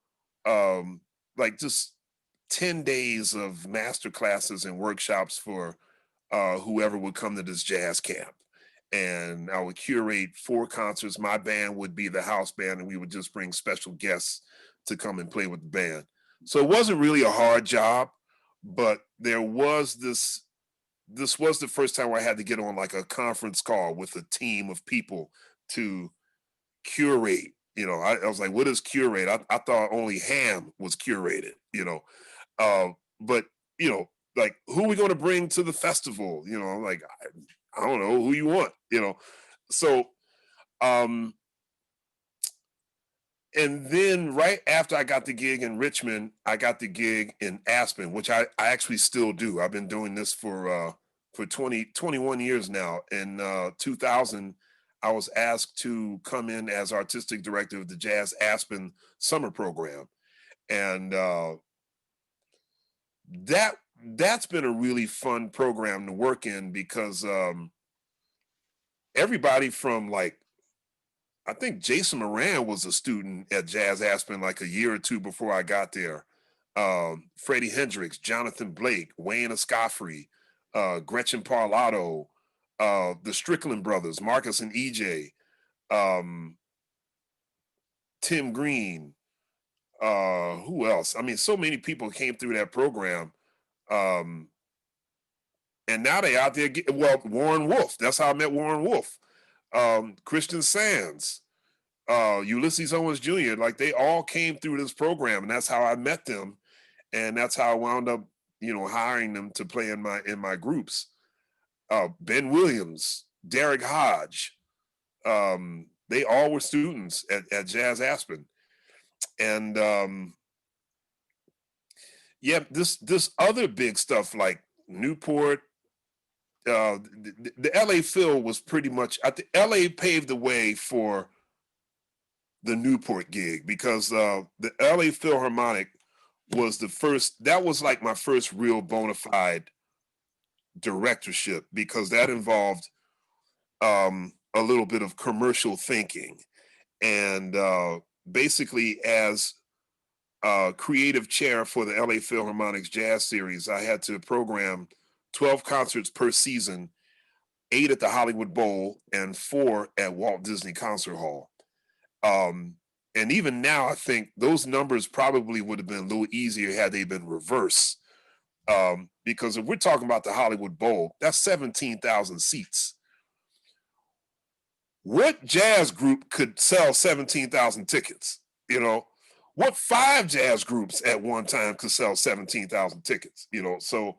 just 10 days of master classes and workshops for whoever would come to this jazz camp. And I would curate 4 concerts. My band would be the house band, and we would just bring special guests to come and play with the band. So it wasn't really a hard job, but there was this was the first time where I had to get on like a conference call with a team of people to curate. I was like, what is curate? I thought only ham was curated, but like, who are we going to bring to the festival? You know, I'm like, I don't know who you want, you know. So, and then right after I got the gig in Richmond, I got the gig in Aspen, which I actually still do. I've been doing this for 21 years now. In 2000, I was asked to come in as artistic director of the Jazz Aspen summer program. And that's been a really fun program to work in because everybody from, like, I think Jason Moran was a student at Jazz Aspen like a year or two before I got there. Freddie Hendricks, Jonathan Blake, Wayne Escoffery, Gretchen Parlato, the Strickland brothers, Marcus and EJ, Tim Green, who else? I mean, so many people came through that program. And now they out there, Warren Wolf. That's how I met Warren Wolf. Christian Sands, Ulysses Owens Jr., like they all came through this program, and that's how I met them. And that's how I wound up, hiring them to play in my groups. Ben Williams, Derek Hodge, they all were students at Jazz Aspen. And this other big stuff like Newport, the LA Phil was pretty much, LA paved the way for the Newport gig because the LA Philharmonic was that was like my first real bona fide directorship, because that involved a little bit of commercial thinking. And basically, as creative chair for the LA Philharmonic's Jazz Series, I had to program 12 concerts per season, 8 at the Hollywood Bowl and 4 at Walt Disney Concert Hall. And even now, I think those numbers probably would have been a little easier had they been reversed. Because if we're talking about the Hollywood Bowl, that's 17,000 seats. What jazz group could sell 17,000 tickets? What 5 jazz groups at one time could sell 17,000 tickets? So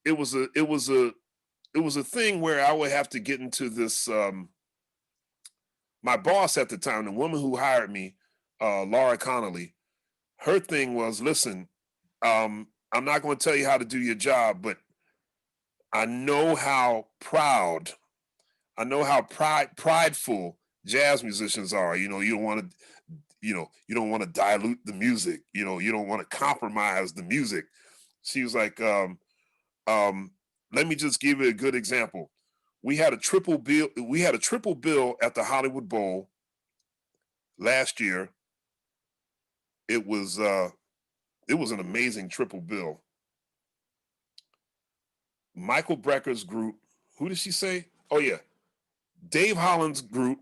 it was a thing where I would have to get into this. My boss at the time, the woman who hired me, Laura Connolly, her thing was, listen, I'm not going to tell you how to do your job, but I know how prideful jazz musicians are. You don't want to dilute the music. You don't want to compromise the music. She was like, let me just give you a good example. We had a triple bill at the Hollywood Bowl last year. It was an amazing triple bill. Michael Brecker's group, who did she say? Oh yeah, Dave Holland's group,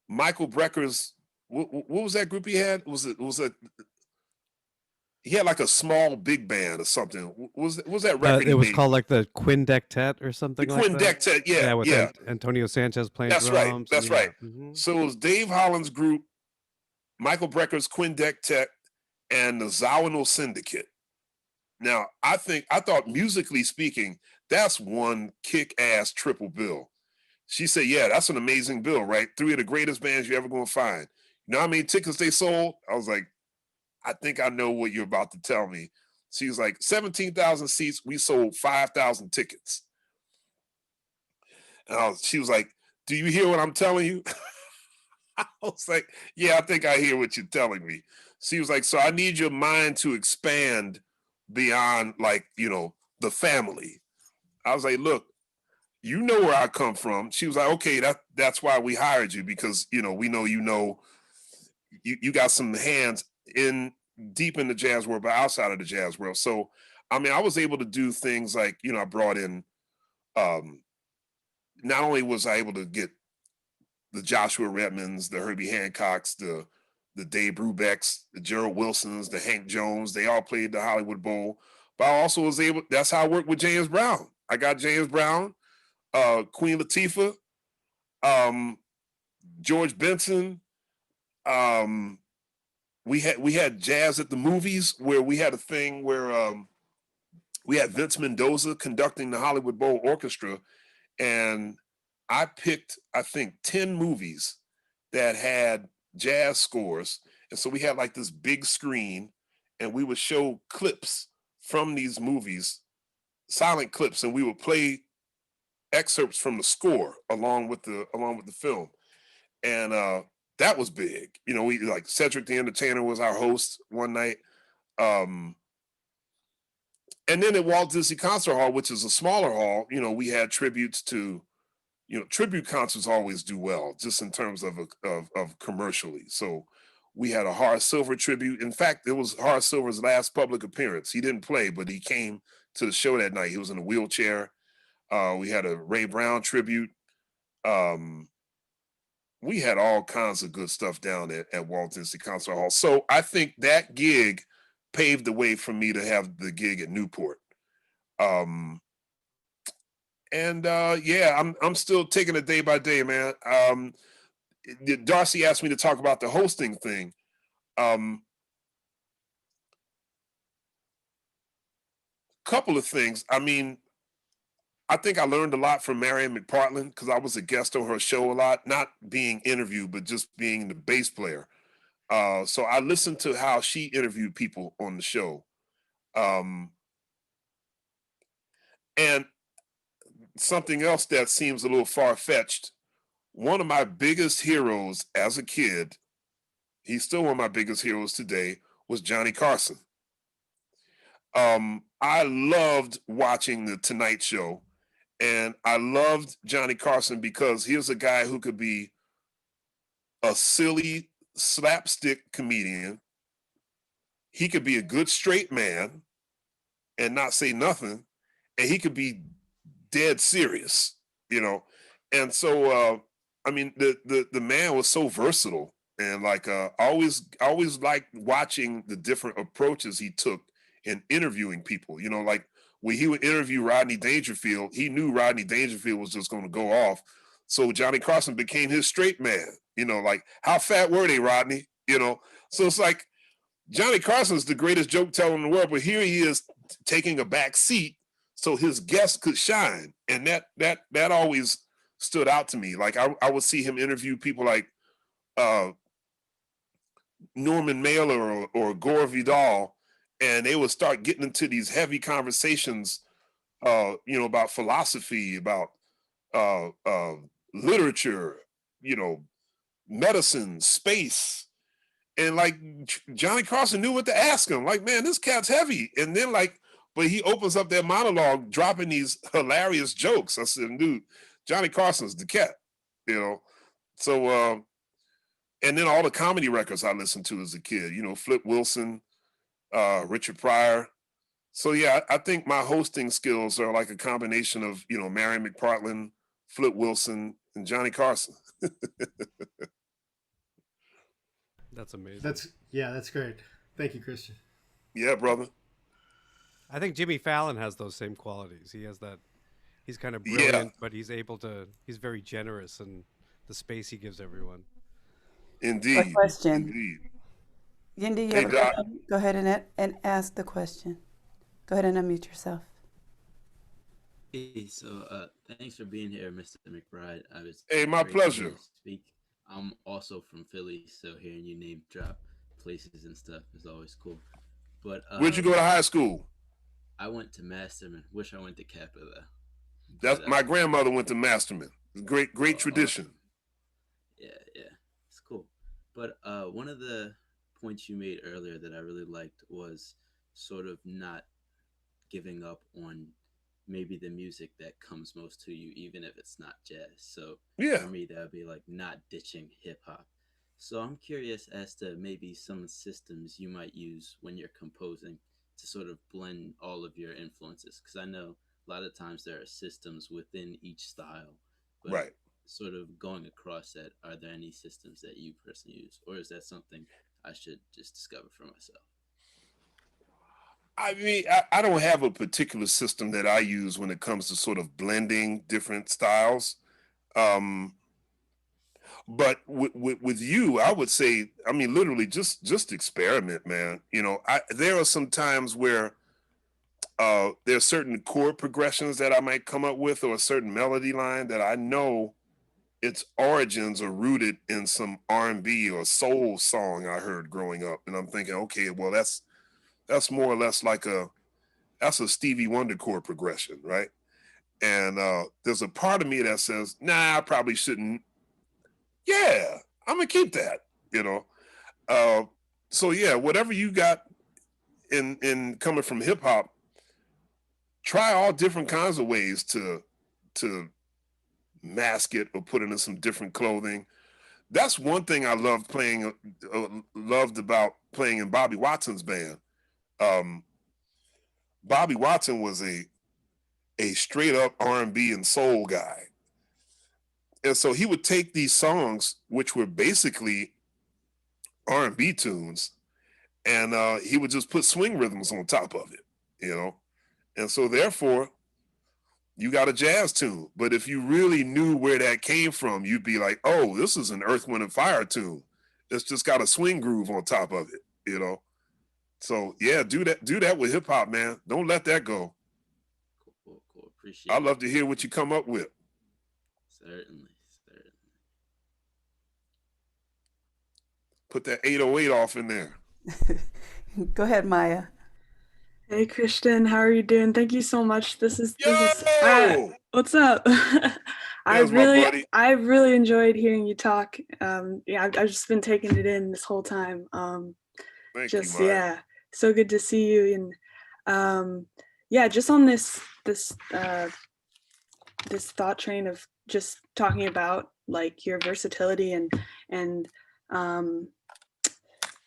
Michael Brecker's, what was that group he had? He had like a small big band or something. What was that record? It was called like the Quindectet or something like that? Quindectet, yeah. With Antonio Sanchez playing drums. That's right. Mm-hmm. So it was Dave Holland's group, Michael Brecker's Quindectet, and the Zawinul Syndicate. Now, I thought musically speaking, that's one kick-ass triple bill. She said, yeah, that's an amazing bill, right? 3 of the greatest bands you're ever going to find. You know how many tickets they sold? I was like, I think I know what you're about to tell me. She was like, 17,000 seats, we sold 5,000 tickets. And she was like, do you hear what I'm telling you? I was like, yeah, I think I hear what you're telling me. She was like, so I need your mind to expand beyond, like, the family. I was like, look, you know where I come from. She was like, okay, that's why we hired you, because, we know you got some hands deep in the jazz world, but outside of the jazz world. So, I mean, I was able to do things like, I brought in, not only was I able to get the Joshua Redmonds, the Herbie Hancocks, the Dave Brubecks, the Gerald Wilsons, the Hank Jones, they all played the Hollywood Bowl. But I also was able, that's how I worked with James Brown. I got James Brown, Queen Latifah, George Benson. We had jazz at the movies, where we had a thing where we had Vince Mendoza conducting the Hollywood Bowl Orchestra, and I picked, I think, 10 movies that had jazz scores. And so we had like this big screen, and we would show clips from these movies, silent clips, and we would play excerpts from the score along with the film. And that was big. You know, we like Cedric the Entertainer was our host one night. And then at Walt Disney Concert Hall, which is a smaller hall, you know, we had tributes to, you know, tribute concerts always do well, just in terms of commercially. So we had a Horace Silver tribute. In fact, it was Horace Silver's last public appearance. He didn't play, but he came to the show that night. He was in a wheelchair. We had a Ray Brown tribute. We had all kinds of good stuff down at Walt Disney Concert Hall. So I think that gig paved the way for me to have the gig at Newport. Yeah, I'm still taking it day by day, man. Darcy asked me to talk about the hosting thing. Couple of things. I mean, I think I learned a lot from Marion McPartland because I was a guest on her show a lot, not being interviewed, but just being the bass player. So I listened to how she interviewed people on the show. And something else that seems a little far-fetched, one of my biggest heroes as a kid, he's still one of my biggest heroes today, was Johnny Carson. I loved watching The Tonight Show, and I loved Johnny Carson because he was a guy who could be a silly slapstick comedian. He could be a good straight man and not say nothing, and he could be dead serious, you know. And so I mean, the man was so versatile, and like always liked watching the different approaches he took in interviewing people. You know, like when he would interview Rodney Dangerfield, he knew Rodney Dangerfield was just going to go off. So Johnny Carson became his straight man. You know, like, how fat were they, Rodney? You know, so it's like Johnny Carson's the greatest joke teller in the world, but here he is taking a back seat so his guests could shine, and that always stood out to me. Like I would see him interview people like Norman Mailer or Gore Vidal, and they would start getting into these heavy conversations, you know, about philosophy, about literature, you know, medicine, space. And like Johnny Carson knew what to ask him. Like, man, this cat's heavy. And then like, but he opens up that monologue, dropping these hilarious jokes. I said, dude, Johnny Carson's the cat, you know? So, and then all the comedy records I listened to as a kid, you know, Flip Wilson, Richard Pryor. So yeah, I think my hosting skills are like a combination of, you know, Marion McPartland, Flip Wilson, and Johnny Carson. That's amazing. That's great. Thank you, Christian. Yeah, brother. I think Jimmy Fallon has those same qualities. He has that. He's kind of brilliant, but he's very generous in the space he gives everyone. Indeed. A question. Indeed. Yendi, Hey, go ahead and ask the question. Go ahead and unmute yourself. Hey, so thanks for being here, Mr. McBride. Hey, my pleasure. Speak. I'm also from Philly, so hearing you name drop places and stuff is always cool. But where'd you go to high school? I went to Masterman. Wish I went to Kappa though. That's my grandmother went to Masterman. Great tradition. Yeah, it's cool. But one of the points you made earlier that I really liked was sort of not giving up on maybe the music that comes most to you, even if it's not jazz. So for me, that would be like not ditching hip hop. So I'm curious as to maybe some systems you might use when you're composing to sort of blend all of your influences. Because I know a lot of times there are systems within each style, but sort of going across that, are there any systems that you personally use, or is that something I should just discover for myself? I mean, I don't have a particular system that I use when it comes to sort of blending different styles. But with you, I would say, I mean, literally just experiment, man. You know, there are some times where There's certain chord progressions that I might come up with, or a certain melody line that I know its origins are rooted in some R&B or soul song I heard growing up. And I'm thinking, okay, well, that's more or less like that's a Stevie Wonder chord progression, right? And there's a part of me that says, nah, I probably shouldn't. Yeah, I'm gonna keep that, you know. So yeah, whatever you got in coming from hip hop, try all different kinds of ways to mask it or put it in some different clothing. That's one thing I loved about playing in Bobby Watson's band. Bobby Watson was a straight up R&B and soul guy. And so he would take these songs, which were basically R&B tunes, and he would just put swing rhythms on top of it, you know? And so therefore, you got a jazz tune. But if you really knew where that came from, you'd be like, oh, this is an Earth, Wind, and Fire tune. It's just got a swing groove on top of it, you know? So yeah, do that with hip hop, man. Don't let that go. Cool. Appreciate I'd love to hear what you come up with. Certainly. Put that 808 off in there. Go ahead, Maya. Hey Christian, how are you doing? Thank you so much. This is what's up? I've really enjoyed hearing you talk. Yeah, I've just been taking it in this whole time. Thank you, Maya. Yeah, so good to see you. And yeah, just on this thought train of just talking about like your versatility and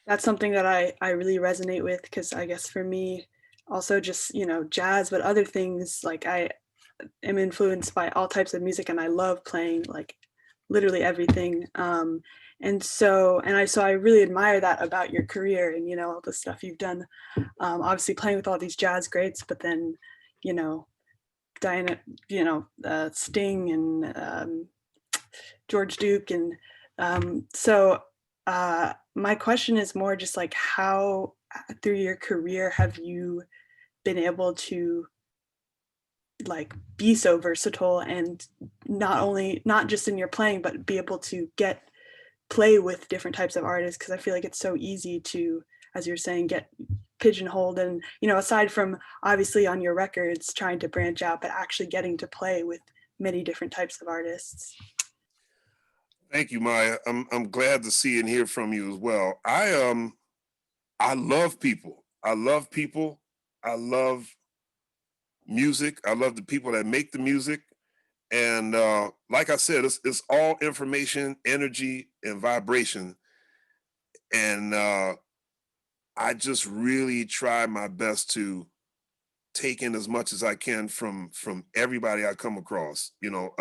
that's something that I really resonate with, because I guess for me also just, you know, jazz, but other things, like I am influenced by all types of music and I love playing like literally everything. And so I really admire that about your career and, you know, all the stuff you've done, obviously playing with all these jazz greats, but then, you know, Diana, you know, Sting and George Duke. And my question is more just like, how through your career have you been able to like be so versatile and not just in your playing, but be able to play with different types of artists? Because I feel like it's so easy to, as you're saying, get pigeonholed, and, you know, aside from obviously on your records trying to branch out, but actually getting to play with many different types of artists. Thank you, Maya. I'm glad to see and hear from you as well. I love people. I love people. I love music. I love the people that make the music. And like I said, it's all information, energy, and vibration. And I just really try my best to take in as much as I can from everybody I come across. You know,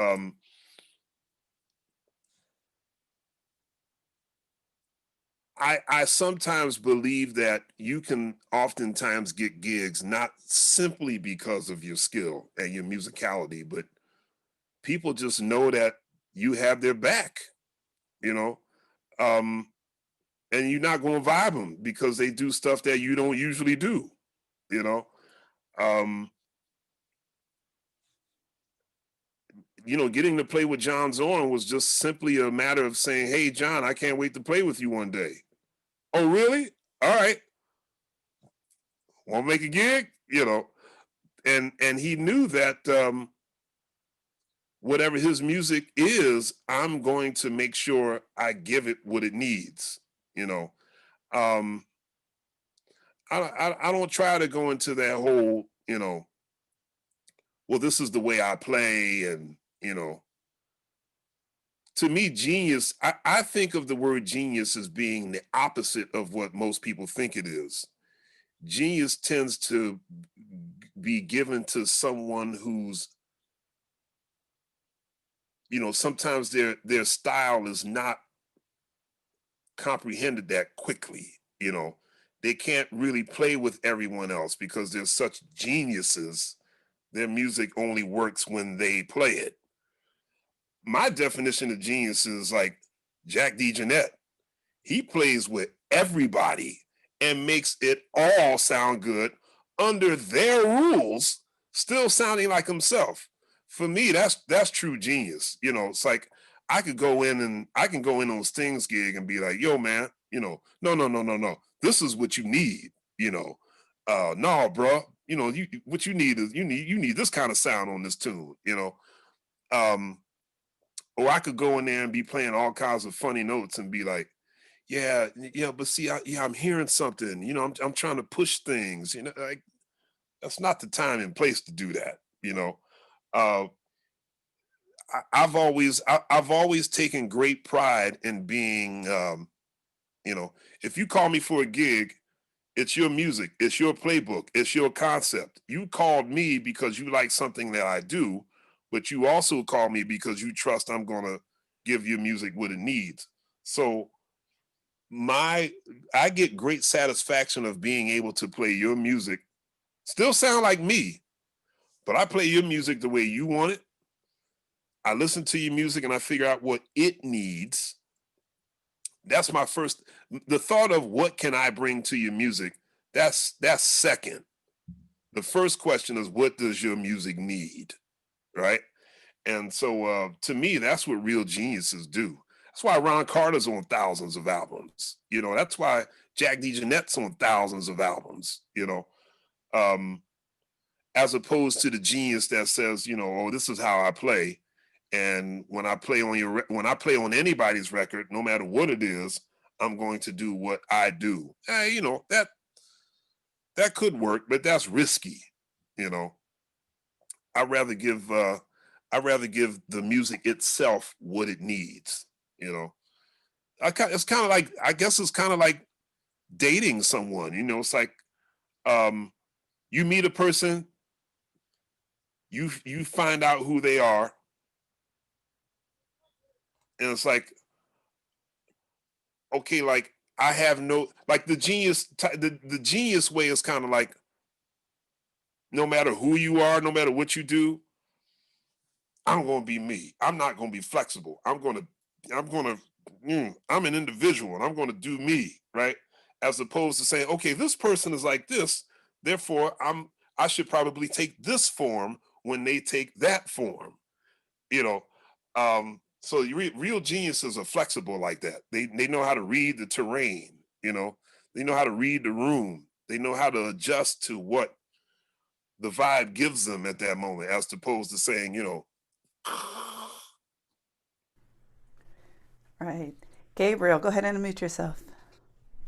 I sometimes believe that you can oftentimes get gigs not simply because of your skill and your musicality, but people just know that you have their back, you know, and you're not going to vibe them because they do stuff that you don't usually do, you know. You know, getting to play with John Zorn was just simply a matter of saying, hey, John, I can't wait to play with you one day. Oh, really? All right. Want to make a gig? You know, and he knew that whatever his music is, I'm going to make sure I give it what it needs. You know, I don't try to go into that whole, you know, well, this is the way I play, and, you know, to me, genius, I think of the word genius as being the opposite of what most people think it is. Genius tends to be given to someone who's, you know, sometimes their style is not comprehended that quickly. You know, they can't really play with everyone else because they're such geniuses. Their music only works when they play it. My definition of genius is like Jack DeJohnette. He plays with everybody and makes it all sound good under their rules, still sounding like himself. For me, that's true genius. You know, it's like I can go in on Sting's gig and be like, yo, man, you know, no. This is what you need, you know. No, bro, you know, what you need is you need this kind of sound on this tune, you know. Or I could go in there and be playing all kinds of funny notes and be like, yeah, but see, I'm hearing something, you know, I'm trying to push things, you know, like that's not the time and place to do that, you know. Uh, I've always taken great pride in being, you know, if you call me for a gig, it's your music, it's your playbook, it's your concept. You called me because you like something that I do, but you also call me because you trust I'm gonna give your music what it needs. So I get great satisfaction of being able to play your music, still sound like me, but I play your music the way you want it. I listen to your music and I figure out what it needs. That's my first. The thought of what can I bring to your music, that's second. The first question is, what does your music need, right? And so to me, that's what real geniuses do. That's why Ron Carter's on thousands of albums. You know, that's why Jack DeJohnette's on thousands of albums, you know, as opposed to the genius that says, you know, oh, this is how I play. And when I play on anybody's record, no matter what it is, I'm going to do what I do. You know, that could work, but that's risky. You know, I'd rather give the music itself what it needs. You know, it's kind of like, I guess it's kind of like dating someone. You know, it's like you meet a person, you find out who they are. And it's like, okay, like I have no, like the genius way is kind of like, no matter who you are, no matter what you do, I'm going to be me. I'm not going to be flexible. I'm an individual and I'm going to do me, right? As opposed to saying, okay, this person is like this, therefore I should probably take this form when they take that form, you know. So real geniuses are flexible like that. They know how to read the terrain, you know. They know how to read the room. They know how to adjust to what the vibe gives them at that moment, as opposed to saying, you know. Right. Gabriel, go ahead and unmute yourself.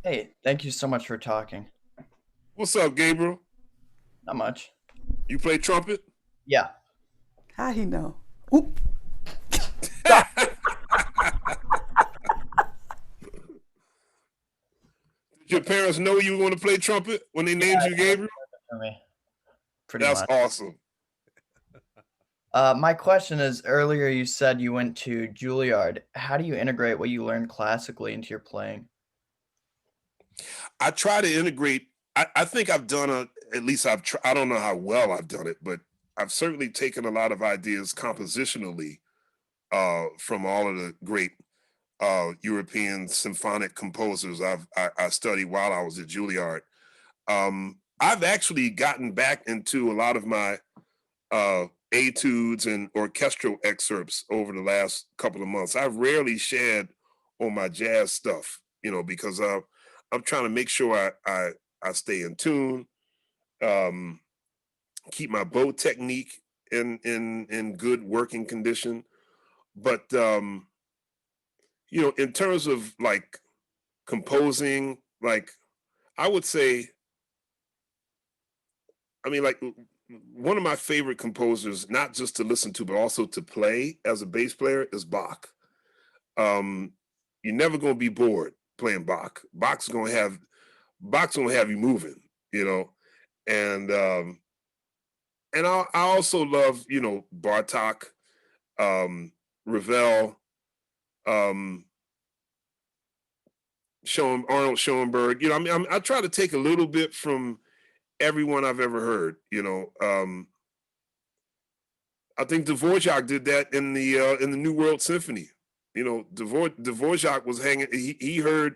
Hey, thank you so much for talking. What's up, Gabriel? Not much. You play trumpet? Yeah. How he know? Oop. Did your parents know you were going to play trumpet when they named you Gabriel? For me. Pretty That's much. awesome. My question is, earlier you said you went to Juilliard. How do you integrate what you learned classically into your playing? I try to integrate. I think I've done at least I don't know how well I've done it, but I've certainly taken a lot of ideas compositionally from all of the great European symphonic composers I studied while I was at Juilliard. I've actually gotten back into a lot of my etudes and orchestral excerpts over the last couple of months. I've rarely shared on my jazz stuff, you know, because I'm trying to make sure I stay in tune, keep my bow technique in good working condition. But you know, in terms of like composing, like I would say, I mean, like one of my favorite composers, not just to listen to, but also to play as a bass player, is Bach. You're never going to be bored playing Bach. Bach's going to have you moving, you know. And I also love, you know, Bartok, Ravel, Arnold Schoenberg. You know, I mean, I try to take a little bit from everyone I've ever heard, you know. I think Dvorak did that in the New World Symphony. You know, Dvorak was hanging. He heard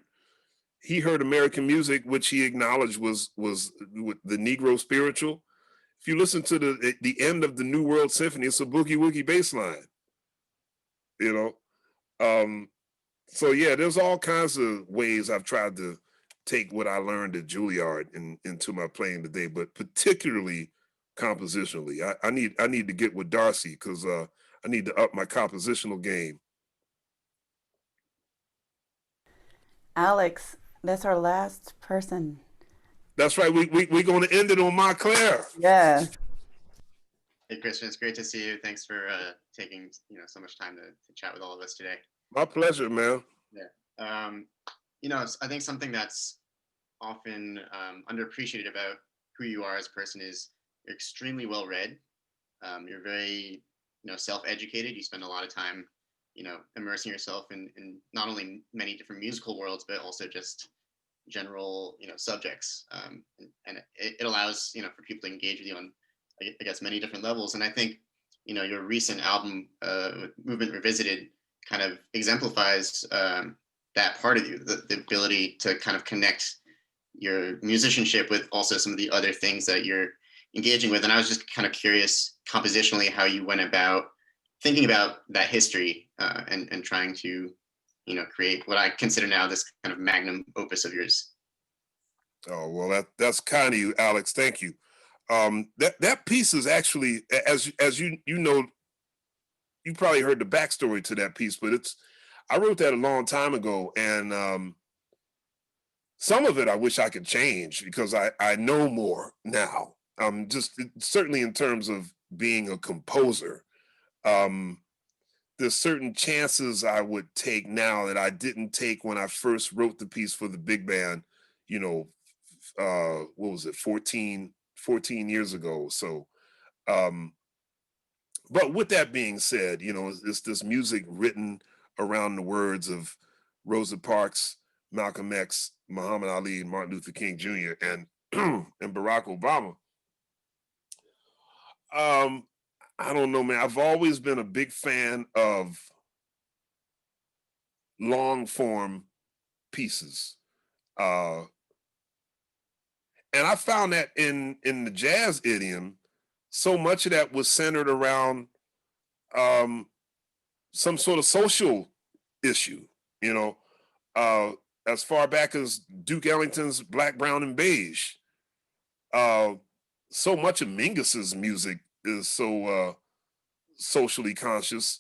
he heard American music, which he acknowledged was the Negro spiritual. If you listen to the end of the New World Symphony, it's a boogie woogie bass line. So yeah, there's all kinds of ways I've tried to take what I learned at Juilliard into my playing today, but particularly compositionally. I need to get with Darcy because I need to up my compositional game. Alex, that's our last person. That's right. We're going to end it on Montclair. Yes. Hey, Christian, it's great to see you. Thanks for taking so much time to chat with all of us today. My pleasure, man. Yeah. I think something that's often underappreciated about who you are as a person is you're extremely well read. You're very self-educated. You spend a lot of time immersing yourself in not only many different musical worlds, but also just general subjects, and it allows for people to engage with you on I guess many different levels. And I think your recent album Movement Revisited kind of exemplifies that part of you, the ability to kind of connect your musicianship with also some of the other things that you're engaging with. And I was just kind of curious compositionally how you went about thinking about that history and trying to create what I consider now this kind of magnum opus of yours. Oh, well, that's kind of you, Alex. Thank you. That piece is actually, as you know, you probably heard the backstory to that piece, but I wrote that a long time ago, and some of it I wish I could change because I know more now. Just certainly in terms of being a composer, there's certain chances I would take now that I didn't take when I first wrote the piece for the big band. What was it, 14 years ago. So, but with that being said, it's this music written around the words of Rosa Parks, Malcolm X, Muhammad Ali, and Martin Luther King Jr. and and Barack Obama. I don't know, man. I've always been a big fan of long form pieces. And I found that in the jazz idiom, so much of that was centered around some sort of social issue, as far back as Duke Ellington's Black, Brown, and Beige. So much of Mingus's music is so socially conscious,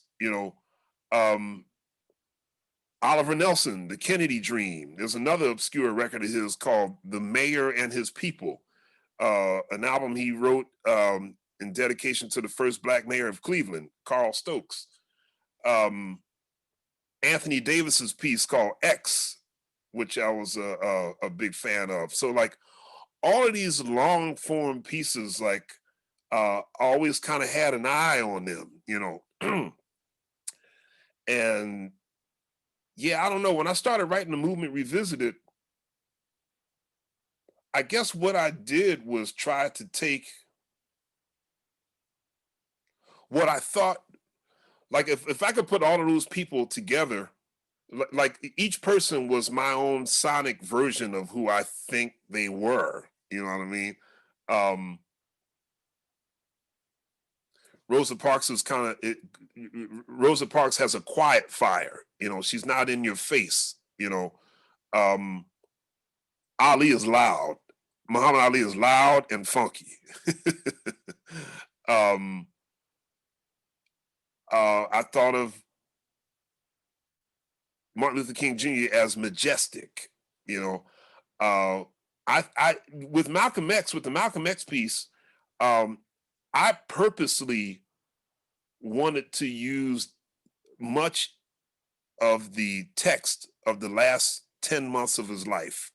Oliver Nelson, The Kennedy Dream. There's another obscure record of his called The Mayor and His People, an album he wrote in dedication to the first Black mayor of Cleveland, Carl Stokes. Anthony Davis's piece called X, which I was a big fan of. So like all of these long form pieces, like always kind of had an eye on them, and yeah, I don't know. When I started writing the Movement Revisited, I guess what I did was try to take what I thought, like if I could put all of those people together, like each person was my own sonic version of who I think they were. You know what I mean? Rosa Parks is Rosa Parks has a quiet fire. She's not in your face. Ali is loud. Muhammad Ali is loud and funky. I thought of Martin Luther King Jr. as majestic. I with Malcolm X, with the Malcolm X piece, I purposely wanted to use much of the text of the last 10 months of his life.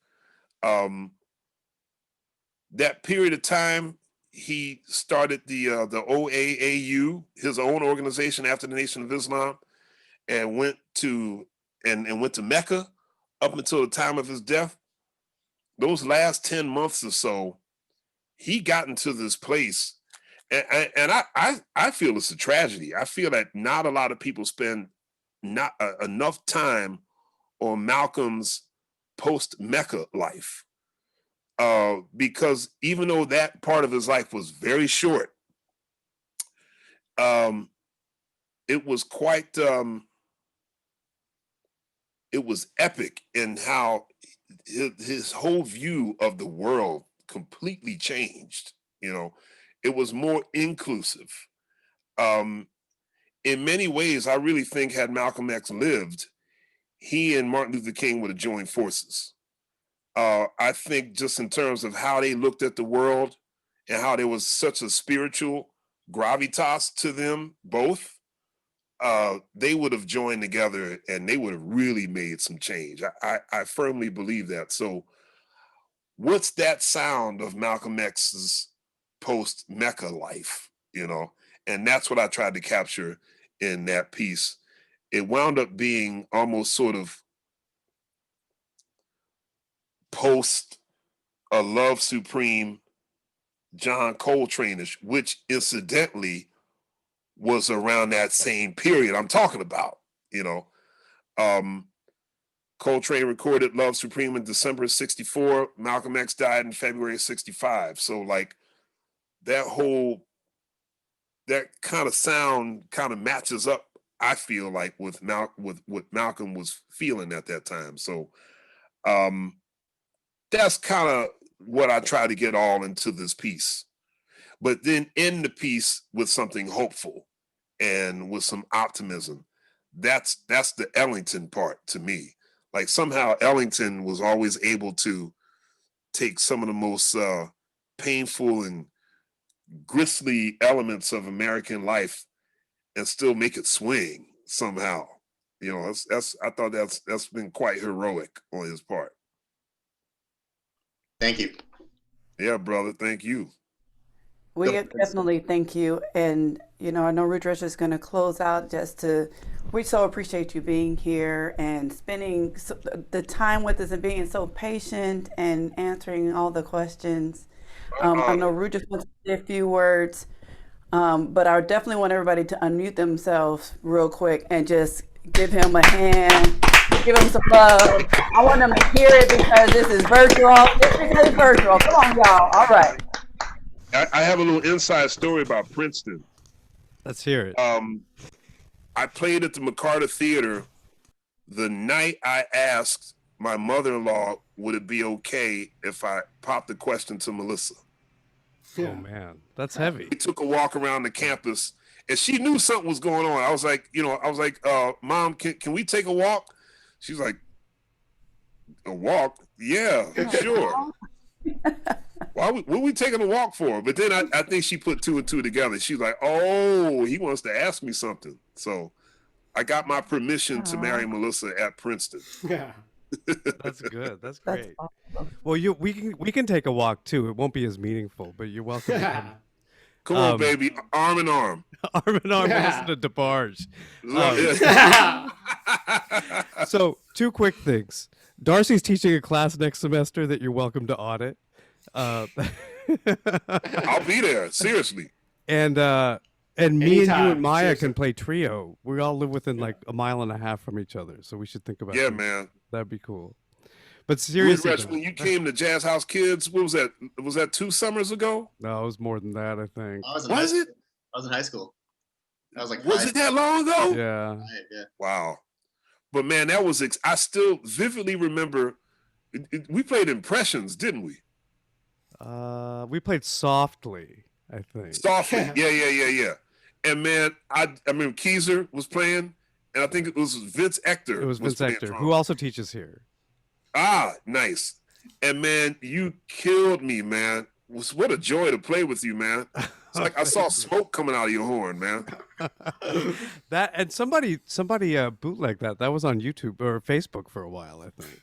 That period of time, he started the OAAU, his own organization after the Nation of Islam, and went to Mecca up until the time of his death. Those last 10 months or so, he got into this place. And I feel it's a tragedy. I feel that not a lot of people spend not enough time on Malcolm's post-Mecca life. Because even though that part of his life was very short, it was quite, it was epic in how his whole view of the world completely changed. You know, it was more inclusive. In many ways, I really think had Malcolm X lived, he and Martin Luther King would have joined forces. I think just in terms of how they looked at the world and how there was such a spiritual gravitas to them both, they would have joined together and they would have really made some change. I firmly believe that. So what's that sound of Malcolm X's post-Mecca life, you know? And that's what I tried to capture in that piece. It wound up being almost sort of post a Love Supreme John Coltrane-ish, which incidentally was around that same period I'm talking about, you know. Coltrane recorded Love Supreme in December of 64. Malcolm X died in February of 65. So like that kind of sound kind of matches up, I feel like, with what Malcolm was feeling at that time. So that's kind of what I try to get all into this piece. But then end the piece with something hopeful and with some optimism. That's the Ellington part to me. Like somehow Ellington was always able to take some of the most painful and grisly elements of American life and still make it swing somehow. You know, I thought that's been quite heroic on his part. Thank you. Yeah, brother. Thank you. We definitely thank you. And, you know, I know Rudresh is going to close out we so appreciate you being here and spending the time with us and being so patient and answering all the questions. I know Rudresh wants to say a few words, but I definitely want everybody to unmute themselves real quick and just give him a hand, give him some love. I want them to hear it because this is virtual. Just because it's virtual. Come on, y'all. All right. I have a little inside story about Princeton. Let's hear it. I played at the McCarter Theater the night I asked my mother-in-law, would it be okay if I popped the question to Melissa? Oh man, that's heavy. We took a walk around the campus and she knew something was going on. I was like, Mom, can we take a walk? She's like, a walk? Yeah, sure. What were we taking a walk for? But then I think she put two and two together. She's like, oh, he wants to ask me something. So I got my permission to marry Melissa at Princeton. Yeah. That's good. That's great. Awesome. Well, we can take a walk too. It won't be as meaningful, but you're welcome. Come on, baby. Arm in arm. Arm in arm. Listen to DeBarge. So, two quick things. Darcy's teaching a class next semester that you're welcome to audit. I'll be there. Seriously. And me Anytime, and you and Maya seriously. can play trio. We all live within like a mile and a half from each other, so we should think about. Yeah, that. man. That'd be cool. But seriously, when you came to Jazz House Kids, what was that? Was that 2 summers ago? No, it was more than that, I think. I was in high school. I was like, was it that long ago? Yeah. Right, yeah. Wow. But man, that was I still vividly remember. We played Impressions, didn't we? We played Softly, I think. Softly, yeah. And man, I remember Keezer was playing, and I think it was Vince Ector. It was Vince Ector, who also teaches here. Ah, nice. And man, you killed me, man. What a joy to play with you, man. It's like I saw smoke coming out of your horn, man. That and somebody bootlegged that. That was on YouTube or Facebook for a while, I think.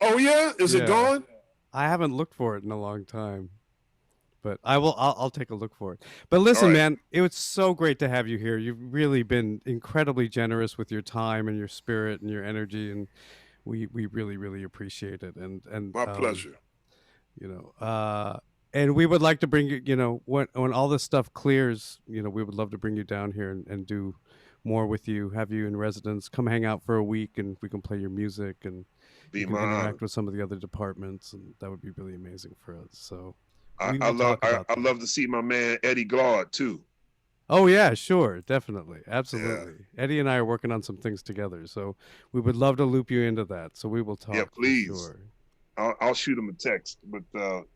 Oh yeah, is it gone? I haven't looked for it in a long time, but I'll take a look for it. But listen, man, it was so great to have you here. You've really been incredibly generous with your time and your spirit and your energy, and we really, really appreciate it. And my pleasure. You know, and we would like to bring you. You know, when all this stuff clears, you know, we would love to bring you down here and do more with you. Have you in residence. Come hang out for a week, and we can play your music and you can interact with some of the other departments, and that would be really amazing for us. So I love to see my man Eddie Glaud too. Oh yeah, sure, definitely, absolutely. Yeah. Eddie and I are working on some things together, so we would love to loop you into that. So we will talk. Yeah, please. For sure. I'll shoot him a text. But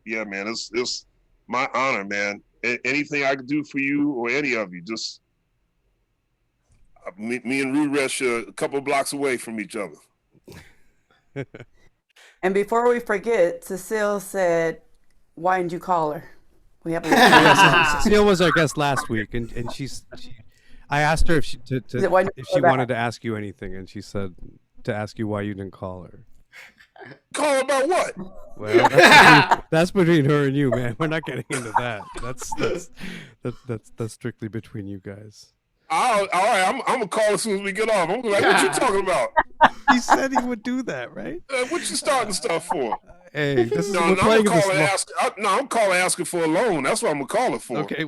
yeah, man, it's my honor, man. Anything I could do for you or any of you, just me and Ruresh are a couple blocks away from each other. And before we forget, Cecile said, "Why didn't you call her?" We have a Cecile was our guest last week, and I asked her if she wanted to ask you anything, and she said to ask you why you didn't call her. Call her about what? Well, that's between her and you, man. We're not getting into that. That's strictly between you guys. All right, I'm gonna call as soon as we get off. I'm like, what you talking about? He said he would do that, right? What you starting stuff for? Hey, this is I'm calling asking for a loan. That's what I'm gonna call it for. Okay,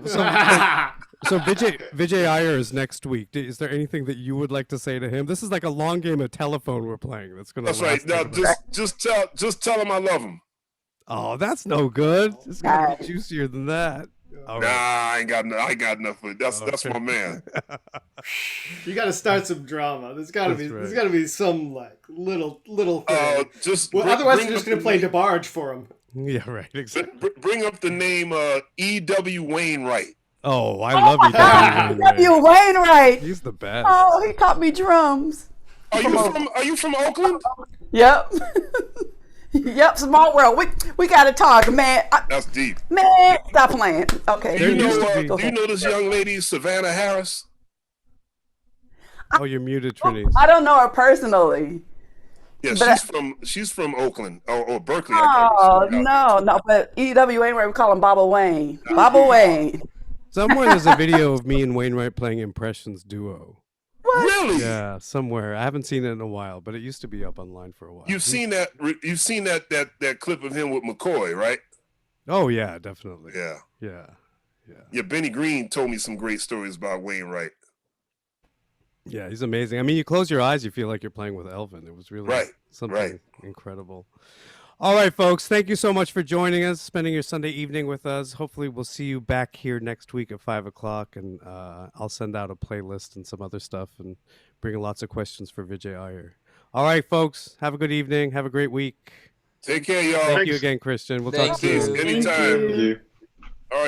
so Vijay Iyer is next week. Is there anything that you would like to say to him? This is like a long game of telephone we're playing. That's right. Now just tell him I love him. Oh, that's no good. It's gotta be juicier than that. All right. I ain't got enough of it. That's my man. You got to start some drama. There's got to be some like little thing. Otherwise, you're just gonna play DeBarge for him. Yeah, right. Exactly. Bring up the name E.W. Wainwright. Oh, I love E.W. Wainwright. He's the best. Oh, he taught me drums. Are you from Oakland? Yep. Yep, small world. We gotta talk, man. That's deep. Man, stop playing. Okay. Do you know this young lady, Savannah Harris? Oh, you're muted, Trini. I don't know her personally. Yeah, she's from Oakland or Berkeley. Oh no, but E.W. Wainwright, we call him Baba Wayne. Baba Wayne. Somewhere there's a video of me and Wainwright playing impressions duo. What? Really? Yeah, somewhere. I haven't seen it in a while, but it used to be up online for a while. You've seen that clip of him with McCoy, right? Oh yeah, definitely. Yeah. Benny Green told me some great stories about Wainwright. Yeah, he's amazing. I mean, you close your eyes, you feel like you're playing with Elvin. It was really something incredible. All right, folks, thank you so much for joining us, spending your Sunday evening with us. Hopefully we'll see you back here next week at 5 o'clock, and I'll send out a playlist and some other stuff and bring lots of questions for Vijay Iyer. All right, folks, have a good evening. Have a great week. Take care, y'all. Thank you again, Christian. We'll talk soon. Anytime. Thank you.